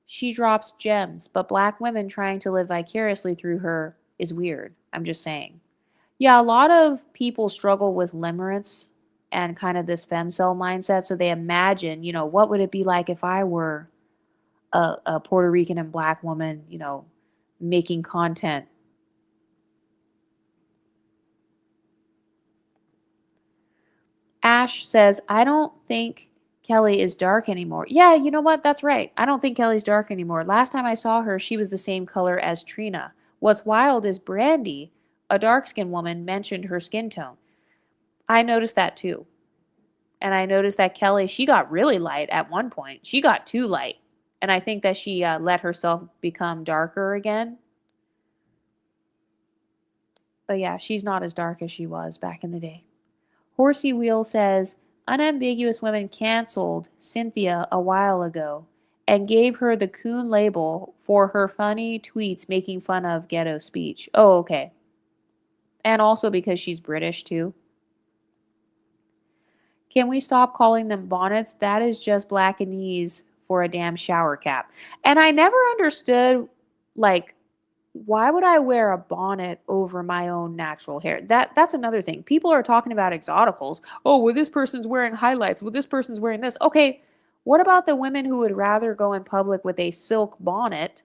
Speaker 1: She drops gems, but black women trying to live vicariously through her is weird. I'm just saying. Yeah, a lot of people struggle with limerence and kind of this femcel mindset. So they imagine, what would it be like if I were a Puerto Rican and black woman, making content. Ash says, I don't think Kelly is dark anymore. Yeah, you know what? That's right. I don't think Kelly's dark anymore. Last time I saw her, she was the same color as Trina. What's wild is Brandy, a dark skinned woman, mentioned her skin tone. I noticed that too. And I noticed that Kelly, she got really light at one point. She got too light. And I think that she let herself become darker again. But yeah, she's not as dark as she was back in the day. Horsey Wheel says, unambiguous women canceled Cynthia a while ago and gave her the coon label for her funny tweets making fun of ghetto speech. Oh, okay. And also because she's British too. Can we stop calling them bonnets? That is just Blackanese for a damn shower cap. And I never understood, like, why would I wear a bonnet over my own natural hair? That's another thing. People are talking about exoticals. Oh, well, this person's wearing highlights. Well, this person's wearing this. Okay, what about the women who would rather go in public with a silk bonnet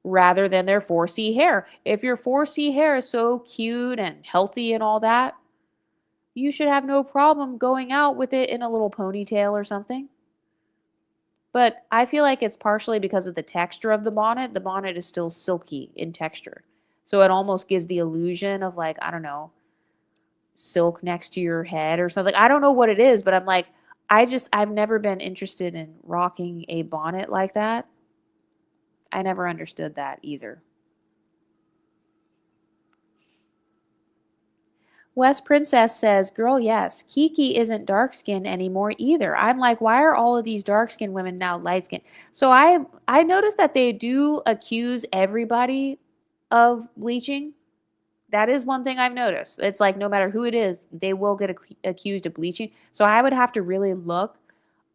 Speaker 1: rather than their 4C hair? If your 4C hair is so cute and healthy and all that, you should have no problem going out with it in a little ponytail or something. But I feel like it's partially because of the texture of the bonnet. The bonnet is still silky in texture. So it almost gives the illusion of, like, I don't know, silk next to your head or something. I don't know what it is, but I'm like, I've never been interested in rocking a bonnet like that. I never understood that either. West Princess says, "Girl, yes, Kiki isn't dark skinned anymore either." I'm like, why are all of these dark skinned women now light skinned? So I noticed that they do accuse everybody of bleaching. That is one thing I've noticed. It's like no matter who it is, they will get accused of bleaching. So I would have to really look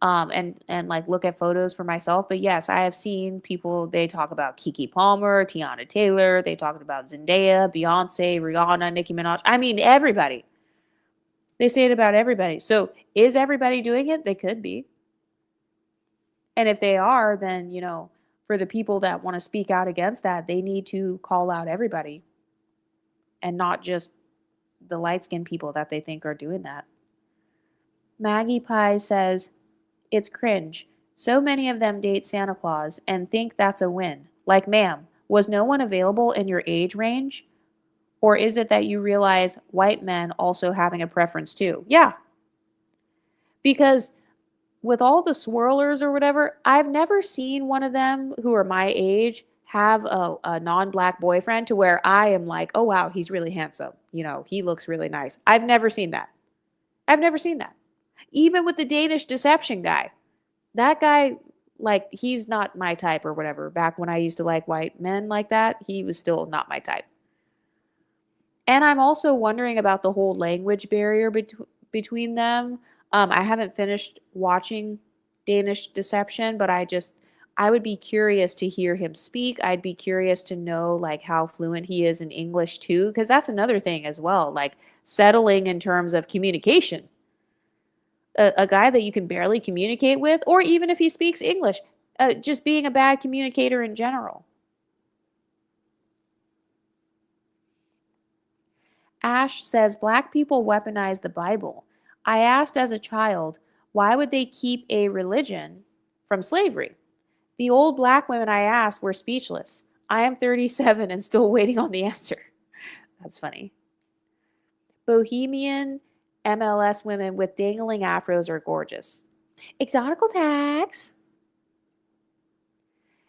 Speaker 1: and like look at photos for myself. But yes, I have seen people, they talk about Kiki Palmer, Tiana Taylor, they talked about Zendaya, Beyonce, Rihanna, Nicki Minaj. I mean, everybody. They say it about everybody. So is everybody doing it? They could be. And if they are, then, for the people that want to speak out against that, they need to call out everybody and not just the light skinned people that they think are doing that. Maggie Pie says, "It's cringe. So many of them date Santa Claus and think that's a win. Like, ma'am, was no one available in your age range? Or is it that you realize white men also having a preference too?" Yeah, because with all the swirlers or whatever, I've never seen one of them who are my age have a non black boyfriend to where I am like, oh, wow, he's really handsome. He looks really nice. I've never seen that. I've never seen that. Even with the Danish deception guy, that guy, like, he's not my type or whatever. Back when I used to like white men like that, he was still not my type. And I'm also wondering about the whole language barrier between them. I haven't finished watching Danish Deception, but I would be curious to hear him speak. I'd be curious to know like how fluent he is in English too, because that's another thing as well, like settling in terms of communication. A guy that you can barely communicate with, or even if he speaks English, just being a bad communicator in general. Ash says black people weaponize the Bible. I asked as a child, why would they keep a religion from slavery? The old black women I asked were speechless. I am 37 and still waiting on the answer. That's funny. Bohemian MLS women with dangling afros are gorgeous. Exotical tax.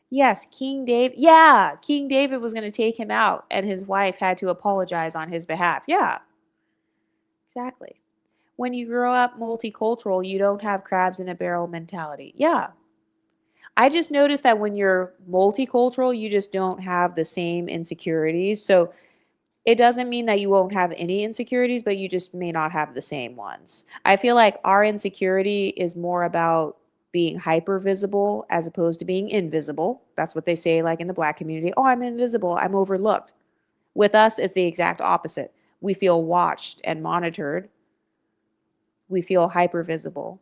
Speaker 1: Yes, King David. Yeah, King David was going to take him out, and his wife had to apologize on his behalf. Yeah, exactly. When you grow up multicultural, you don't have crabs in a barrel mentality. Yeah. I just noticed that when you're multicultural, you just don't have the same insecurities. So it doesn't mean that you won't have any insecurities, but you just may not have the same ones. I feel like our insecurity is more about being hyper visible as opposed to being invisible. That's what they say, like in the black community. Oh, I'm invisible. I'm overlooked. With us, it's the exact opposite. We feel watched and monitored. We feel hyper visible.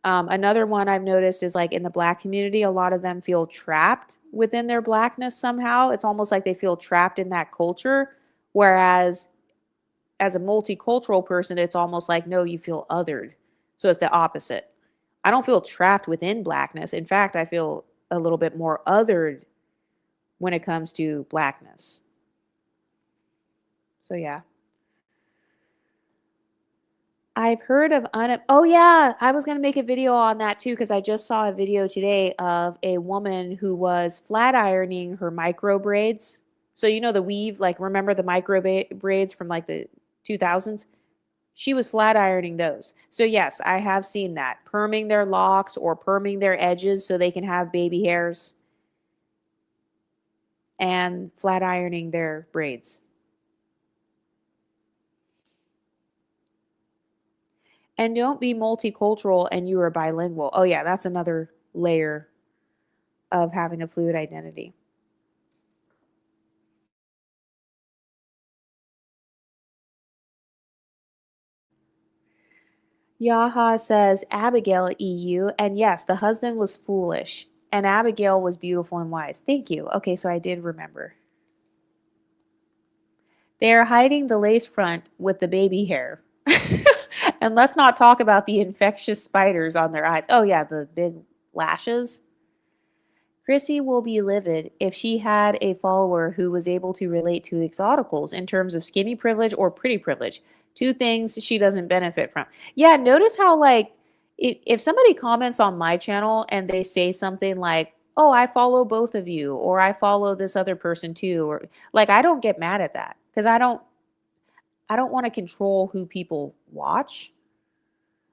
Speaker 1: Another one I've noticed is like in the black community, a lot of them feel trapped within their blackness somehow. It's almost like they feel trapped in that culture. Whereas as a multicultural person, it's almost like, no, you feel othered. So it's the opposite. I don't feel trapped within blackness. In fact, I feel a little bit more othered when it comes to blackness. So yeah. I've heard of oh yeah, I was gonna make a video on that too because I just saw a video today of a woman who was flat ironing her micro braids. So the weave, like remember the micro braids from like the 2000s? She was flat ironing those. So yes, I have seen that. Perming their locks or perming their edges so they can have baby hairs and flat ironing their braids. And don't be multicultural and you are bilingual. Oh yeah, that's another layer of having a fluid identity. Yaha says Abigail EU, and yes, the husband was foolish, and Abigail was beautiful and wise. Thank you. Okay, so I did remember. They are hiding the lace front with the baby hair. And let's not talk about the infectious spiders on their eyes. Oh, yeah, the big lashes. Chrissy will be livid if she had a follower who was able to relate to exoticals in terms of skinny privilege or pretty privilege. Two things she doesn't benefit from. Yeah, notice how like if somebody comments on my channel and they say something like, "Oh, I follow both of you," or "I follow this other person too," or like I don't get mad at that because I don't want to control who people watch.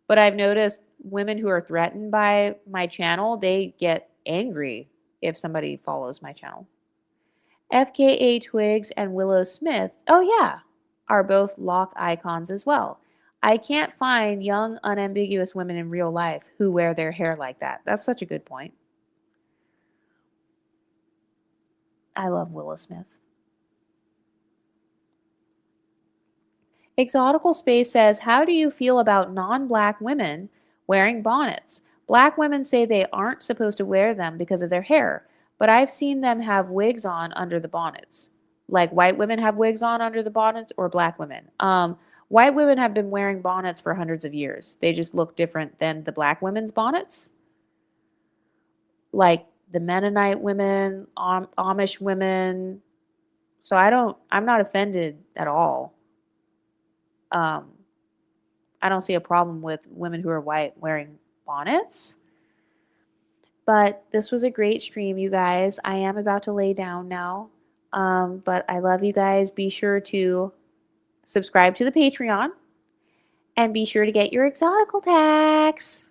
Speaker 1: But I've noticed women who are threatened by my channel, they get angry if somebody follows my channel. FKA Twigs and Willow Smith, oh yeah, are both lock icons as well. I can't find young, unambiguous women in real life who wear their hair like that. That's such a good point. I love Willow Smith. Exotical Space says, how do you feel about non-black women wearing bonnets? Black women say they aren't supposed to wear them because of their hair, but I've seen them have wigs on under the bonnets. Like white women have wigs on under the bonnets or black women. White women have been wearing bonnets for hundreds of years. They just look different than the black women's bonnets. Like the Mennonite women, Amish women. So I'm not offended at all. Um, I don't see a problem with women who are white wearing bonnets. But this was a great stream, you guys. I am about to lay down now. But I love you guys. Be sure to subscribe to the Patreon and be sure to get your exotical tax.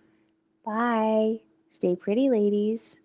Speaker 1: Bye. Stay pretty, ladies.